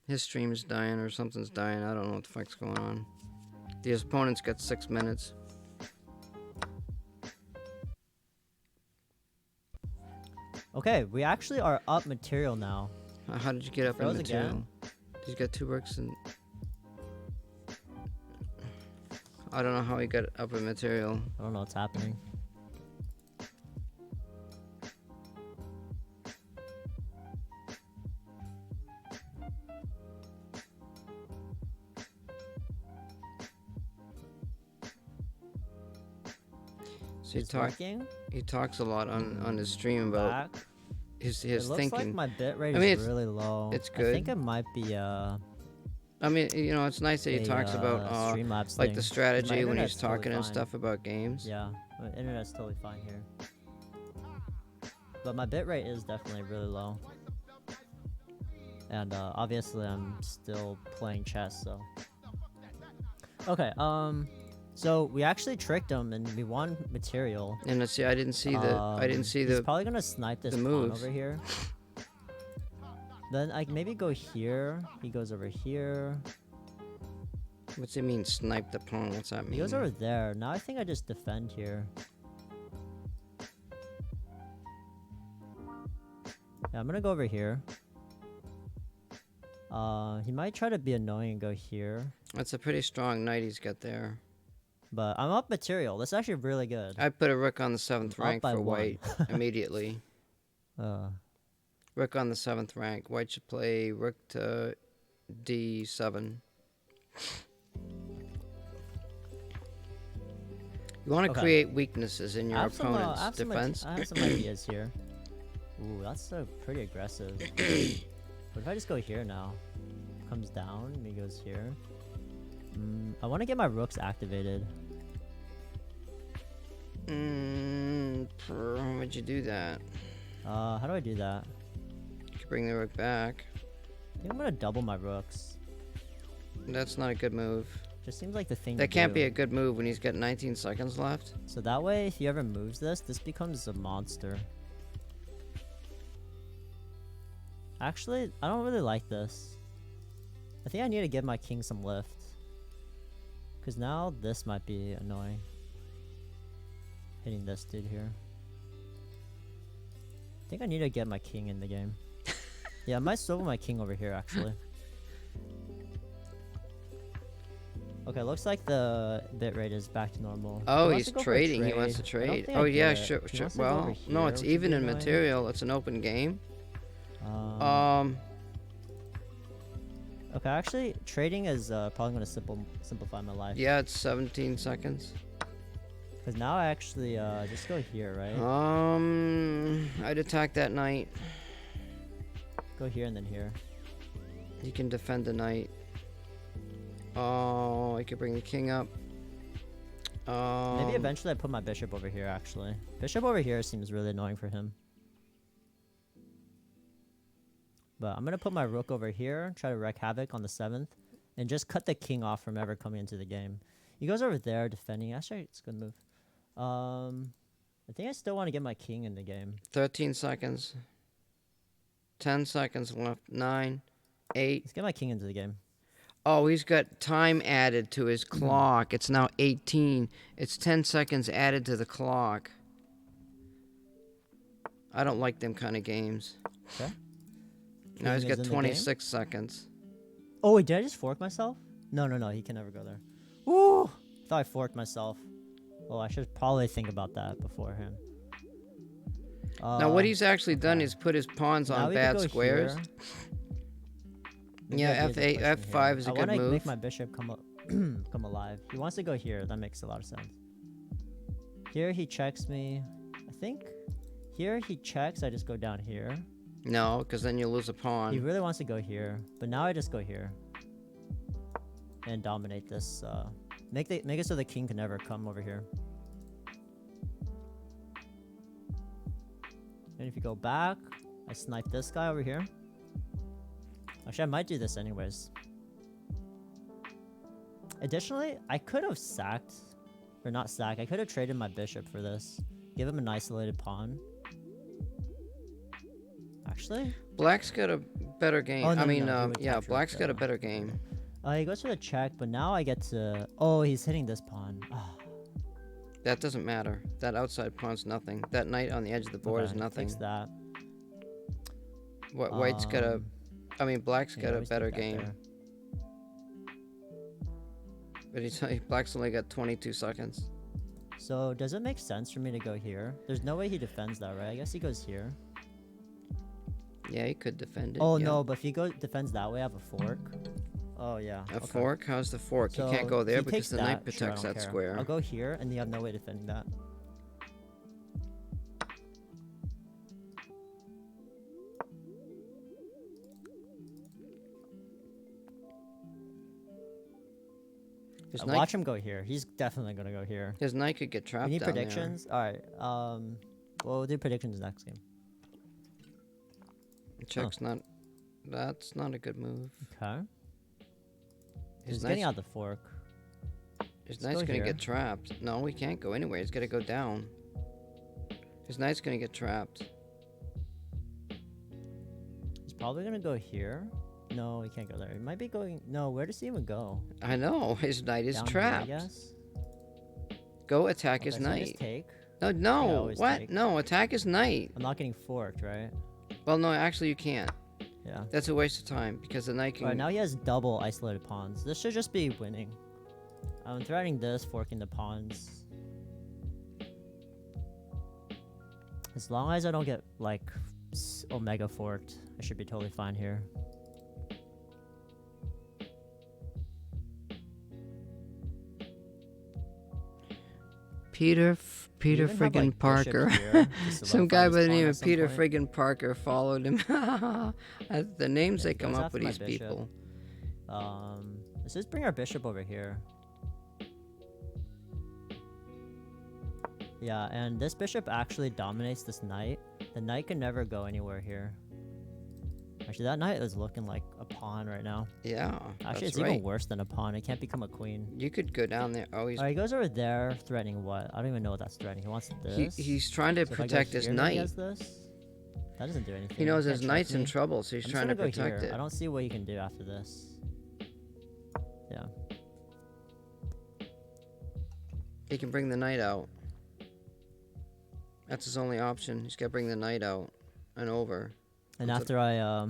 Speaker 1: His stream is dying or something's dying. I don't know what the fuck's going on. The opponent's got 6 minutes.
Speaker 3: Okay, we actually are up material now.
Speaker 1: How did you get up in
Speaker 3: Froze
Speaker 1: material?
Speaker 3: again?
Speaker 1: He's got 2 bricks and... I don't know how he got up in material.
Speaker 3: I don't know what's happening.
Speaker 1: So
Speaker 3: It's working?
Speaker 1: he talks a lot on his stream about
Speaker 3: Back.
Speaker 1: his
Speaker 3: It looks
Speaker 1: thinking.
Speaker 3: like my bit rate
Speaker 1: I mean,
Speaker 3: is really low.
Speaker 1: it's
Speaker 3: I think
Speaker 1: good.
Speaker 3: it might be
Speaker 1: I mean, you know, it's nice that he talks about
Speaker 3: Streamlabs
Speaker 1: like
Speaker 3: thing.
Speaker 1: the
Speaker 3: 'Cause my
Speaker 1: strategy when he's
Speaker 3: internet's totally
Speaker 1: talking and
Speaker 3: fine.
Speaker 1: stuff about games.
Speaker 3: Yeah, my internet's totally fine here. But my bitrate is definitely really low. And obviously I'm still playing chess, so. Okay, so we actually tricked him and we won material.
Speaker 1: And let's see, I didn't see
Speaker 3: He's
Speaker 1: the
Speaker 3: probably gonna snipe this
Speaker 1: the
Speaker 3: pawn
Speaker 1: moves.
Speaker 3: over here. Then I maybe go here. He goes over here.
Speaker 1: What's it mean, snipe the pawn? What's that mean?
Speaker 3: He goes over there. Now I think I just defend here. Yeah, I'm gonna go over here. He might try to be annoying and go here.
Speaker 1: That's a pretty strong knight he's got there.
Speaker 3: But I'm up material. That's actually really good.
Speaker 1: I put a rook on the 7th
Speaker 3: I'm up
Speaker 1: rank
Speaker 3: by
Speaker 1: for
Speaker 3: one.
Speaker 1: white immediately. Rook on the 7th rank. White should play rook to d7. You want to
Speaker 3: Okay.
Speaker 1: create weaknesses in your
Speaker 3: I have some,
Speaker 1: opponent's
Speaker 3: I have some
Speaker 1: defense.
Speaker 3: I have some ideas here. Ooh, that's pretty aggressive. What if I just go here now? Comes down and he goes here. I want to get my rooks activated.
Speaker 1: How would you do that?
Speaker 3: How do I do that?
Speaker 1: You could bring the rook back.
Speaker 3: I think I'm gonna double my rooks.
Speaker 1: That's not a good move.
Speaker 3: Just seems like the thing
Speaker 1: That
Speaker 3: to
Speaker 1: can't
Speaker 3: do.
Speaker 1: be a good move when he's got 19 seconds left.
Speaker 3: So that way, if he ever moves this becomes a monster. Actually, I don't really like this. I think I need to give my king some lift. Because now this might be annoying. hitting this dude here. I think I need to get my king in the game. Yeah, I might swivel my king over here actually. Okay, looks like the bitrate is back to normal.
Speaker 1: Oh,
Speaker 3: He wants
Speaker 1: he's
Speaker 3: to go for a
Speaker 1: trading. He wants to
Speaker 3: trade. I don't
Speaker 1: trade.
Speaker 3: think I
Speaker 1: Oh
Speaker 3: get
Speaker 1: yeah,
Speaker 3: it.
Speaker 1: sure,
Speaker 3: He
Speaker 1: sure.
Speaker 3: wants to go over
Speaker 1: Well, no,
Speaker 3: here,
Speaker 1: it's
Speaker 3: which would
Speaker 1: even
Speaker 3: be
Speaker 1: in
Speaker 3: annoying.
Speaker 1: material. It's an open game.
Speaker 3: Okay, actually, trading is probably gonna simplify my life.
Speaker 1: Yeah, it's 17 seconds.
Speaker 3: Because now I actually just go here, right?
Speaker 1: I'd attack that knight.
Speaker 3: Go here and then here.
Speaker 1: He can defend the knight. Oh, I could bring the king up.
Speaker 3: Maybe eventually I put my bishop over here, actually. Bishop over here seems really annoying for him. But I'm going to put my rook over here, try to wreak havoc on the 7th, and just cut the king off from ever coming into the game. He goes over there defending. Actually, it's a good move. I think I still want to get my king in the game.
Speaker 1: 13 seconds. 10 seconds left. 9, 8.
Speaker 3: Let's get my king into the game.
Speaker 1: Oh, he's got time added to his clock. It's now 18. It's 10 seconds added to the clock. I don't like them kind of games.
Speaker 3: Okay.
Speaker 1: Now he's
Speaker 3: King
Speaker 1: got
Speaker 3: is in the
Speaker 1: 26 seconds.
Speaker 3: Oh, wait, did I just fork myself? No, he can never go there. Woo! Thought I forked myself. Oh, I should probably think about that beforehand.
Speaker 1: Now what he's actually done is put his pawns
Speaker 3: now
Speaker 1: on
Speaker 3: we could
Speaker 1: bad
Speaker 3: go
Speaker 1: squares.
Speaker 3: here. Maybe
Speaker 1: Yeah,
Speaker 3: I did the
Speaker 1: F8,
Speaker 3: question
Speaker 1: F5
Speaker 3: here.
Speaker 1: is a
Speaker 3: I
Speaker 1: good
Speaker 3: wanna
Speaker 1: move.
Speaker 3: make my bishop come alive. He wants to go here. That makes a lot of sense. Here he checks me. I think here he checks. I just go down here.
Speaker 1: No, because then you lose a
Speaker 3: He
Speaker 1: pawn.
Speaker 3: really wants to go here, but now I just go here and dominate this. Make it so the king can never come over here. And if you go back, I snipe this guy over here. Actually, I might do this anyways. Additionally, I could have sacked, or not sacked, I could have traded my bishop for this. Give him an isolated pawn. Actually?
Speaker 1: Black's got a better game.
Speaker 3: Oh, no,
Speaker 1: I mean,
Speaker 3: no, he would
Speaker 1: yeah,
Speaker 3: capture
Speaker 1: Black's got a
Speaker 3: the-
Speaker 1: better game.
Speaker 3: He goes for the check, but now I get to... Oh, he's hitting this pawn.
Speaker 1: That doesn't matter. That outside pawn's nothing. That knight on the edge of the board
Speaker 3: Okay,
Speaker 1: is nothing.
Speaker 3: fix that.
Speaker 1: White's got a... I mean, Black's
Speaker 3: Yeah,
Speaker 1: got a
Speaker 3: always take
Speaker 1: better
Speaker 3: that
Speaker 1: game.
Speaker 3: there.
Speaker 1: But Black's only got 22 seconds.
Speaker 3: So, does it make sense for me to go here? There's no way he defends that, right? I guess he goes here.
Speaker 1: Yeah, he could defend it.
Speaker 3: Oh,
Speaker 1: yeah.
Speaker 3: no, but if he defends that way, I have a fork. Oh, yeah.
Speaker 1: A
Speaker 3: okay.
Speaker 1: fork? How's the fork?
Speaker 3: So
Speaker 1: you can't go there
Speaker 3: he
Speaker 1: because
Speaker 3: takes
Speaker 1: the knight
Speaker 3: that. Sure, I
Speaker 1: protects
Speaker 3: don't
Speaker 1: that
Speaker 3: care.
Speaker 1: square.
Speaker 3: I'll go here, and you have no way defending that.
Speaker 1: His knight,
Speaker 3: Watch him go here. He's definitely gonna go here.
Speaker 1: his knight could get trapped
Speaker 3: We need
Speaker 1: down
Speaker 3: predictions. All right. Well, we'll do predictions next game.
Speaker 1: there. Check's not... That's not a good move.
Speaker 3: Okay.
Speaker 1: His
Speaker 3: He's getting
Speaker 1: knight's,
Speaker 3: out the fork.
Speaker 1: his
Speaker 3: let's
Speaker 1: knight's
Speaker 3: go
Speaker 1: gonna
Speaker 3: here.
Speaker 1: get trapped. No, he can't go anywhere. He's gotta go down. His knight's gonna get trapped.
Speaker 3: He's probably gonna go here. No, he can't go there. He might be going. No, where does he even go?
Speaker 1: I know. His knight is
Speaker 3: Down here,
Speaker 1: trapped.
Speaker 3: I guess.
Speaker 1: Go attack
Speaker 3: Okay,
Speaker 1: his
Speaker 3: so just
Speaker 1: knight.
Speaker 3: take.
Speaker 1: No,
Speaker 3: I
Speaker 1: no.
Speaker 3: always
Speaker 1: What?
Speaker 3: take.
Speaker 1: No, attack his knight.
Speaker 3: I'm not getting forked, right?
Speaker 1: Well, no, actually you can't.
Speaker 3: Yeah.
Speaker 1: That's a waste of time because the knight can...
Speaker 3: Alright, now he has double isolated pawns. This should just be winning. I'm threatening this, forking the pawns. As long as I don't get, like, omega forked, I should be totally fine here.
Speaker 1: Peter
Speaker 3: even have,
Speaker 1: friggin'
Speaker 3: like,
Speaker 1: Parker.
Speaker 3: bishop here to
Speaker 1: Some
Speaker 3: solidify
Speaker 1: guy
Speaker 3: this
Speaker 1: by the
Speaker 3: pawn
Speaker 1: name
Speaker 3: at
Speaker 1: of
Speaker 3: some
Speaker 1: Peter
Speaker 3: point.
Speaker 1: friggin' Parker followed him. The names
Speaker 3: Yeah,
Speaker 1: they
Speaker 3: he
Speaker 1: come
Speaker 3: goes
Speaker 1: up
Speaker 3: after
Speaker 1: with
Speaker 3: my
Speaker 1: these
Speaker 3: bishop.
Speaker 1: people.
Speaker 3: Let's just bring our bishop over here. Yeah, and this bishop actually dominates this knight. The knight can never go anywhere here. Actually, that knight is looking like a pawn right now.
Speaker 1: Yeah,
Speaker 3: Actually,
Speaker 1: that's
Speaker 3: it's
Speaker 1: right.
Speaker 3: even worse than a pawn. It can't become a queen.
Speaker 1: You could go down there. Oh, he's
Speaker 3: Alright, he goes over there, threatening what? I don't even know what that's threatening. He wants this.
Speaker 1: he's trying to
Speaker 3: So if I go
Speaker 1: protect his
Speaker 3: here, maybe he
Speaker 1: knight.
Speaker 3: has this? That doesn't do anything.
Speaker 1: He knows
Speaker 3: can't
Speaker 1: his
Speaker 3: check
Speaker 1: knight's in
Speaker 3: me.
Speaker 1: trouble, so he's
Speaker 3: I'm just
Speaker 1: trying to
Speaker 3: gonna go
Speaker 1: protect
Speaker 3: here.
Speaker 1: it.
Speaker 3: I don't see what he can do after this. Yeah.
Speaker 1: He can bring the knight out. That's his only option. He's got to bring the knight out and over.
Speaker 3: And
Speaker 1: What's
Speaker 3: after I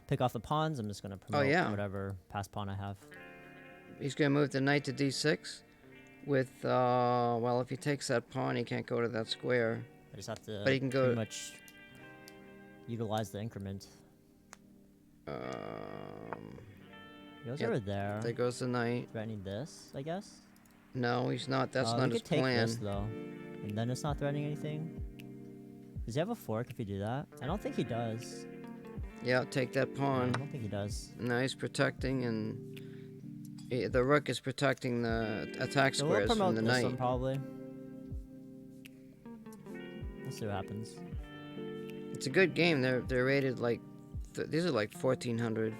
Speaker 3: pick off the pawns, I'm just gonna promote
Speaker 1: yeah.
Speaker 3: whatever passed pawn I have.
Speaker 1: He's going to move the knight to d6 with, well, if he takes that pawn, he can't go to that square.
Speaker 3: I just have to
Speaker 1: But he can go-
Speaker 3: pretty much utilize the increment. He goes
Speaker 1: yeah,
Speaker 3: over there.
Speaker 1: There goes the knight.
Speaker 3: Threatening this, I guess.
Speaker 1: No, he's not. That's not
Speaker 3: we
Speaker 1: his
Speaker 3: could take
Speaker 1: plan.
Speaker 3: this though, and then it's not threatening anything. Does he have a fork if you do that? I don't think he does.
Speaker 1: Yeah, take that
Speaker 3: No,
Speaker 1: pawn.
Speaker 3: I don't think he does.
Speaker 1: Now he's protecting, and the rook is protecting the attack
Speaker 3: So we'll
Speaker 1: squares
Speaker 3: promote
Speaker 1: from the
Speaker 3: this
Speaker 1: knight.
Speaker 3: one probably. We'll see what happens.
Speaker 1: It's a good game. They're rated like these are like 1400.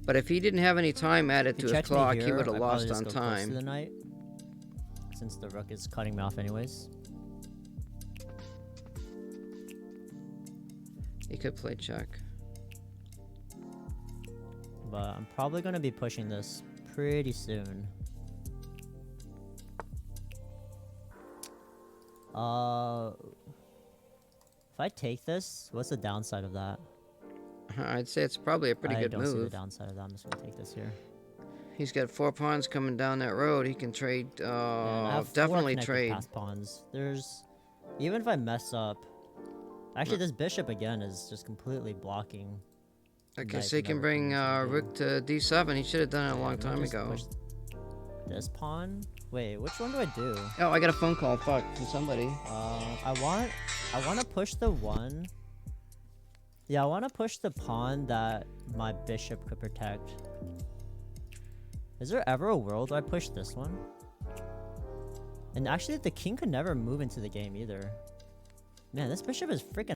Speaker 1: But if he didn't have any time added
Speaker 3: If
Speaker 1: to
Speaker 3: he
Speaker 1: his
Speaker 3: checked me
Speaker 1: clock, he
Speaker 3: here,
Speaker 1: would have
Speaker 3: I'd
Speaker 1: lost
Speaker 3: probably just
Speaker 1: on
Speaker 3: go close to the
Speaker 1: time.
Speaker 3: knight, since the rook is cutting me off anyways.
Speaker 1: He could play check.
Speaker 3: But I'm probably gonna be pushing this pretty soon. If I take this, what's the downside of that?
Speaker 1: I'd say it's probably a pretty good
Speaker 3: I don't see the
Speaker 1: move.
Speaker 3: downside of that. I'm just gonna take this here.
Speaker 1: He's got 4 pawns coming down that road. He can trade.
Speaker 3: Yeah, and I have 4
Speaker 1: Definitely
Speaker 3: connected
Speaker 1: trade.
Speaker 3: pass pawns. There's, even if I mess up, actually this bishop again is just completely blocking.
Speaker 1: Okay,
Speaker 3: knight
Speaker 1: so he
Speaker 3: from
Speaker 1: can
Speaker 3: ever
Speaker 1: bring
Speaker 3: coming into the
Speaker 1: rook to d7. He should have done it a
Speaker 3: game.
Speaker 1: long
Speaker 3: I'm gonna
Speaker 1: time
Speaker 3: just
Speaker 1: ago.
Speaker 3: push this pawn. Wait, which one do I do?
Speaker 1: Oh, I got a phone call. Fuck, from somebody.
Speaker 3: I want to push the one. Yeah, I want to push the pawn that my bishop could protect. Is there ever a world where I push this one? And actually, the king could never move into the game either. Man, this bishop is freaking.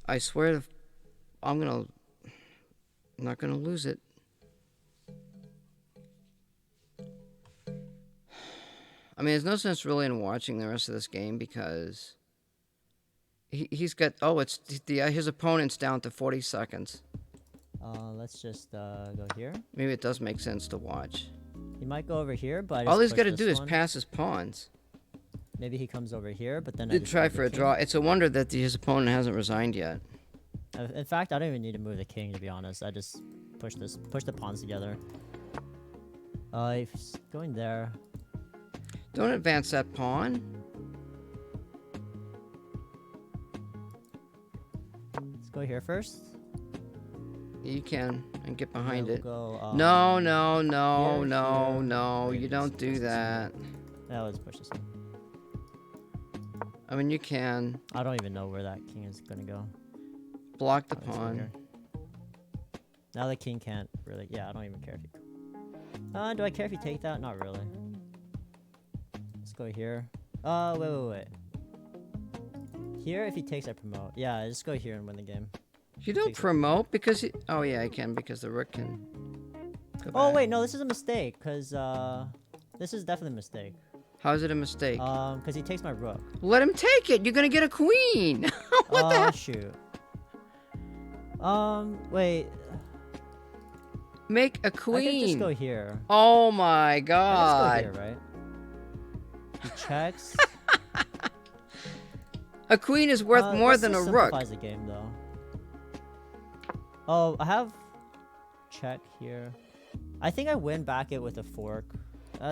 Speaker 1: I swear, I'm not gonna lose it. I mean, there's no sense really in watching the rest of this game because he's got. Oh, it's his opponent's down to 40 seconds.
Speaker 3: Let's just go here.
Speaker 1: Maybe it does make sense to watch.
Speaker 3: He might go over here, but I
Speaker 1: All he's
Speaker 3: just
Speaker 1: got to
Speaker 3: pushed
Speaker 1: do
Speaker 3: this
Speaker 1: is
Speaker 3: one.
Speaker 1: pass his pawns.
Speaker 3: Maybe he comes over here, but then I
Speaker 1: Did
Speaker 3: just
Speaker 1: try
Speaker 3: move the
Speaker 1: for a
Speaker 3: king.
Speaker 1: draw. It's a wonder that his opponent hasn't resigned yet.
Speaker 3: In fact, I don't even need to move the king, to be honest. I just push the pawns together. He's going there.
Speaker 1: Don't advance that pawn.
Speaker 3: Let's go here first.
Speaker 1: You can and get behind
Speaker 3: We'll
Speaker 1: it.
Speaker 3: go,
Speaker 1: No.
Speaker 3: Wait,
Speaker 1: You don't do that.
Speaker 3: Yeah, let's push this one.
Speaker 1: I mean, you can
Speaker 3: I don't even know where that king is gonna go.
Speaker 1: block the
Speaker 3: Let's go
Speaker 1: pawn.
Speaker 3: here. Now the king can't really. Yeah, I don't even care if he. Do I care if you take that? Not really. Let's go here. Wait. Here, if he takes, I promote. Yeah, just go here and win the game.
Speaker 1: You don't
Speaker 3: Takes it.
Speaker 1: promote because he. Oh yeah, I can because the rook can. Go
Speaker 3: Oh
Speaker 1: back.
Speaker 3: wait, no, this is a mistake. Cause this is definitely a mistake.
Speaker 1: How is it a mistake?
Speaker 3: Cause he takes my rook.
Speaker 1: Let him take it. You're gonna get a queen. What the
Speaker 3: Oh
Speaker 1: hell?
Speaker 3: shoot. Wait.
Speaker 1: Make a
Speaker 3: I could just
Speaker 1: queen.
Speaker 3: go here.
Speaker 1: Oh my
Speaker 3: I
Speaker 1: god.
Speaker 3: just go here, right? He checks.
Speaker 1: A queen is worth more
Speaker 3: this
Speaker 1: than a
Speaker 3: just
Speaker 1: rook.
Speaker 3: simplifies the game, though. Oh, I have check here. I think I win back it with a fork.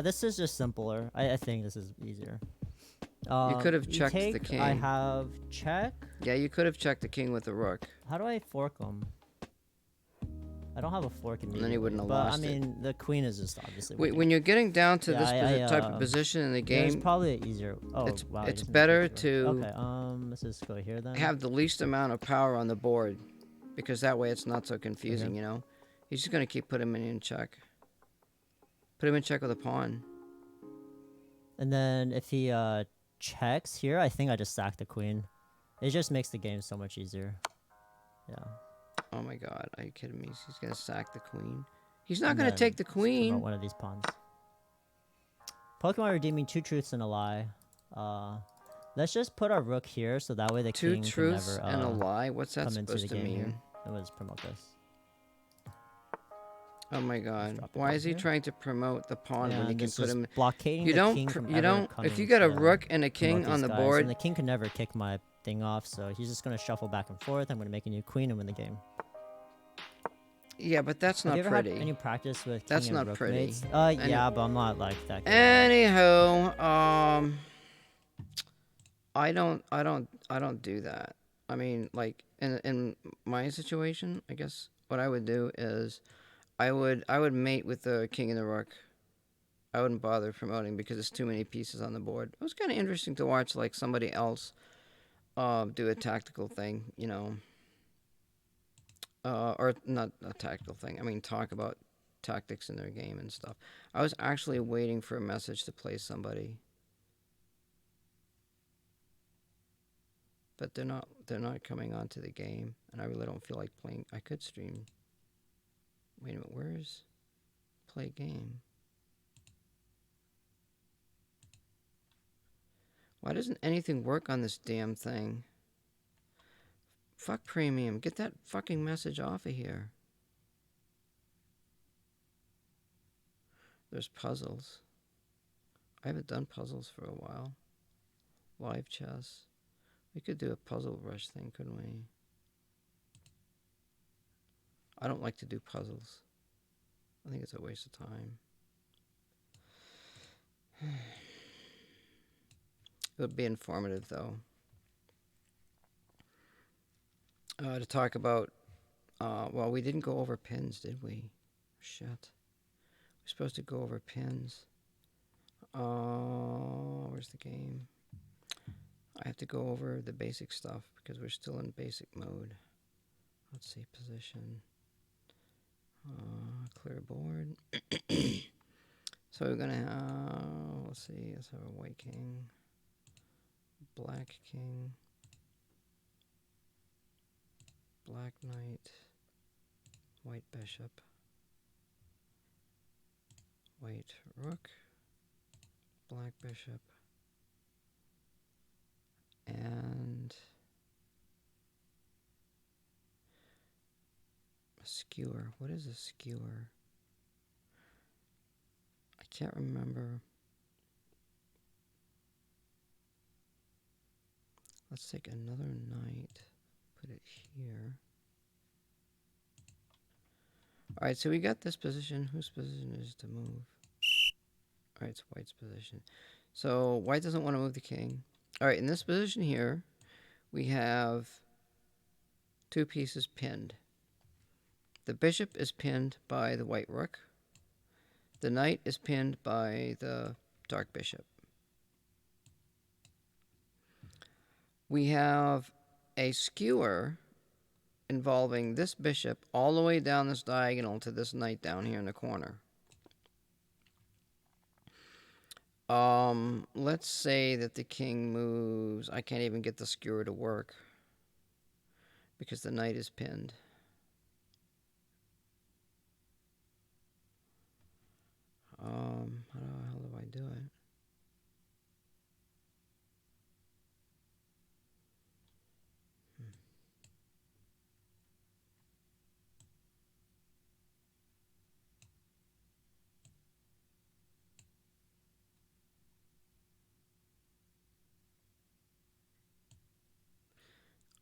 Speaker 3: This is just simpler. I think this is easier.
Speaker 1: You could have
Speaker 3: you
Speaker 1: checked the
Speaker 3: take,
Speaker 1: king.
Speaker 3: I have check.
Speaker 1: Yeah, you could have checked the king with the rook.
Speaker 3: How do I fork them? I don't have a fork
Speaker 1: then
Speaker 3: immediately.
Speaker 1: he wouldn't have
Speaker 3: but
Speaker 1: lost
Speaker 3: I
Speaker 1: it.
Speaker 3: mean, the queen is just obviously.
Speaker 1: Wait,
Speaker 3: winning.
Speaker 1: when you're getting down to
Speaker 3: Yeah,
Speaker 1: this type of position in the
Speaker 3: There's
Speaker 1: game,
Speaker 3: probably easier. Oh,
Speaker 1: it's-
Speaker 3: wow. I
Speaker 1: it's
Speaker 3: just made
Speaker 1: better
Speaker 3: it easier.
Speaker 1: to-
Speaker 3: Okay. Let's just go here then.
Speaker 1: have the least amount of power on the board, because that way it's not so confusing.
Speaker 3: Okay.
Speaker 1: You know, he's just gonna keep putting him in check. Put him in check with a pawn.
Speaker 3: And then if he checks here, I think I just sack the queen. It just makes the game so much easier. Yeah.
Speaker 1: Oh my god, are you kidding me? He's gonna sack the queen. He's not
Speaker 3: And
Speaker 1: gonna
Speaker 3: then
Speaker 1: take the
Speaker 3: just promote
Speaker 1: queen.
Speaker 3: one of these pawns. Pokemon redeeming 2 truths and a lie. Let's just put our rook here so that way the
Speaker 1: Two
Speaker 3: king
Speaker 1: truths
Speaker 3: can never
Speaker 1: and a lie. What's that
Speaker 3: come into the
Speaker 1: supposed to
Speaker 3: game
Speaker 1: mean?
Speaker 3: here. And we'll just promote this.
Speaker 1: Oh my god,
Speaker 3: drop it
Speaker 1: why
Speaker 3: down
Speaker 1: is he
Speaker 3: here.
Speaker 1: trying to promote the pawn
Speaker 3: Yeah,
Speaker 1: when he
Speaker 3: and
Speaker 1: can
Speaker 3: this
Speaker 1: put
Speaker 3: is
Speaker 1: him?
Speaker 3: blockading
Speaker 1: You
Speaker 3: the
Speaker 1: don't.
Speaker 3: king from
Speaker 1: You
Speaker 3: ever
Speaker 1: don't.
Speaker 3: coming
Speaker 1: If you got a
Speaker 3: to
Speaker 1: rook and a king
Speaker 3: promote
Speaker 1: on
Speaker 3: these
Speaker 1: the
Speaker 3: guys.
Speaker 1: board,
Speaker 3: And the king can never kick my thing off, so he's just gonna shuffle back and forth. I'm gonna make a new queen and win the game.
Speaker 1: yeah, but that's
Speaker 3: Have
Speaker 1: not
Speaker 3: you ever
Speaker 1: pretty.
Speaker 3: had any practice with
Speaker 1: That's
Speaker 3: king and
Speaker 1: not
Speaker 3: rook
Speaker 1: pretty.
Speaker 3: mates?
Speaker 1: Any-
Speaker 3: Yeah, but I'm not like that. Good.
Speaker 1: Anywho, I don't do that. I mean, like in my situation, I guess what I would do is I would mate with the king and the rook. I wouldn't bother promoting because it's too many pieces on the board. It was kind of interesting to watch like somebody else do a tactical thing, you know. Or not a tactical thing. I mean, talk about tactics in their game and stuff. I was actually waiting for a message to play somebody. But they're not coming onto the game, and I really don't feel like playing. I could stream. Wait a minute, where's play game? Why doesn't anything work on this damn thing? Fuck premium, get that fucking message off of here. There's puzzles. I haven't done puzzles for a while. Live chess. We could do a puzzle rush thing, couldn't we? I don't like to do puzzles. I think it's a waste of time. It would be informative, though. To talk about... well, we didn't go over pins, did we? Shit. We're supposed to go over pins. Where's the game? I have to go over the basic stuff because we're still in basic mode. Let's see, position. Clear board. So we're gonna have, let's see, let's have a white king, black king. Black knight, white bishop, white rook, black bishop, and a skewer. What is a skewer? I can't remember. Let's take another knight, put it here. All right, so we got this position. Whose position is to move? All right, it's white's position. So white doesn't want to move the king. All right, in this position here, we have two pieces pinned. The bishop is pinned by the white rook. The knight is pinned by the dark bishop. We have a skewer involving this bishop all the way down this diagonal to this knight down here in the corner. Let's say that the king moves. I can't even get the skewer to work because the knight is pinned. How the hell do I do it?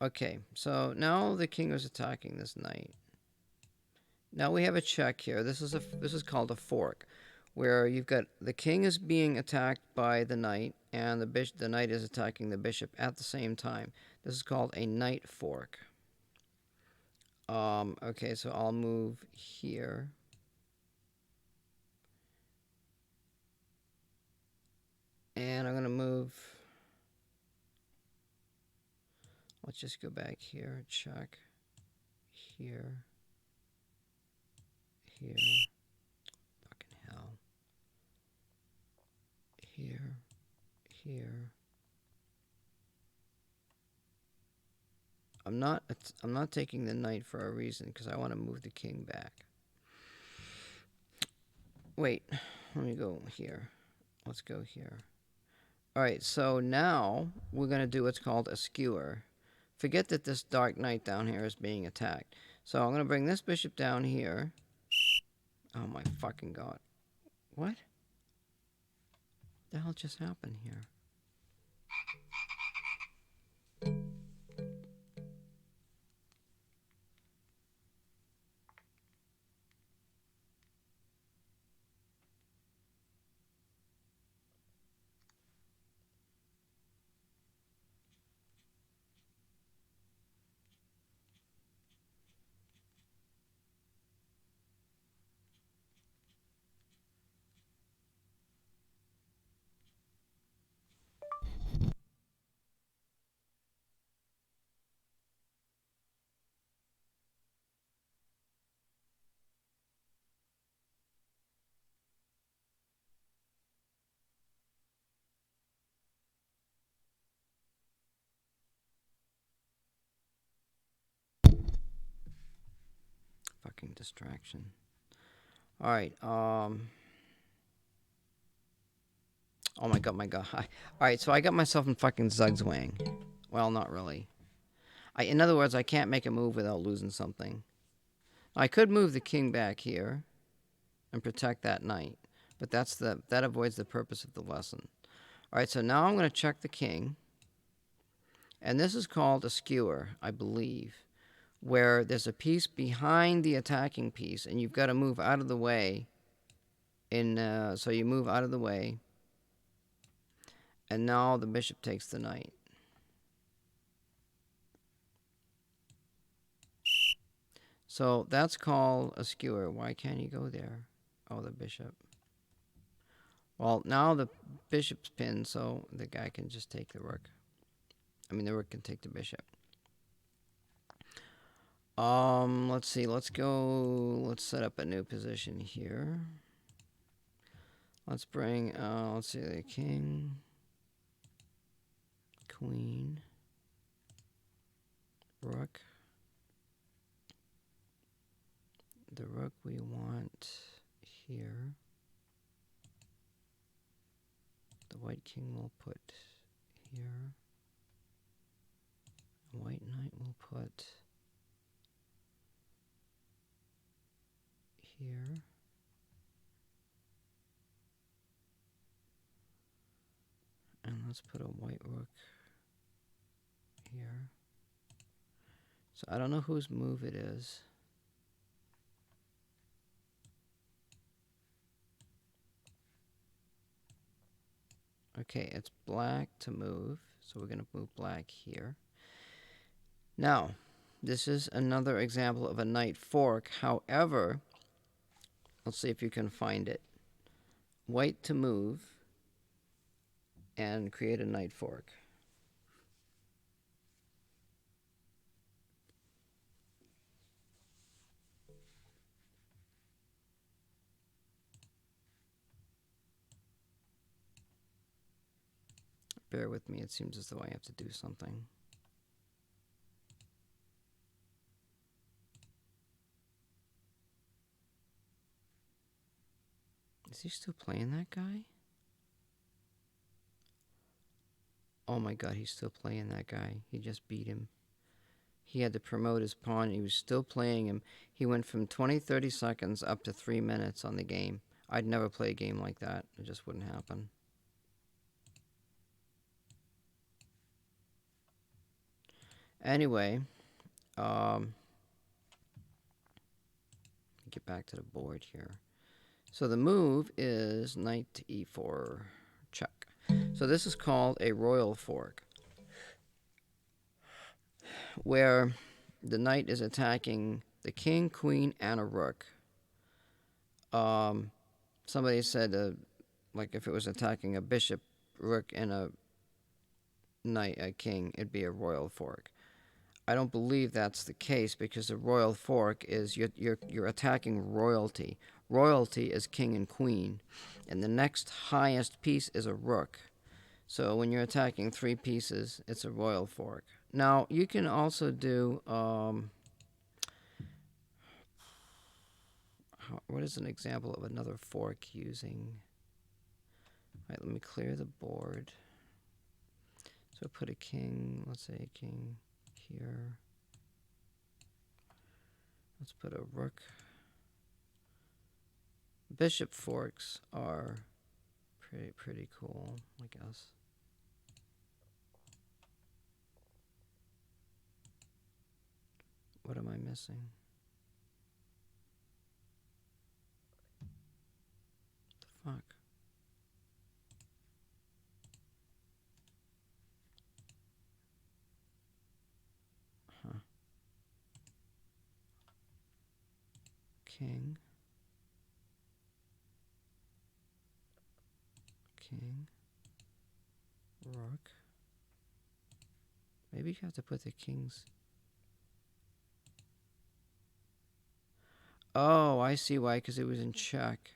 Speaker 1: Okay, so now the king is attacking this knight. Now we have a check here. This is called a fork, where you've got the king is being attacked by the knight, and the knight is attacking the bishop at the same time. This is called a knight fork. Okay, so I'll move here. And I'm gonna move. Let's just go back here, check. Here. Here. Fucking hell. Here. Here. I'm not taking the knight for a reason because I want to move the king back. Wait, let me go here. Let's go here. All right, so now we're going to do what's called a skewer. Forget that this dark knight down here is being attacked. So I'm going to bring this bishop down here. Oh my fucking god. What the hell just happened here? Fucking distraction. All right. Oh my god, my god. All right, so I got myself in fucking zugzwang. Well, not really. In other words, I can't make a move without losing something. I could move the king back here and protect that knight, but that avoids the purpose of the lesson. All right, so now I'm going to check the king, and this is called a skewer, I believe, where there's a piece behind the attacking piece, and you've got to move out of the way. So you move out of the way, and now the bishop takes the knight. So that's called a skewer. Why can't he go there? Oh, the bishop. Well, now the bishop's pinned, so the guy can just take the rook. I mean, the rook can take the bishop. Let's see. Let's set up a new position here. Let's bring, let's see, the king, queen, rook, the rook we want here. The white king we'll put here. White knight we'll put here. And let's put a white rook here. So I don't know whose move it is. Okay, it's black to move, so we're going to move black here. Now, this is another example of a knight fork. However, let's see if you can find it. White to move and create a knight fork. Bear with me, it seems as though I have to do something. Is he still playing that guy? Oh my god, he's still playing that guy. He just beat him. He had to promote his pawn. He was still playing him. He went from 20-30 seconds up to 3 minutes on the game. I'd never play a game like that. It just wouldn't happen. Anyway, get back to the board here. So the move is knight to e4, check. So this is called a royal fork, where the knight is attacking the king, queen, and a rook. Somebody said, like if it was attacking a bishop, rook, and a knight, a king, it'd be a royal fork. I don't believe that's the case, because a royal fork is you're attacking royalty. Royalty is king and queen, and the next highest piece is a rook. So when you're attacking 3 pieces, it's a royal fork. Now you can also do what is an example of another fork using? All right, let me clear the board. So put a king. Let's say a king here. Let's put a rook. Bishop forks are pretty cool, I guess. What am I missing? What the fuck? Huh. King. King. Rook. Maybe you have to put the kings. Oh, I see why, because it was in check.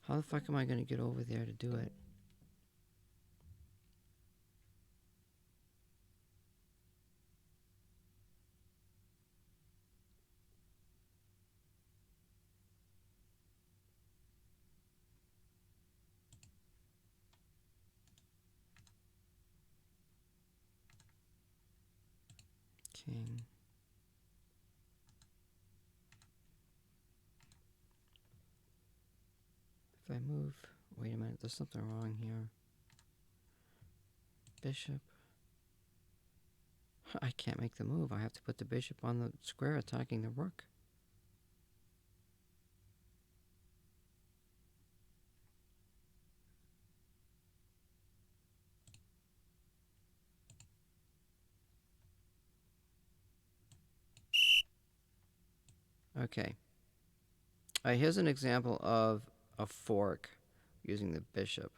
Speaker 1: How the fuck am I going to get over there to do it? King. If I move... Wait a minute, there's something wrong here. Bishop. I can't make the move. I have to put the bishop on the square attacking the rook. Okay. Here's an example of a fork using the bishop.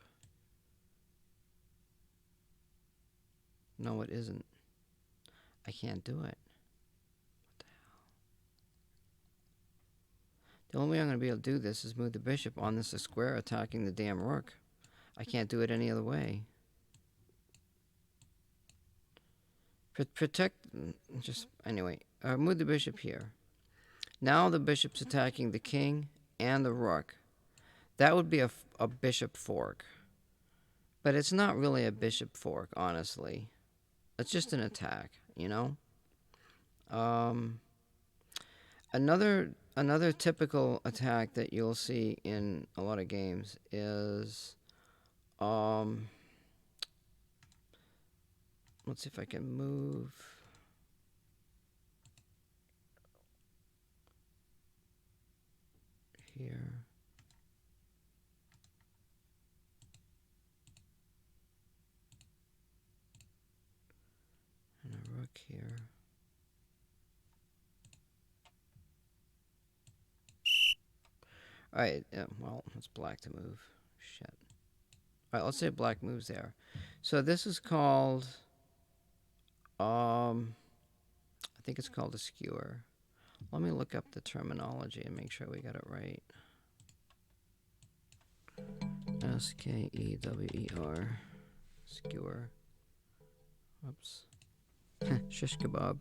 Speaker 1: No, it isn't. I can't do it. What the hell? The only way I'm going to be able to do this is move the bishop on this square attacking the damn rook. I can't do it any other way. Protect. Just anyway. Move the bishop here. Now the bishop's attacking the king and the rook. That would be a bishop fork. But it's not really a bishop fork, honestly. It's just an attack, you know? Another typical attack that you'll see in a lot of games is let's see if I can move here. And a rook here. Alright, yeah, well, it's black to move. Shit. Alright, let's say black moves there. So this is called, I think it's called a skewer. Let me look up the terminology and make sure we got it right. S-K-E-W-E-R. Skewer. Oops. Shish kebab.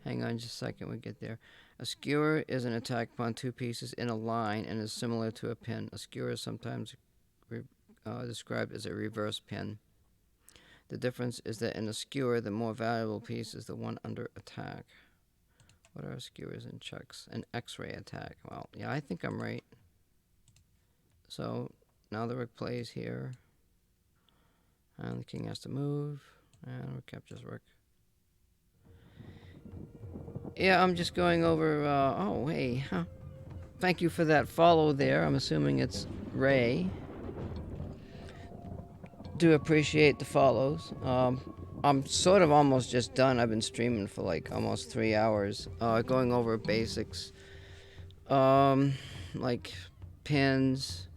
Speaker 1: Hang on just a second, we get there. A skewer is an attack upon two pieces in a line and is similar to a pin. A skewer is sometimes described as a reverse pin. The difference is that in a skewer, the more valuable piece is the one under attack. What are skewers and checks? An X-ray attack. Well, yeah, I think I'm right. So now the rook plays here. And the king has to move. And rook captures rook. Yeah, I'm just going over, oh, hey, huh. Thank you for that follow there. I'm assuming it's Ray. Do appreciate the follows. I'm sort of almost just done. I've been streaming for like almost 3 hours, going over basics, like pins.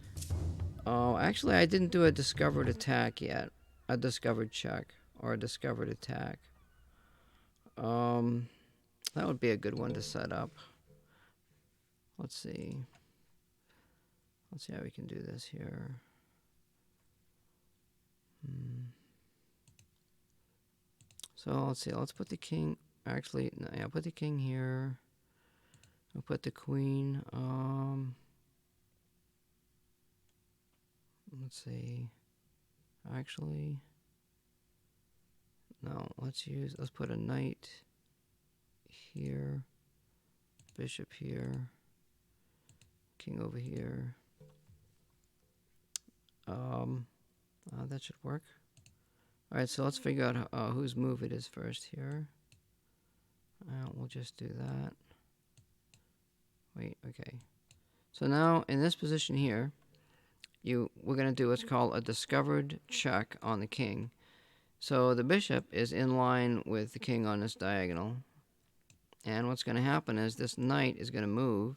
Speaker 1: Actually, I didn't do a discovered attack yet. A discovered check or a discovered attack. That would be a good one to set up. Let's see. Let's see how we can do this here. So let's see. Let's put the king. Actually, no, yeah, put the king here. I'll put the queen. Let's see. Actually, no. Let's put a knight here. Bishop here. King over here. That should work. Alright, so let's figure out whose move it is first here. We'll just do that. Wait, okay. So now, in this position here, we're going to do what's called a discovered check on the king. So the bishop is in line with the king on this diagonal. And what's going to happen is this knight is going to move.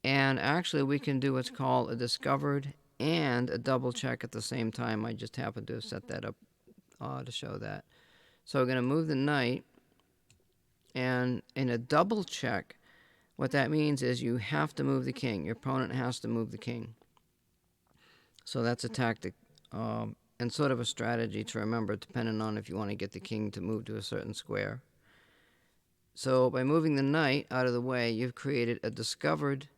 Speaker 1: And actually, we can do what's called a discovered and a double check at the same time. I just happened to have set that up to show that. So we're going to move the knight, and in a double check, what that means is you have to move the king. Your opponent has to move the king. So that's a tactic and sort of a strategy to remember, depending on if you want to get the king to move to a certain square. So by moving the knight out of the way, you've created a discovered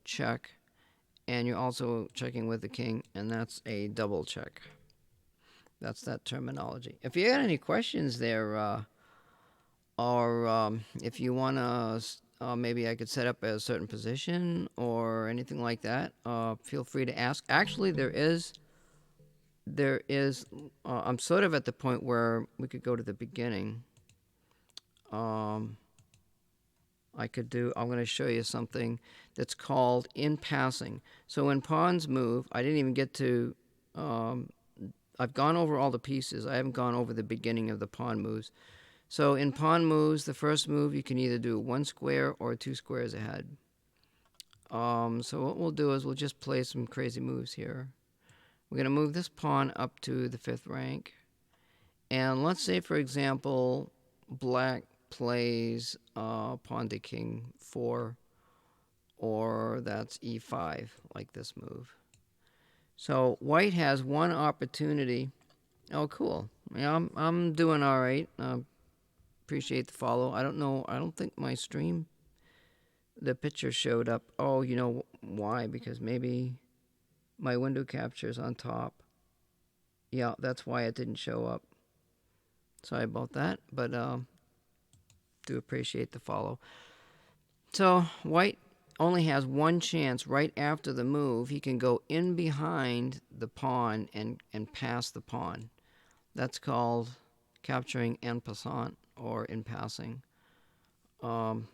Speaker 1: check, and you're also checking with the king, and that's a double check. That's that terminology. If you got any questions there, or if you want to, maybe I could set up a certain position or anything like that, feel free to ask. Actually, there is, I'm sort of at the point where we could go to the beginning. I'm going to show you something that's called in passing. So when pawns move, I didn't even get to, I've gone over all the pieces. I haven't gone over the beginning of the pawn moves. So in pawn moves, the first move, you can either do 1 square or 2 squares ahead. So what we'll do is we'll just play some crazy moves here. We're going to move this pawn up to the 5th rank. And let's say, for example, black plays pawn to king 4, or that's e5, like this move. So white has one opportunity. Oh, cool. Yeah, I'm doing all right. Appreciate the follow. I don't know. I don't think my stream, the picture showed up. Oh, you know why? Because maybe my window capture is on top. Yeah, that's why it didn't show up. Sorry about that, but do appreciate the follow. So white only has one chance right after the move. He can go in behind the pawn and pass the pawn. That's called capturing en passant or in passing. Um,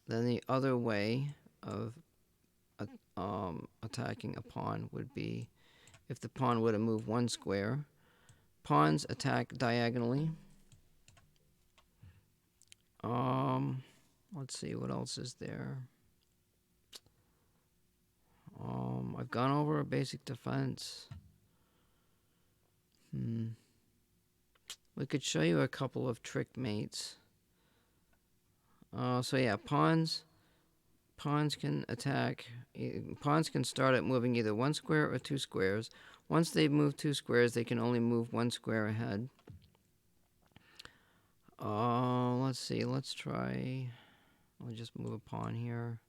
Speaker 1: then the other way of attacking a pawn would be if the pawn would have moved one square. Pawns attack diagonally. Um, let's see what else is there. I've gone over a basic defense. We could show you a couple of trick mates. So yeah, pawns can attack. Pawns can start at moving either one square or two squares. Once they've moved two squares, they can only move one square ahead. Let's see. Let's try. I'll just move a pawn here.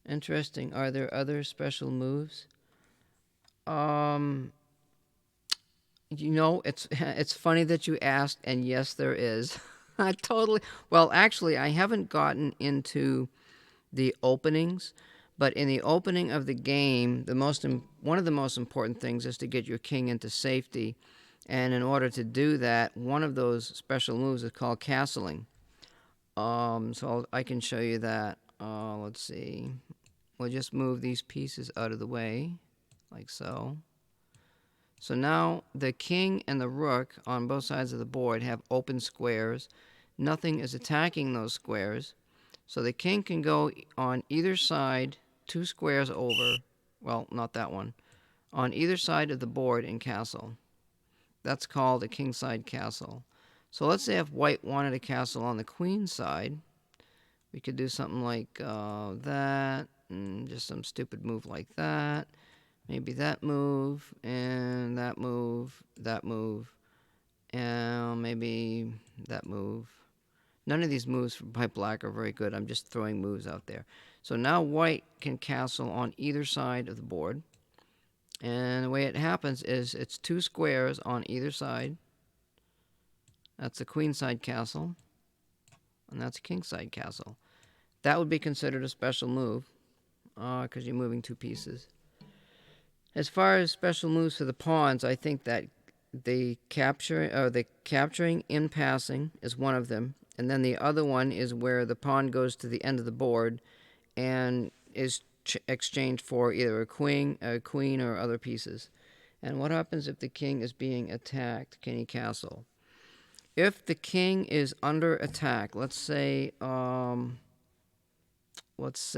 Speaker 1: Interesting. Are there other special moves? You know, it's it's funny that you asked, and yes, there is. I totally. Well, actually, I haven't gotten into the openings, but in the opening of the game, one of the most important things is to get your king into safety, and in order to do that, one of those special moves is called castling. So I can show you that. Let's see. We'll just move these pieces out of the way, like so. So now the king and the rook on both sides of the board have open squares. Nothing is attacking those squares. So the king can go on either side, two squares over, well, not that one, on either side of the board and castle. That's called a kingside castle. So let's say if white wanted a castle on the queen side, we could do something like that, and just some stupid move like that. Maybe that move, and that move, and maybe that move. None of these moves by black are very good. I'm just throwing moves out there. So now white can castle on either side of the board. And the way it happens is it's two squares on either side. That's a queenside castle. And that's a kingside castle. That would be considered a special move because you're moving two pieces. As far as special moves for the pawns, I think that the capturing in passing is one of them, and then the other one is where the pawn goes to the end of the board and is exchanged for either a queen, or other pieces. And what happens if the king is being attacked? Can he castle? If the king is under attack, let's say, let's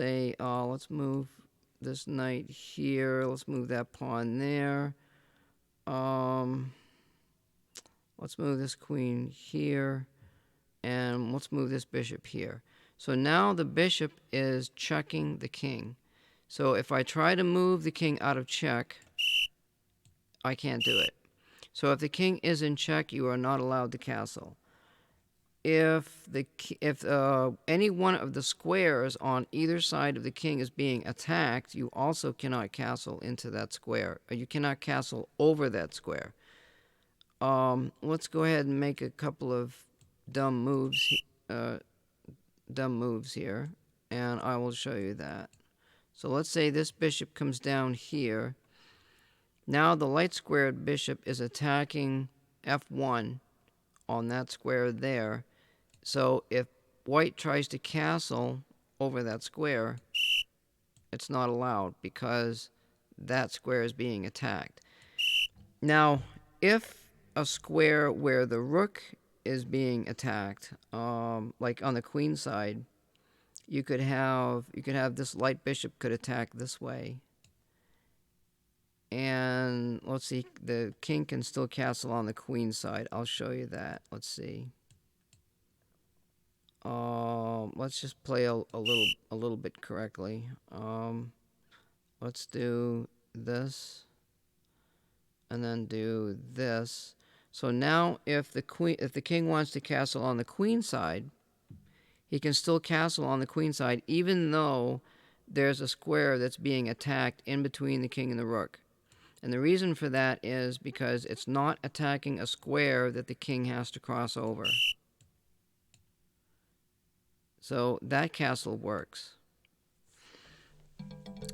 Speaker 1: move this knight here. Let's move that pawn there. Let's move this queen here. And let's move this bishop here. So now the bishop is checking the king. So if I try to move the king out of check, I can't do it. So if the king is in check, you are not allowed to castle. If any one of the squares on either side of the king is being attacked, you also cannot castle into that square, or you cannot castle over that square. Let's go ahead and make a couple of dumb moves here, and I will show you that. So let's say this bishop comes down here. Now the light squared bishop is attacking f1 on that square there. So if white tries to castle over that square, it's not allowed because that square is being attacked. Now, if a square where the rook is being attacked, like on the queen side, you could have this light bishop could attack this way. And let's see, the king can still castle on the queen side. I'll show you that. Let's see. Let's just play a little bit correctly. Let's do this, and then do this. So now if the king wants to castle on the queen side, he can still castle on the queen side even though there's a square that's being attacked in between the king and the rook. And the reason for that is because it's not attacking a square that the king has to cross over. So that castle works.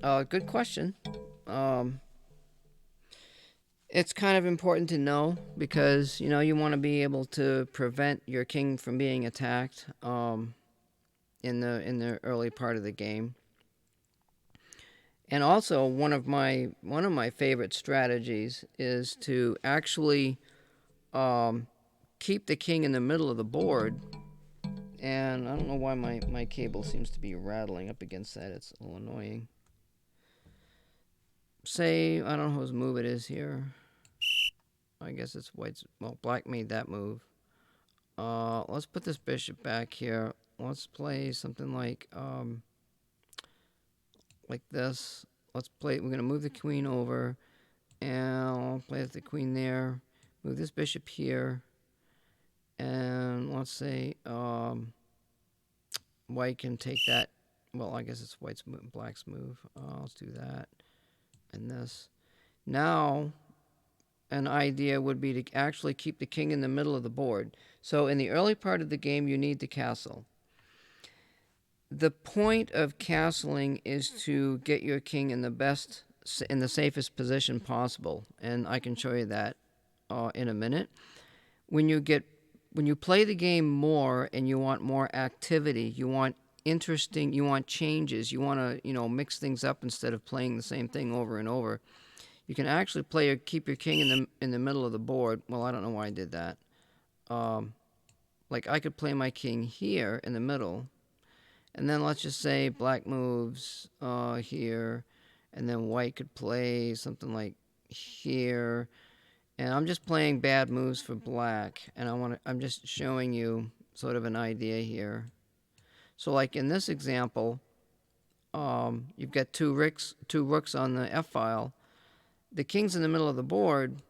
Speaker 1: Good question. It's kind of important to know because, you want to be able to prevent your king from being attacked in the early part of the game. And also, one of my favorite strategies is to actually keep the king in the middle of the board. And I don't know why my cable seems to be rattling up against that. It's a little annoying. Say, I don't know whose move it is here. I guess it's white's. Well, black made that move. Let's put this bishop back here. Let's play something like this. Let's play. We're gonna move the queen over, and I'll play the queen there. Move this bishop here, and let's say white can take that. Well, I guess it's black's move. Let's do that, and this. Now, an idea would be to actually keep the king in the middle of the board. So in the early part of the game, you need the castle. The point of castling is to get your king in the safest position possible, and I can show you that in a minute. When you play the game more and you want more activity, you want you want changes, you want to mix things up instead of playing the same thing over and over. You can actually keep your king in the middle of the board. Well, I don't know why I did that. Like I could play my king here in the middle, and then let's just say black moves here, and then white could play something like here, and I'm just playing bad moves for black, and I'm just showing you sort of an idea here. So like in this example, you've got two rooks on the F file. The king's in the middle of the board,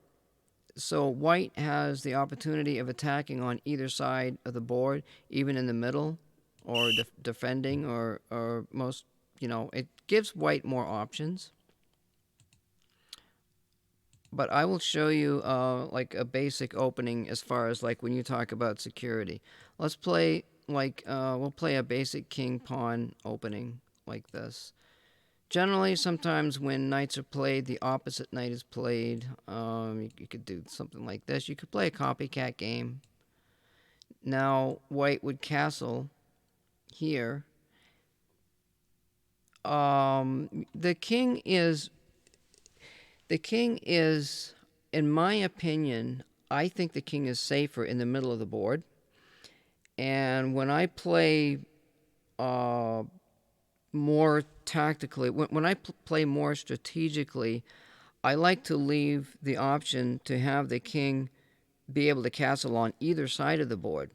Speaker 1: so white has the opportunity of attacking on either side of the board, even in the middle, or defending, or most, it gives white more options. But I will show you like a basic opening as far as like when you talk about security. Let's play we'll play a basic king pawn opening like this. Generally, sometimes when knights are played, the opposite knight is played. You could do something like this. You could play a copycat game. Now, white would castle here. The king is, in my opinion, I think the king is safer in the middle of the board. And when I play more tactically, when I play more strategically, I like to leave the option to have the king be able to castle on either side of the board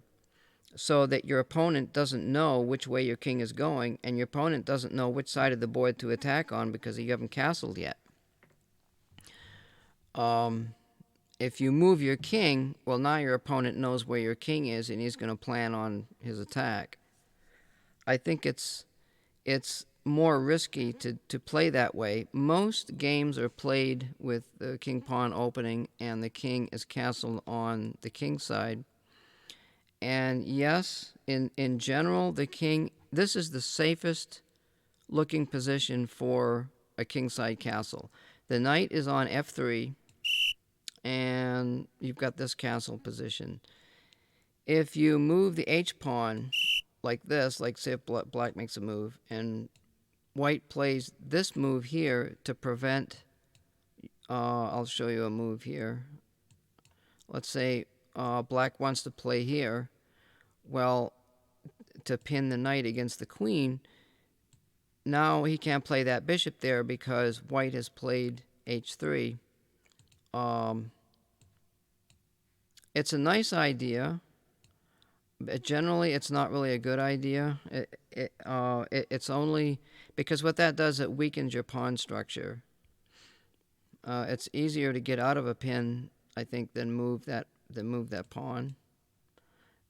Speaker 1: so that your opponent doesn't know which way your king is going, and your opponent doesn't know which side of the board to attack on because you haven't castled yet. If you move your king, well, now your opponent knows where your king is and he's going to plan on his attack. I think it's more risky to play that way. Most games are played with the king pawn opening and the king is castled on the king side. And yes, in general, the king, this is the safest looking position for a kingside castle. The knight is on f3, and you've got this castle position. If you move the h-pawn like this, like say if black makes a move, and white plays this move here to prevent, I'll show you a move here. Let's say black wants to play here. Well, to pin the knight against the queen, now he can't play that bishop there because white has played h3. It's a nice idea, but generally it's not really a good idea. It's only because what that does, it weakens your pawn structure. It's easier to get out of a pin, I think, than move that pawn.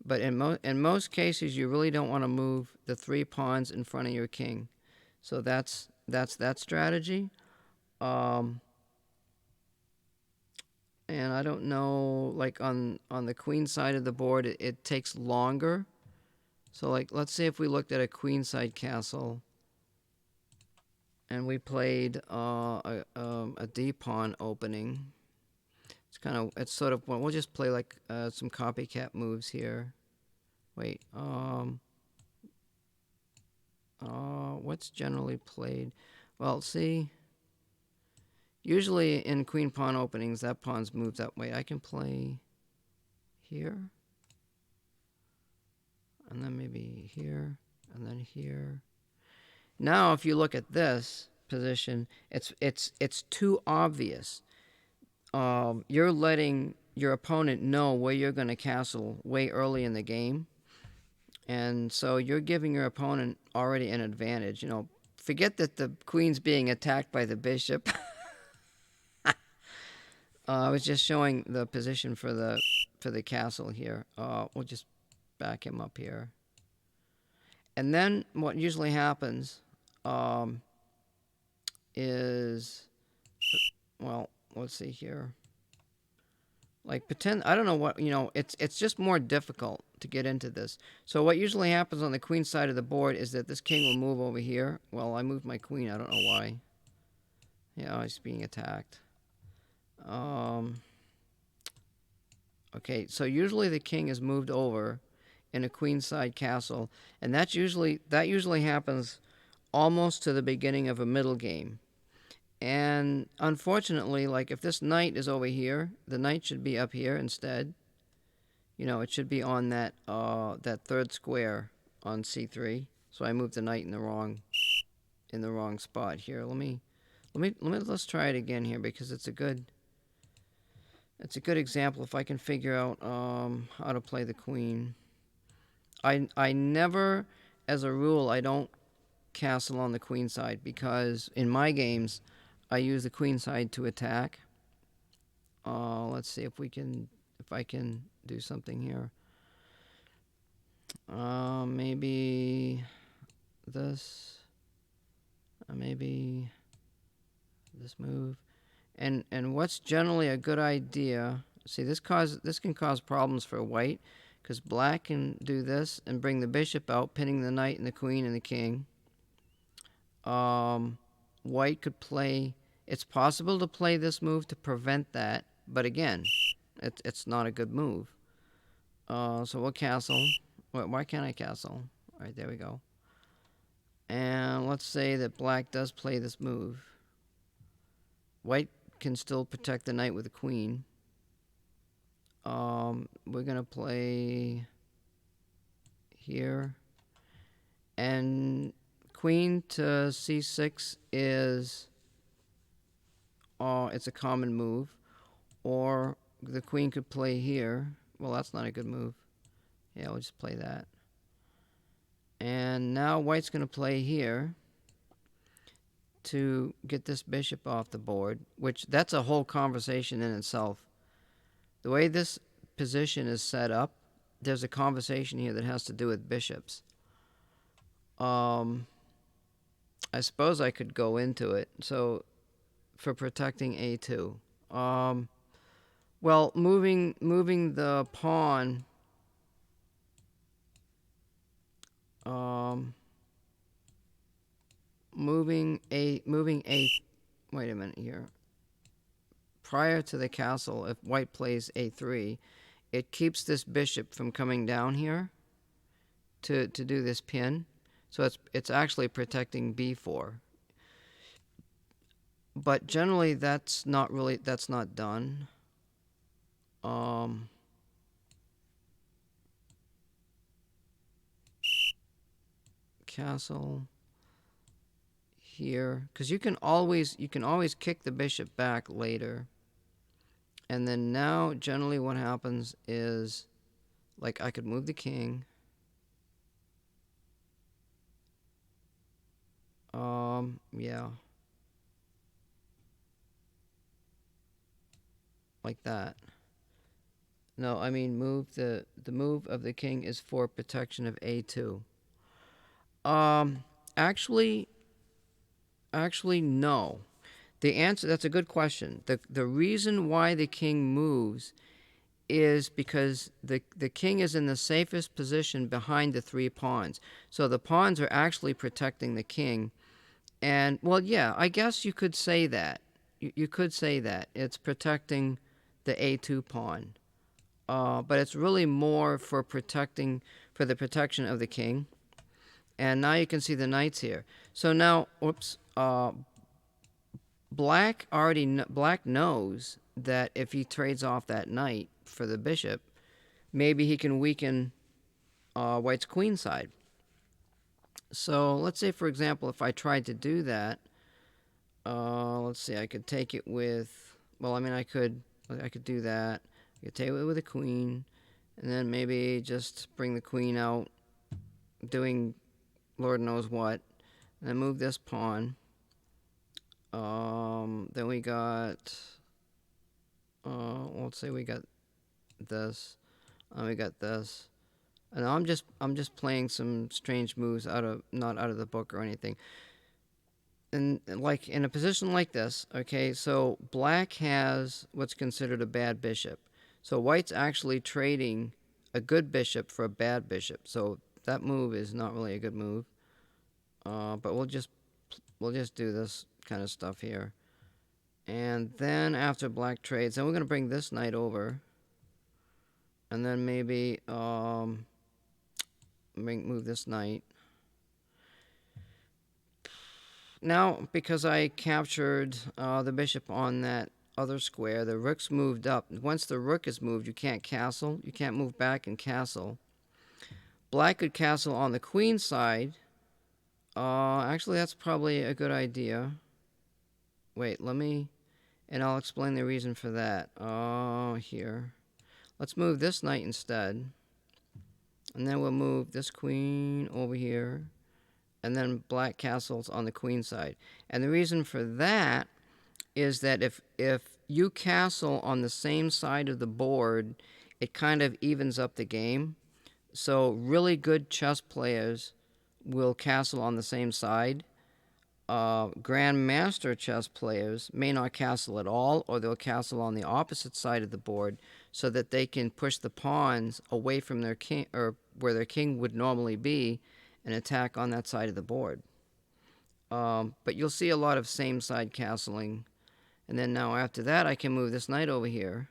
Speaker 1: But in most cases, you really don't want to move the 3 pawns in front of your king. So that's that strategy. Um, and I don't know, like on the queen side of the board, it takes longer. So like, let's say if we looked at a queenside castle, and we played a D pawn opening. It's sort of, well, we'll just play like some copycat moves here. Wait, what's generally played? Well, see, usually in queen pawn openings, that pawn's moved that way. I can play here, and then maybe here, and then here. Now, if you look at this position, it's too obvious. You're letting your opponent know where you're going to castle way early in the game. And so you're giving your opponent already an advantage. Forget that the queen's being attacked by the bishop. I was just showing the position for the castle here. We'll just back him up here. And then what usually happens is, well, let's see here. Like pretend, I don't know what, it's just more difficult to get into this. So what usually happens on the queen side of the board is that this king will move over here. Well, I moved my queen, I don't know why. Yeah, he's being attacked. Okay, so usually the king is moved over in a queenside castle, and that usually happens almost to the beginning of a middle game. And unfortunately, like if this knight is over here, the knight should be up here instead. It should be on that third square on c3. So I moved the knight in the wrong spot here. Let's try it again here because it's a good example if I can figure out how to play the queen. I never, as a rule, I don't castle on the queen side because in my games I use the queen side to attack. Let's see if I can do something here. Maybe this. Maybe this move. And what's generally a good idea? See, this can cause problems for white because black can do this and bring the bishop out, pinning the knight and the queen and the king. White could play. It's possible to play this move to prevent that, but again, it's not a good move. So we'll castle. Why can't I castle? All right, there we go. And let's say that black does play this move. White can still protect the knight with the queen. We're going to play here. And queen to c6 is it's a common move. Or the queen could play here. Well, that's not a good move. Yeah, we'll just play that. And now white's going to play here to get this bishop off the board, which that's a whole conversation in itself. The way this position is set up, there's a conversation here that has to do with bishops. I suppose I could go into it. So for protecting a2. Well, moving the pawn moving a wait a minute here. Prior to the castle, if white plays a3, it keeps this bishop from coming down here to do this pin. So it's actually protecting b4. But generally that's not done. Castle here, because you can always kick the bishop back later. And then now generally what happens is, like, I could move the king. Yeah. like that. No, I mean move the move of the king is for protection of a2. Um, actually, actually no. The answer, that's a good question. The reason why the king moves is because the king is in the safest position behind the three pawns. So the pawns are actually protecting the king. And, well, yeah, I guess you could say that. You could say that. It's protecting the a2 pawn. But it's really more for the protection of the king. And now you can see the knights here. So now, whoops, Black knows that if he trades off that knight for the bishop, maybe he can weaken White's queen side. So let's say, for example, if I tried to do that, let's see, I could take it with, well, I mean, I could do that. I could take it with a queen, and then maybe just bring the queen out, doing Lord knows what, and then move this pawn. Then we got, let's say we got this, we got this. And I'm just playing some strange moves not out of the book or anything. And like in a position like this, okay, so black has what's considered a bad bishop. So white's actually trading a good bishop for a bad bishop. So that move is not really a good move. But we'll just do this kind of stuff here. And then after black trades, then we're gonna bring this knight over. And then maybe move this knight. Now, because I captured the bishop on that other square, the rook's moved up. Once the rook is moved, you can't castle. You can't move back and castle. Black could castle on the queen side. Actually, that's probably a good idea. Wait, and I'll explain the reason for that. Here. Let's move this knight instead. And then we'll move this queen over here. And then black castles on the queen side. And the reason for that is that if you castle on the same side of the board, it kind of evens up the game. So really good chess players will castle on the same side. Grandmaster chess players may not castle at all, or they'll castle on the opposite side of the board so that they can push the pawns away from their king, or where their king would normally be, and attack on that side of the board. But you'll see a lot of same side castling. And then now after that, I can move this knight over here.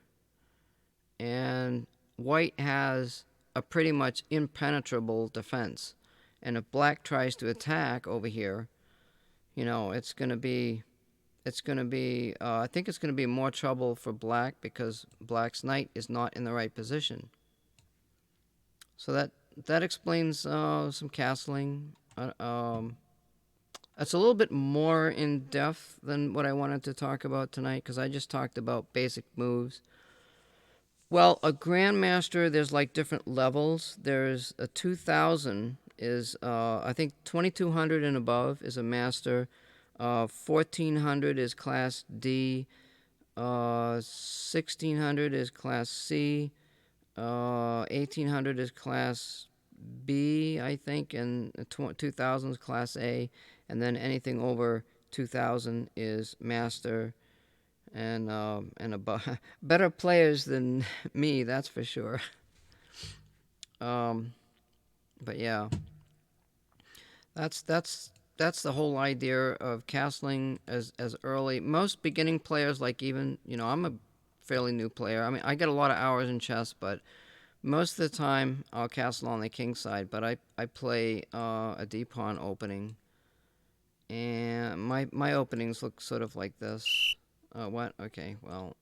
Speaker 1: And white has a pretty much impenetrable defense. And if black tries to attack over here, it's going to be, I think it's going to be more trouble for black because black's knight is not in the right position. So that explains some castling. It's a little bit more in depth than what I wanted to talk about tonight because I just talked about basic moves. Well, a grandmaster, there's like different levels. There's a 2000 is I think 2200 and above is a master. 1400 is class D. 1600 is class C. 1800 is class B, I think, and 2000 is class A, and then anything over 2000 is master, and above. Better players than me, that's for sure. But yeah, that's the whole idea of castling as early. Most beginning players, like even I'm a fairly new player. I mean, I get a lot of hours in chess, but most of the time I'll castle on the king side. But I play a d pawn opening, and my openings look sort of like this. What? Okay, well,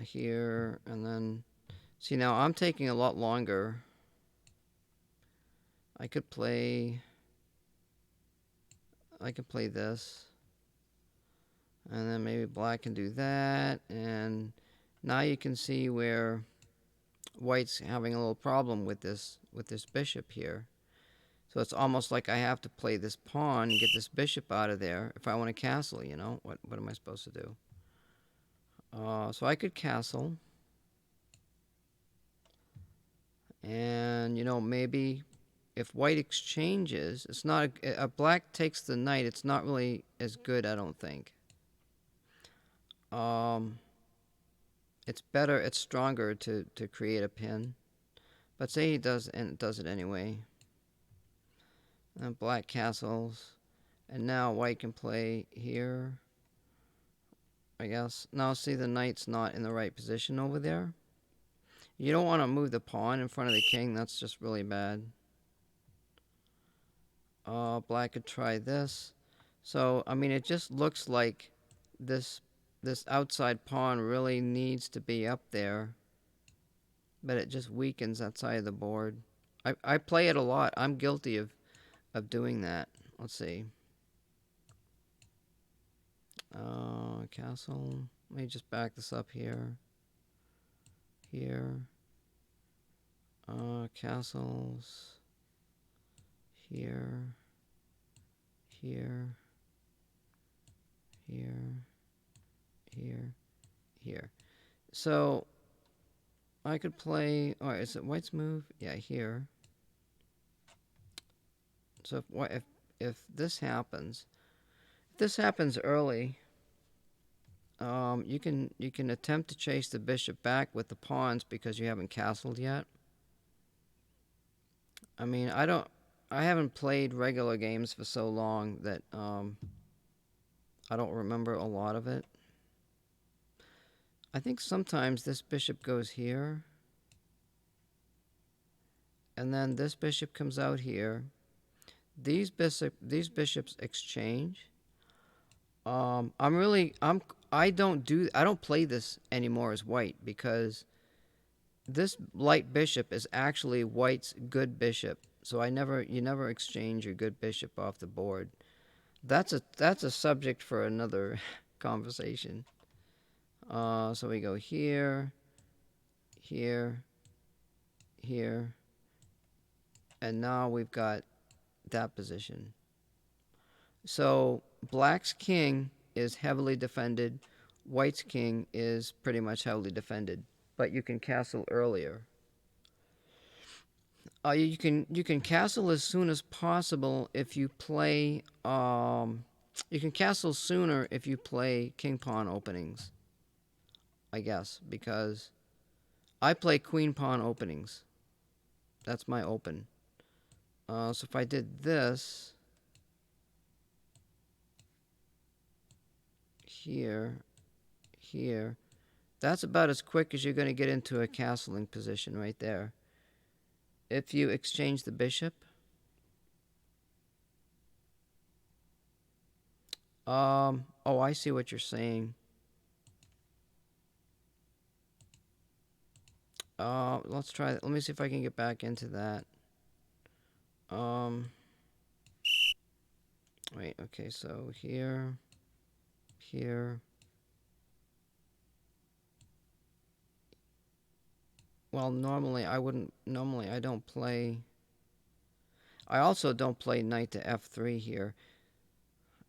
Speaker 1: here, and then see, now I'm taking a lot longer. I could play this, and then maybe black can do that, and now you can see where white's having a little problem with this bishop here. So it's almost like I have to play this pawn and get this bishop out of there if I want to castle. What am I supposed to do? So I could castle. And, you know, maybe if white exchanges, it's not a black takes the knight. It's not really as good, I don't think. Um, it's better, it's stronger to create a pin. But say he does, and does it anyway. And black castles. And now white can play here, I guess. Now see, the knight's not in the right position over there. You don't want to move the pawn in front of the king. That's just really bad. Black could try this. So, I mean, it just looks like this this outside pawn really needs to be up there. But it just weakens that side of the board. I play it a lot. I'm guilty of doing that. Let's see. Castle. Let me just back this up here. Here. Castles. Here. Here. Here. Here. Here. So I could play. All right, is it white's move? Yeah, here. So if this happens, early, you can attempt to chase the bishop back with the pawns because you haven't castled yet. I mean, I haven't played regular games for so long that I don't remember a lot of it. I think sometimes this bishop goes here, and then this bishop comes out here. These bishops exchange. I don't play this anymore as white because this light bishop is actually white's good bishop. So you never exchange your good bishop off the board. That's a subject for another conversation. So we go here, here, here, and now we've got that position. So black's king is heavily defended. White's king is pretty much heavily defended, but you can castle earlier. You can castle as soon as possible if you play. You can castle sooner if you play king pawn openings. I guess because I play queen pawn openings. That's my open. So if I did this here, here, that's about as quick as you're going to get into a castling position right there. If you exchange the bishop, oh, I see what you're saying. Let's try that. Let me see if I can get back into that. Wait, okay, so here, here. Well, normally I don't play. I also don't play knight to f3 here.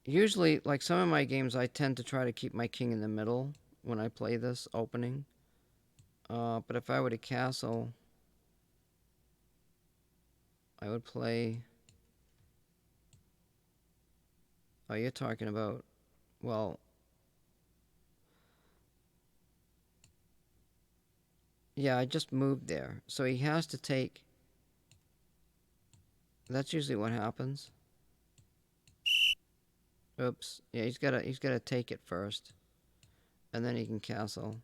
Speaker 1: Usually, like some of my games, I tend to try to keep my king in the middle when I play this opening. But if I were to castle, I would play. Oh, you're talking about, well, yeah, I just moved there. So he has to take. That's usually what happens. Oops. Yeah, he's gotta take it first, and then he can castle.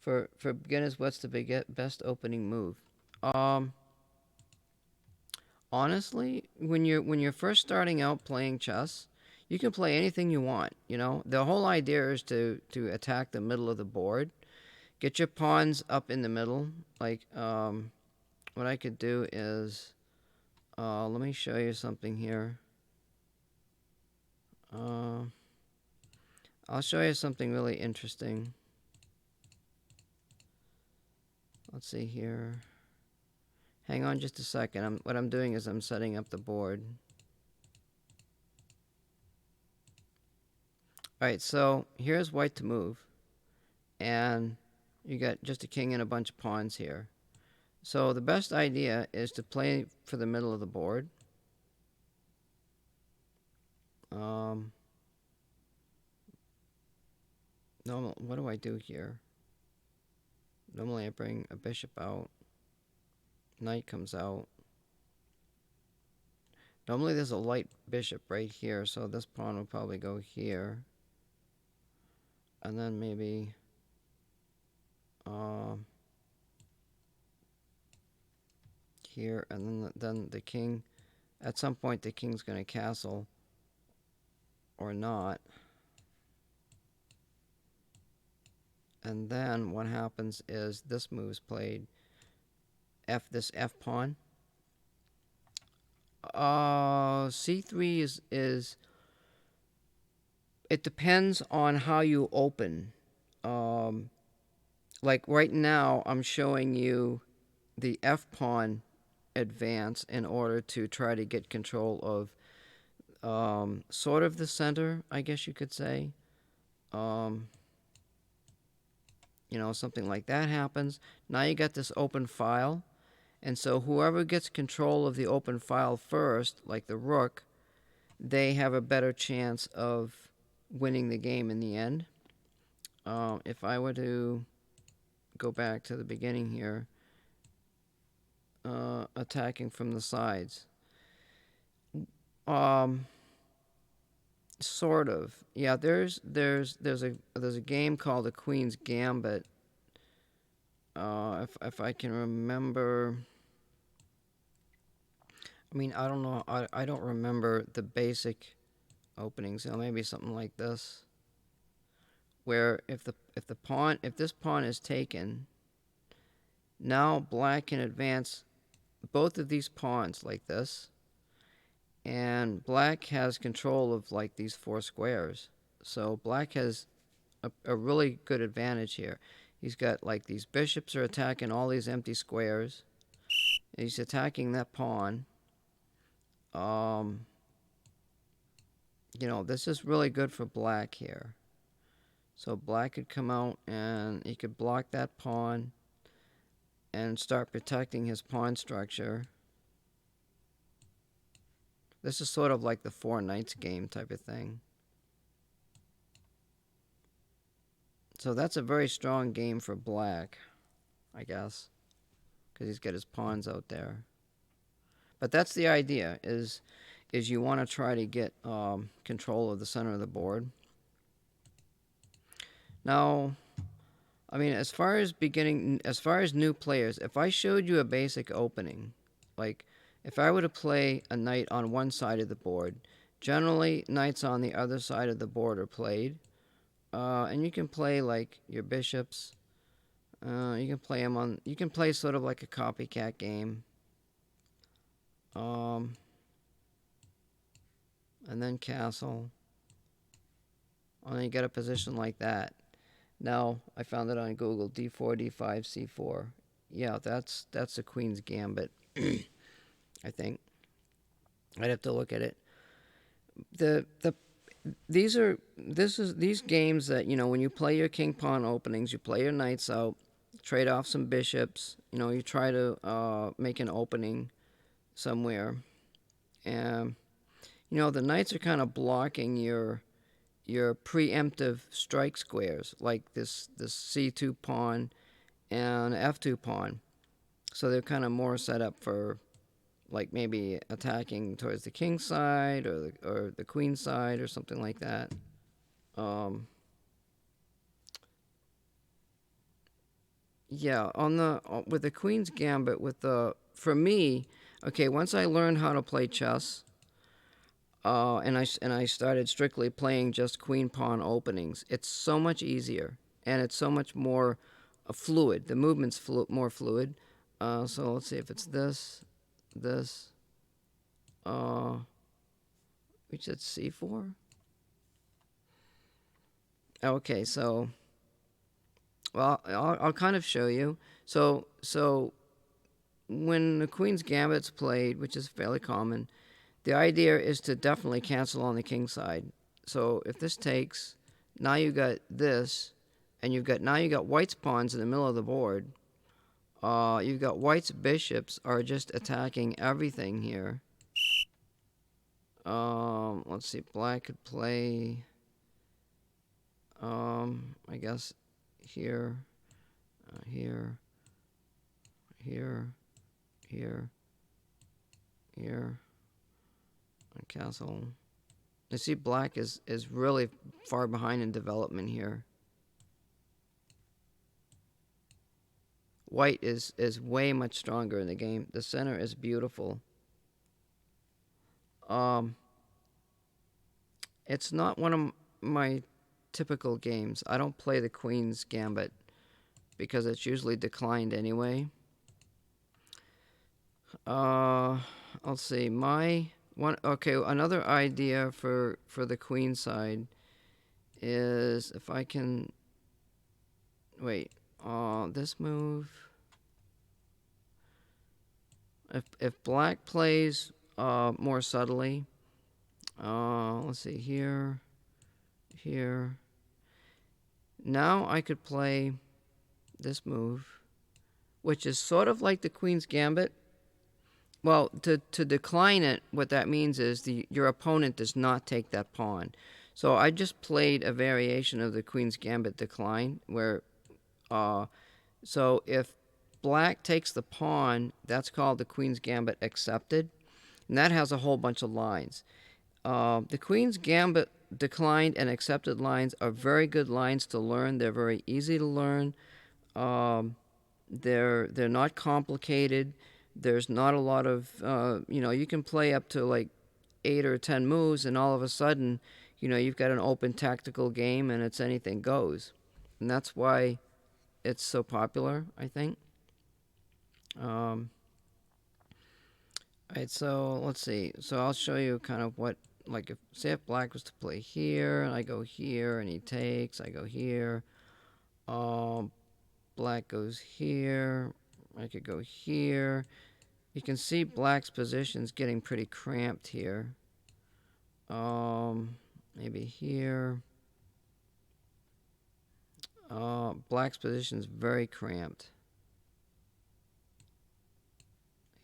Speaker 1: For beginners, what's the best opening move? Honestly, when you're first starting out playing chess, you can play anything you want. You know, the whole idea is to attack the middle of the board, get your pawns up in the middle. Like, what I could do is, let me show you something here. I'll show you something really interesting. Let's see here. Hang on just a second. What I'm doing is I'm setting up the board. All right, so here's white to move, and you got just a king and a bunch of pawns here. So the best idea is to play for the middle of the board. Normal, what do I do here? Normally I bring a bishop out. Knight comes out. Normally there's a light bishop right here, so this pawn will probably go here. And then maybe here, and then the king. At some point the king's going to castle or not. And then what happens is this move's played. This F pawn. C3 is it depends on how you open. Like right now, I'm showing you the F pawn advance in order to try to get control of sort of the center, I guess you could say. You know, something like that happens. Now you got this open file. And so whoever gets control of the open file first, like the rook, they have a better chance of winning the game in the end. If I were to go back to the beginning here, attacking from the sides. Sort of. Yeah, there's a game called the Queen's Gambit. If I can remember, I mean, I don't know. I don't remember the basic openings. You know, maybe something like this, where if this pawn is taken, now black can advance both of these pawns like this, and black has control of like these 4 squares. So black has a really good advantage here. He's got like these bishops are attacking all these empty squares. He's attacking that pawn. You know, this is really good for black here. So black could come out and he could block that pawn and start protecting his pawn structure. This is sort of like the 4 knights game type of thing. So that's a very strong game for black, I guess, because he's got his pawns out there. But that's the idea, is you want to try to get control of the center of the board. Now, I mean, as far as new players, if I showed you a basic opening, like if I were to play a knight on one side of the board, generally knights on the other side of the board are played. And you can play like your bishops. You can play them on. You can play sort of like a copycat game. And then castle. And then you get a position like that. Now I found it on Google. D4, D5, C4. Yeah, that's the Queen's Gambit. I think. I'd have to look at it. These games that, you know, when you play your king pawn openings, you play your knights out, trade off some bishops, you know, you try to make an opening somewhere, and you know the knights are kind of blocking your preemptive strike squares, like this C2 pawn and F2 pawn, so they're kind of more set up for like maybe attacking towards the king's side or the queen's side or something like that. Yeah, with the Queen's Gambit, for me, okay, once I learned how to play chess, and I started strictly playing just queen pawn openings, it's so much easier and it's so much more fluid. The movement's more fluid. So let's see if it's this. Which is C4. Okay, so well, I'll kind of show you. So when the Queen's Gambit's played, which is fairly common, the idea is to definitely cancel on the king side. So if this takes, Now you got this, and now you got white's pawns in the middle of the board. You've got white's bishops are just attacking everything here. Let's see. Black could play. I guess here, here, here, here, here, and castle. You see, black is really far behind in development here. White is way much stronger in the game. The center is beautiful. It's not one of my typical games. I don't play the Queen's Gambit because it's usually declined anyway. Let's see. Another idea for the Queen side is if I can wait. This move. If black plays more subtly, let's see, here. Now I could play this move, which is sort of like the Queen's Gambit. Well, to decline it, what that means is your opponent does not take that pawn. So I just played a variation of the Queen's Gambit decline, where so if black takes the pawn, that's called the Queen's Gambit accepted, and that has a whole bunch of lines. The Queen's Gambit declined and accepted lines are very good lines to learn. They're very easy to learn. They're not complicated. There's not a lot of you can play up to like 8 or 10 moves, and all of a sudden, you've got an open tactical game, and it's anything goes, and that's why it's so popular, I think. Alright, so let's see. So I'll show you kind of what, like, if black was to play here, and I go here, and he takes, I go here. Black goes here. I could go here. You can see black's position's getting pretty cramped here. Maybe here. Black's position's very cramped.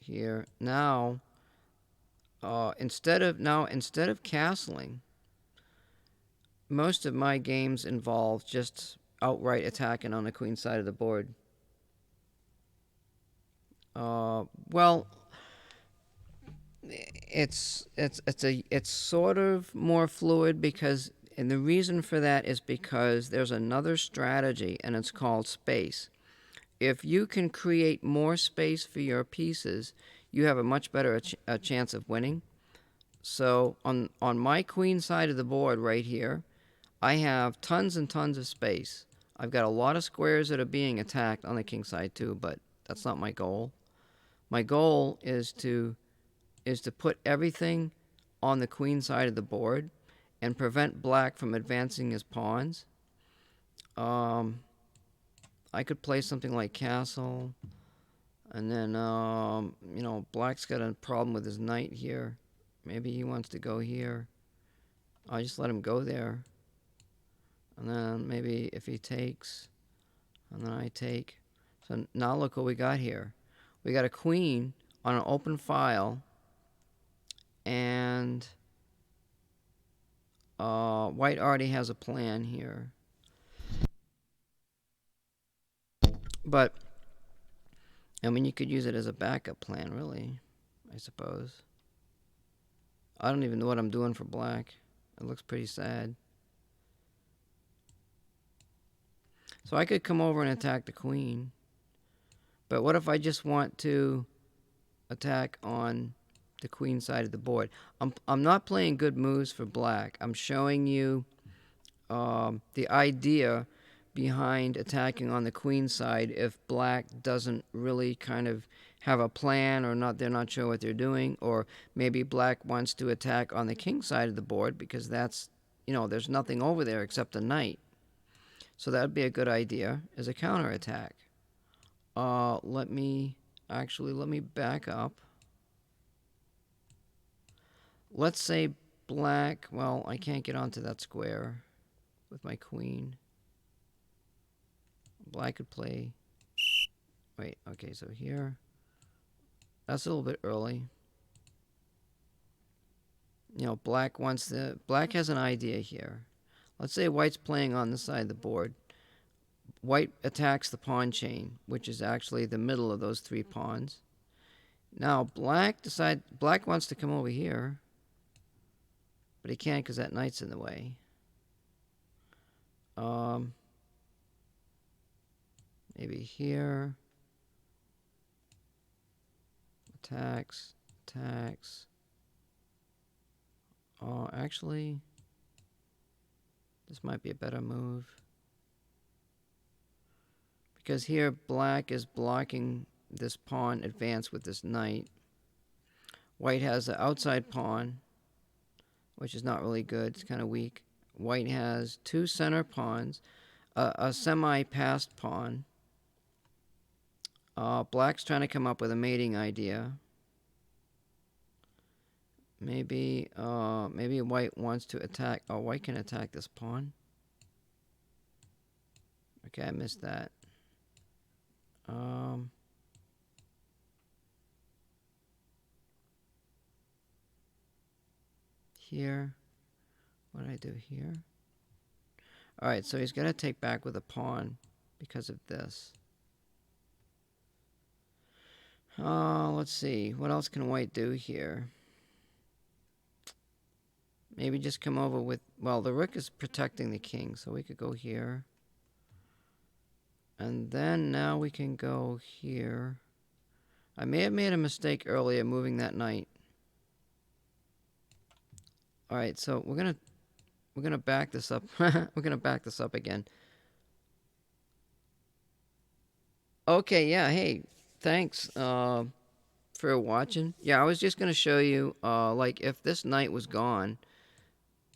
Speaker 1: Here. Now, instead of castling, most of my games involve just outright attacking on the queen side of the board. Well, it's sort of more fluid and the reason for that is because there's another strategy, and it's called space. If you can create more space for your pieces, you have a much better chance of winning. So on my queen side of the board right here, I have tons and tons of space. I've got a lot of squares that are being attacked on the king side too, but that's not my goal. My goal is to put everything on the queen side of the board and prevent black from advancing his pawns. I could play something like castle, and then black's got a problem with his knight here. Maybe he wants to go here. I just let him go there, and then maybe if he takes, and then I take. So now look what we got here. We got a queen on an open file, and white already has a plan here. But, I mean, you could use it as a backup plan, really, I suppose. I don't even know what I'm doing for black. It looks pretty sad. So I could come over and attack the queen. But what if I just want to attack on the queen side of the board? I'm not playing good moves for black. I'm showing you the idea behind attacking on the queen side if black doesn't really kind of have a plan, or they're not sure what they're doing, or maybe black wants to attack on the king side of the board because that's, there's nothing over there except a knight. So that would be a good idea as a counterattack. Let me back up. Let's say black, well, I can't get onto that square. with my queen. Black could play. Wait, okay, so here. That's a little bit early. You know, black wants to. Black has an idea here. Let's say white's playing on the side of the board. White attacks the pawn chain, which is actually the middle of those 3 pawns. Now black wants to come over here, but he can't because that knight's in the way. Maybe here. Attacks. Oh, actually, this might be a better move. Because here, black is blocking this pawn advance with this knight. White has the outside pawn, which is not really good. It's kind of weak. White has 2 center pawns, a semi-passed pawn. Black's trying to come up with a mating idea. Maybe white wants to attack. Oh, white can attack this pawn. Okay, I missed that. Here. What did I do here? Alright, so he's going to take back with a pawn because of this. Let's see. What else can white do here? Maybe just come over with... Well, the rook is protecting the king, so we could go here. And then now we can go here. I may have made a mistake earlier moving that knight. Alright, so we're gonna back this up. We're gonna back this up again. Okay, yeah, hey, thanks for watching. Yeah, I was just gonna show you like if this knight was gone.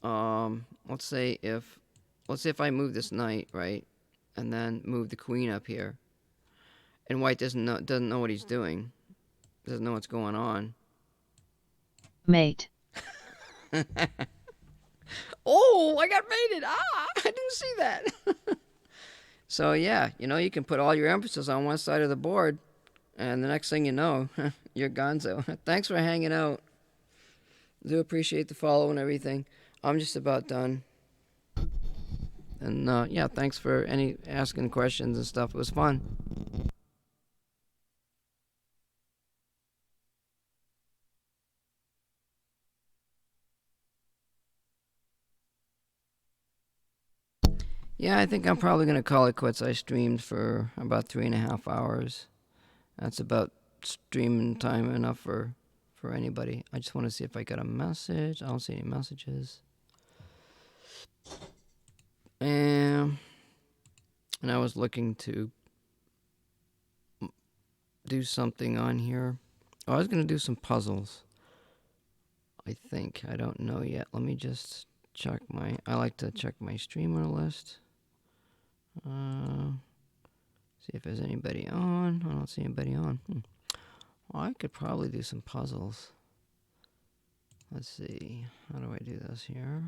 Speaker 1: Let's say if I move this knight, right? And then move the queen up here. And white doesn't know what he's doing. Doesn't know what's going on.
Speaker 2: Mate.
Speaker 1: Oh, I got mated. Ah, I didn't see that. So yeah, you know, you can put all your emphasis on one side of the board, and the next thing you know, you're gonzo. Thanks for hanging out. Do appreciate the follow and everything. I'm just about done. And yeah, thanks for asking questions and stuff. It was fun. Yeah, I think I'm probably going to call it quits. I streamed for about 3.5 hours. That's about streaming time enough for anybody. I just want to see if I got a message. I don't see any messages. And I was looking to do something on here. Oh, I was going to do some puzzles. I think. I don't know yet. Let me just check I like to check my streamer list. See if there's anybody on. I don't see anybody on. Well, I could probably do some puzzles. Let's see. How do I do this here?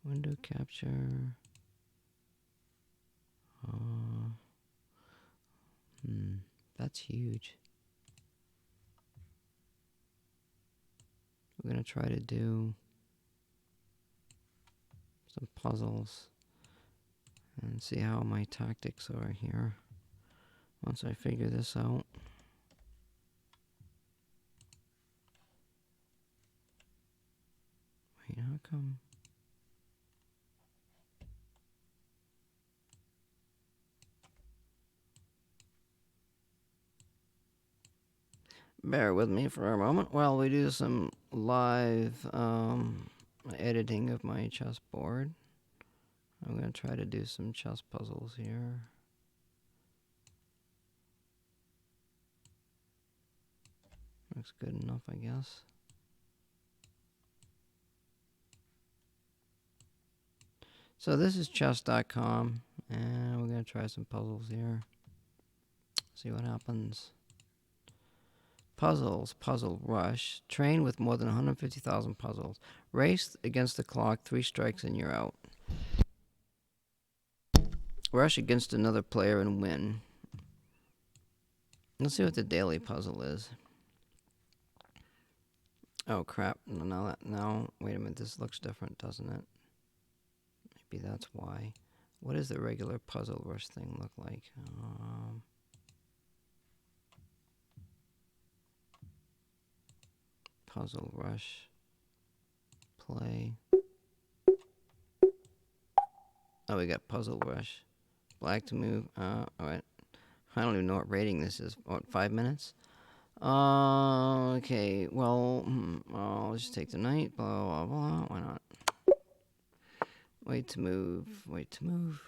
Speaker 1: Window capture. That's huge. We're going to try to do some puzzles and see how my tactics are here once I figure this out. Wait, how come? Bear with me for a moment while we do some live editing of my chessboard. I'm going to try to do some chess puzzles here. Looks good enough, I guess. So this is chess.com, and we're going to try some puzzles here. See what happens. Puzzles, Puzzle Rush. Train with more than 150,000 puzzles. Race against the clock, 3 strikes and you're out. Rush against another player and win. Let's see what the daily puzzle is. Oh crap! No, wait a minute. This looks different, doesn't it? Maybe that's why. What does the regular puzzle rush thing look like? Puzzle rush. Play. Oh, we got puzzle rush. Black to move. Alright. I don't even know what rating this is. What, 5 minutes? Okay. Well, I'll just take the night. Blah, blah, blah. Why not? Wait to move. Wait to move.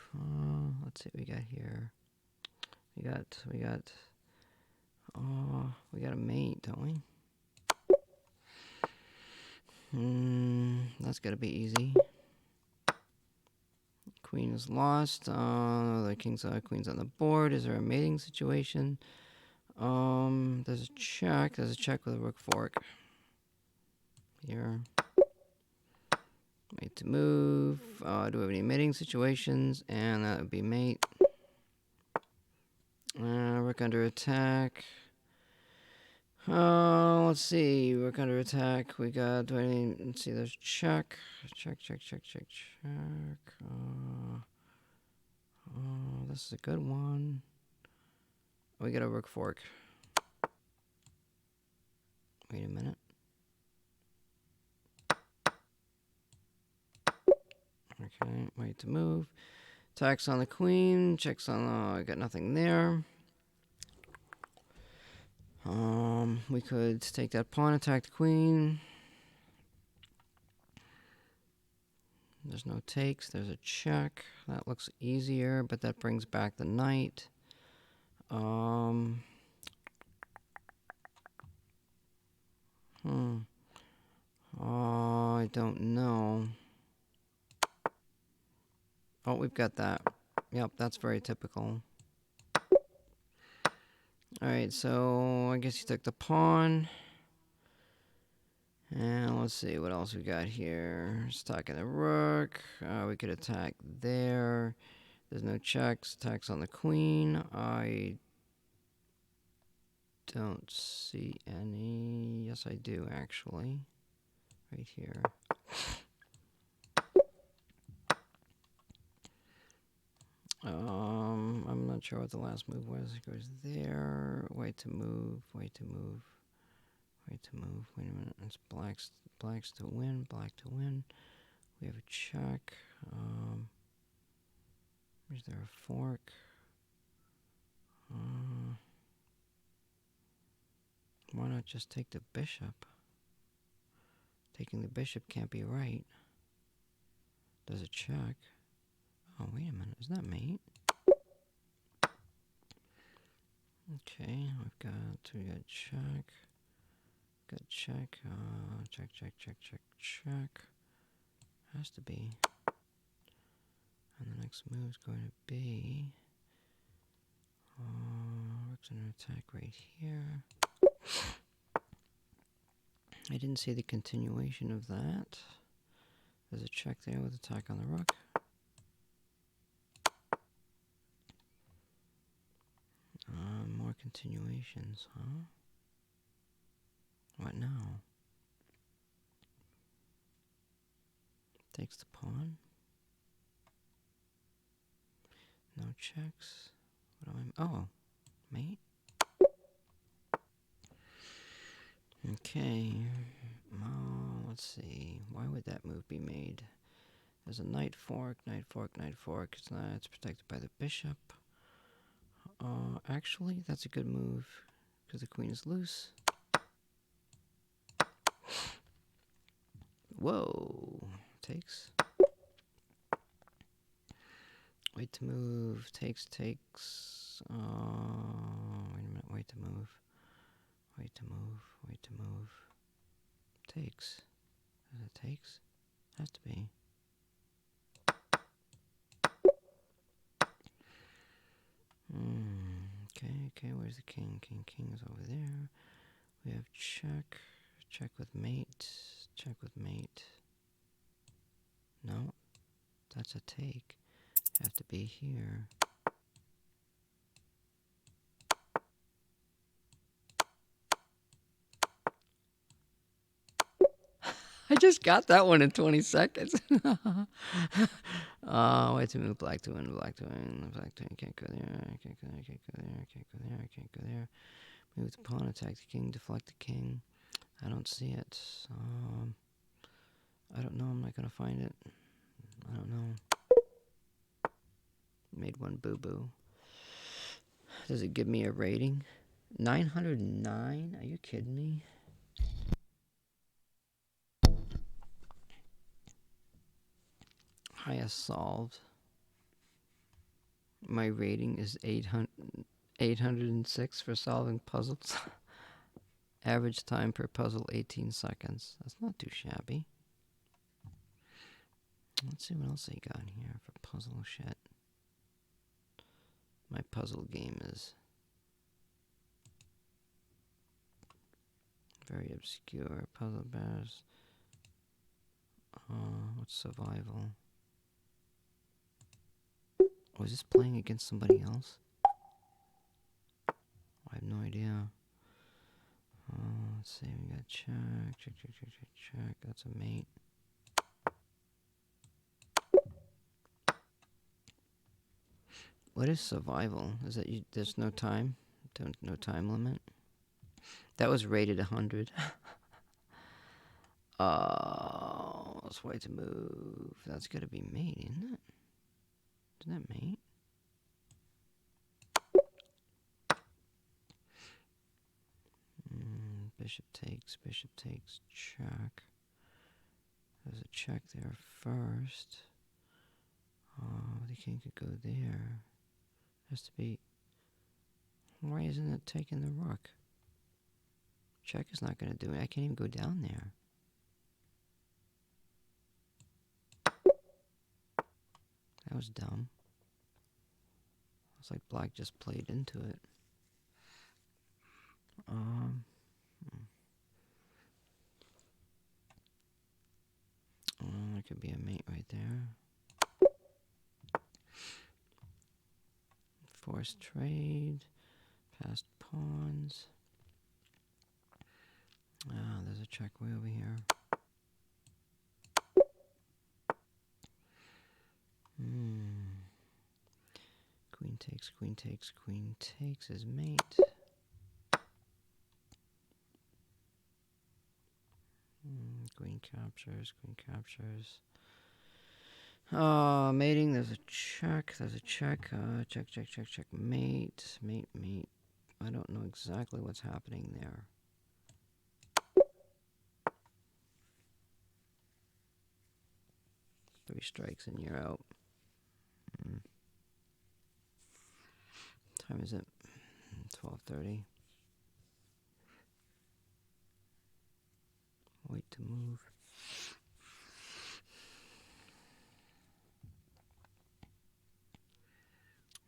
Speaker 1: Let's see what we got here. We got a mate, don't we? That's gotta be easy. Queen is lost. The king's queen's on the board. Is there a mating situation? There's a check. There's a check with a rook fork. Here. Mate to move. Do we have any mating situations? And that would be mate. Rook under attack. Let's see. Rook under attack. We got. Let's see. There's check. Check. This is a good one. We got a rook fork. Wait a minute. Okay, wait to move. Attacks on the queen. Checks on. I got nothing there. We could take that pawn, attack the queen. There's no takes. There's a check. That looks easier, but that brings back the knight. I don't know. Oh, we've got that. Yep, that's very typical. Alright, so I guess he took the pawn. And let's see what else we got here. Attacking the rook. We could attack there. There's no checks. Attacks on the queen. I don't see any. Yes, I do, actually. Right here. I'm not sure what the last move was. It goes there. Wait to move. Wait to move. Wait to move. Wait a minute. It's blacks to win. Black to win. We have a check. Is there a fork? Why not just take the bishop? Taking the bishop can't be right. Does a check. Oh, wait a minute. Isn't that mate? Okay, we got check. Got check. Check. Has to be. And the next move is going to be. Rook's under attack right here. I didn't see the continuation of that. There's a check there with attack on the rook. More continuations, huh? What now? Takes the pawn. No checks. What do I... Oh, mate. Okay. Let's see. Why would that move be made? There's a knight fork. It's not. It's protected by the bishop. Actually, that's a good move because the queen is loose. Whoa. Takes. Wait to move. Takes. Wait a minute. Wait to move. Takes. Is it takes? Has to be. Okay, where's the king? King is over there. We have check. Check with mate. No, that's a take. Have to be here. I just got that one in 20 seconds. Wait to move black to win, black to win, black to win. Can't go there, I can't go there, I can't go there, I can't go there, I can't go there. Move the pawn, attack the king, deflect the king. I don't see it. I don't know, I'm not gonna find it. I don't know. Made one boo-boo. Does it give me a rating? 909? Are you kidding me? Highest solved. My rating is 806 for solving puzzles. Average time per puzzle 18 seconds. That's not too shabby. Let's see what else they got here for puzzle shit. My puzzle game is very obscure. Puzzle bears. What's survival? Oh, is this playing against somebody else? I have no idea. Let's see, we got check, check, check, check, check, check. That's a mate. What is survival? Is that you? There's no time? No time limit? That was rated 100. Let's wait to move. That's gotta be mate, isn't it? Isn't that mate? Bishop takes, check. There's a check there first. The king could go there. Has to be. Why isn't it taking the rook? Check is not going to do it. I can't even go down there. That was dumb. It's like black just played into it. There could be a mate right there. Forced trade. Passed pawns. There's a check way over here. Queen takes, queen takes, queen takes his mate. Queen captures, queen captures. Mating, there's a check, check, check, check, check, mate, mate. I don't know exactly what's happening there. Three strikes and you're out. Time is it? 12:30. Wait to move.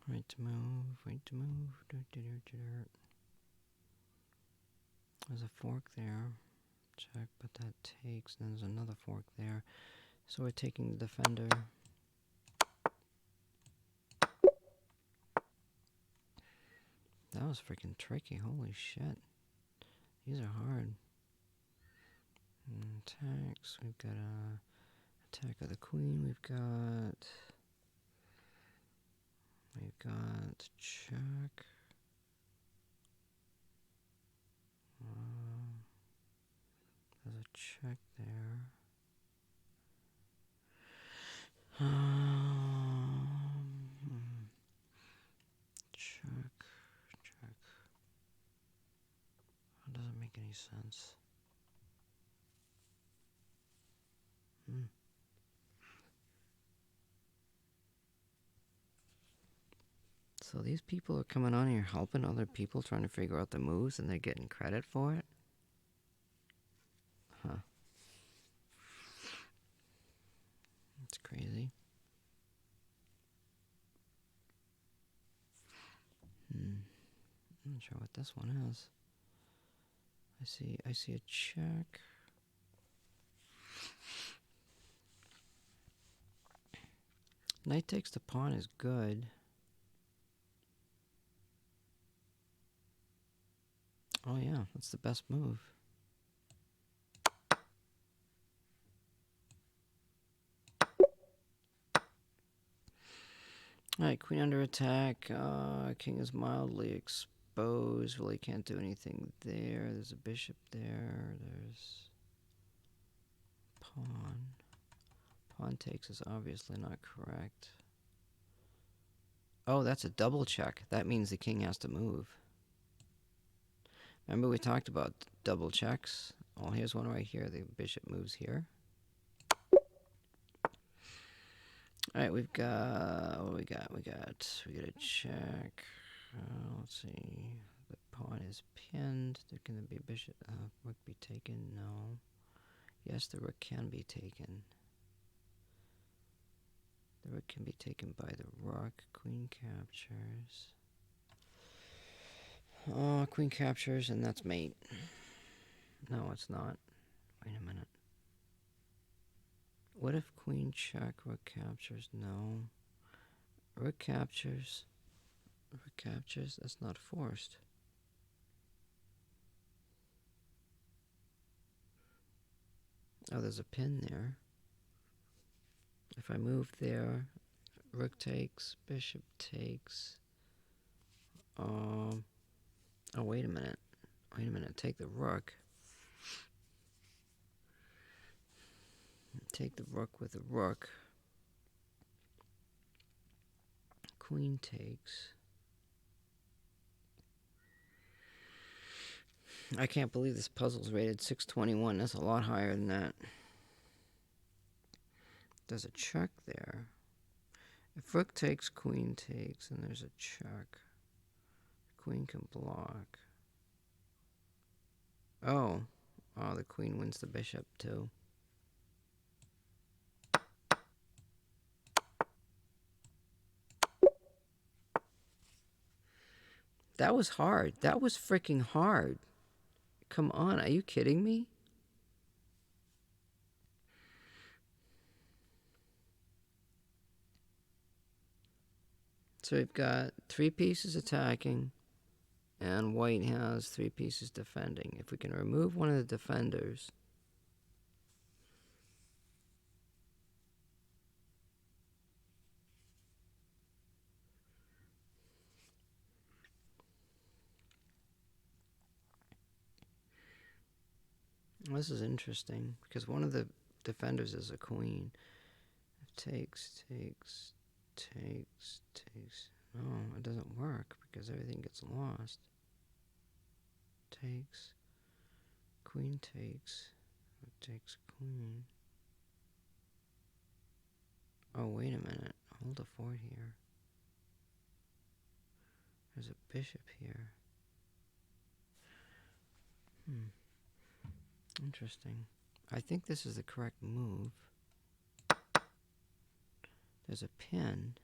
Speaker 1: Wait to move, wait to move. There's a fork there. Check, but that takes. And there's another fork there. So we're taking the defender. That was freaking tricky. Holy shit. These are hard. Attacks. We've got a attack of the queen. We've got check. There's a check there. Check. That doesn't make any sense. So these people are coming on here helping other people trying to figure out the moves and they're getting credit for it? Huh. That's crazy. I'm not sure what this one is. I see a check. Knight takes the pawn is good. Oh yeah, that's the best move. Alright, queen under attack. King is mildly exposed. Well, he can't do anything there. There's a bishop there. There's pawn. Pawn takes is obviously not correct. Oh, that's a double check. That means the king has to move. Remember we talked about double checks? Oh, here's one right here. The bishop moves here. Alright, we've got... What we got? We got a check. Let's see. The pawn is pinned. There can be bishop... rook be taken? No. Yes, the rook can be taken. The rook can be taken by the rook. Queen captures. Oh, queen captures, and that's mate. No, it's not. Wait a minute. What if queen check, rook captures? No. Rook captures. Rook captures. That's not forced. Oh, there's a pin there. If I move there, rook takes, bishop takes. Oh, wait a minute. Wait a minute. Take the rook. Take the rook with the rook. Queen takes. I can't believe this puzzle's rated 621. That's a lot higher than that. There's a check there. If rook takes, queen takes, and there's a check. Queen can block. Oh. Oh, the queen wins the bishop, too. That was hard. That was freaking hard. Come on, are you kidding me? So we've got 3 pieces attacking, and white has 3 pieces defending. If we can remove one of the defenders... This is interesting, because one of the defenders is a queen. Takes, takes, takes, takes. No, it doesn't work, because everything gets lost. Takes, queen takes, takes queen. Oh, wait a minute. Hold a fort here. There's a bishop here. Interesting. I think this is the correct move. There's a pin.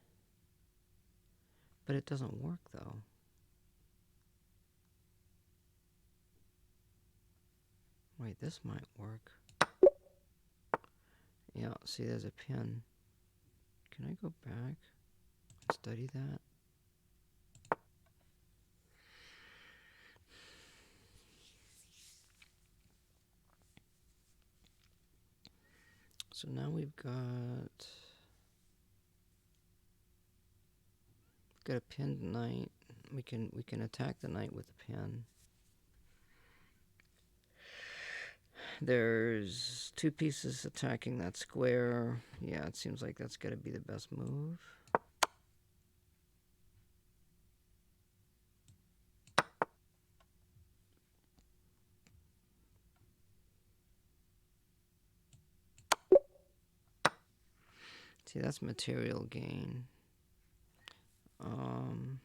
Speaker 1: But it doesn't work, though. Wait, this might work. Yeah, see, there's a pin. Can I go back and study that? So now we've got a pinned knight. We can attack the knight with the pin. There's 2 pieces attacking that square. Yeah, it seems like that's got to be the best move. See, that's material gain.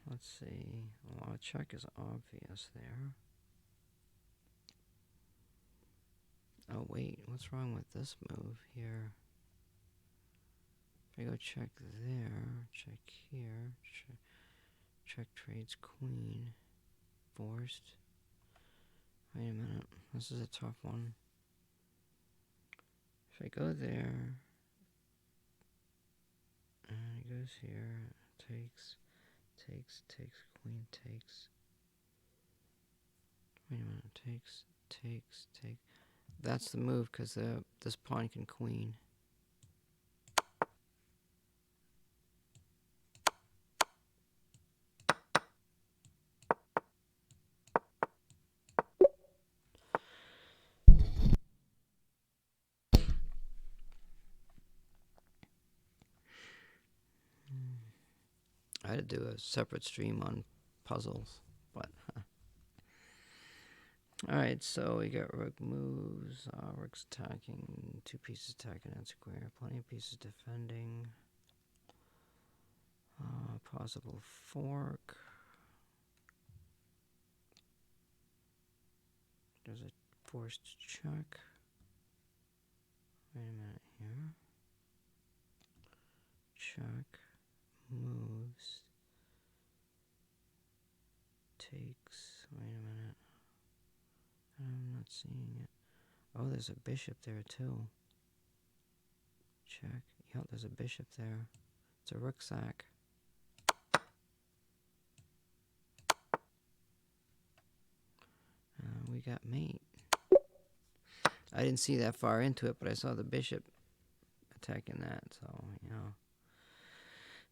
Speaker 1: Let's see. Well, a check is obvious there. Oh, wait. What's wrong with this move here? If I go check there, check here, check trades queen. Forced. Wait a minute. This is a tough one. If I go there And it goes here. Takes, queen takes. Wait a minute. Takes. That's the move because this pawn can queen. I had to do a separate stream on puzzles, but all right. So we got rook moves. Rook's attacking. 2 pieces attacking and square. Plenty of pieces defending. Possible fork. There's a forced check. Wait a minute here. Check. Moves. Takes. Wait a minute. I'm not seeing it. Oh, there's a bishop there too. Check. Yep, there's a bishop there. It's a rook sack. We got mate. I didn't see that far into it, but I saw the bishop attacking that, so, you know.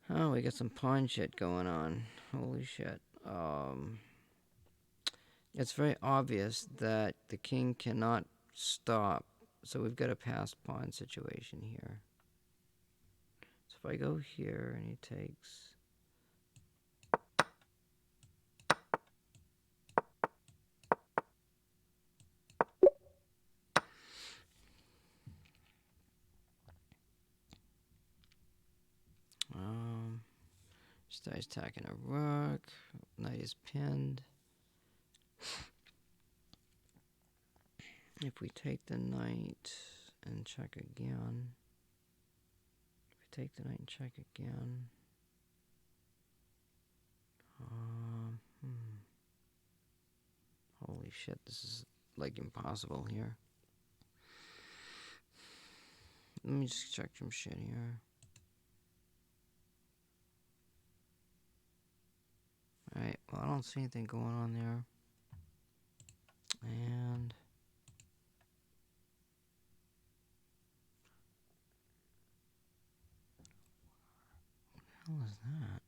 Speaker 1: Oh, we got some pawn shit going on. Holy shit. It's very obvious that the king cannot stop, so we've got a passed pawn situation here. So if I go here and he takes... Starts attacking a rook. Knight is pinned. If we take the knight and check again. If we take the knight and check again. Holy shit, this is like impossible here. Let me just check some shit here. Alright, well, I don't see anything going on there. And... what the hell is that?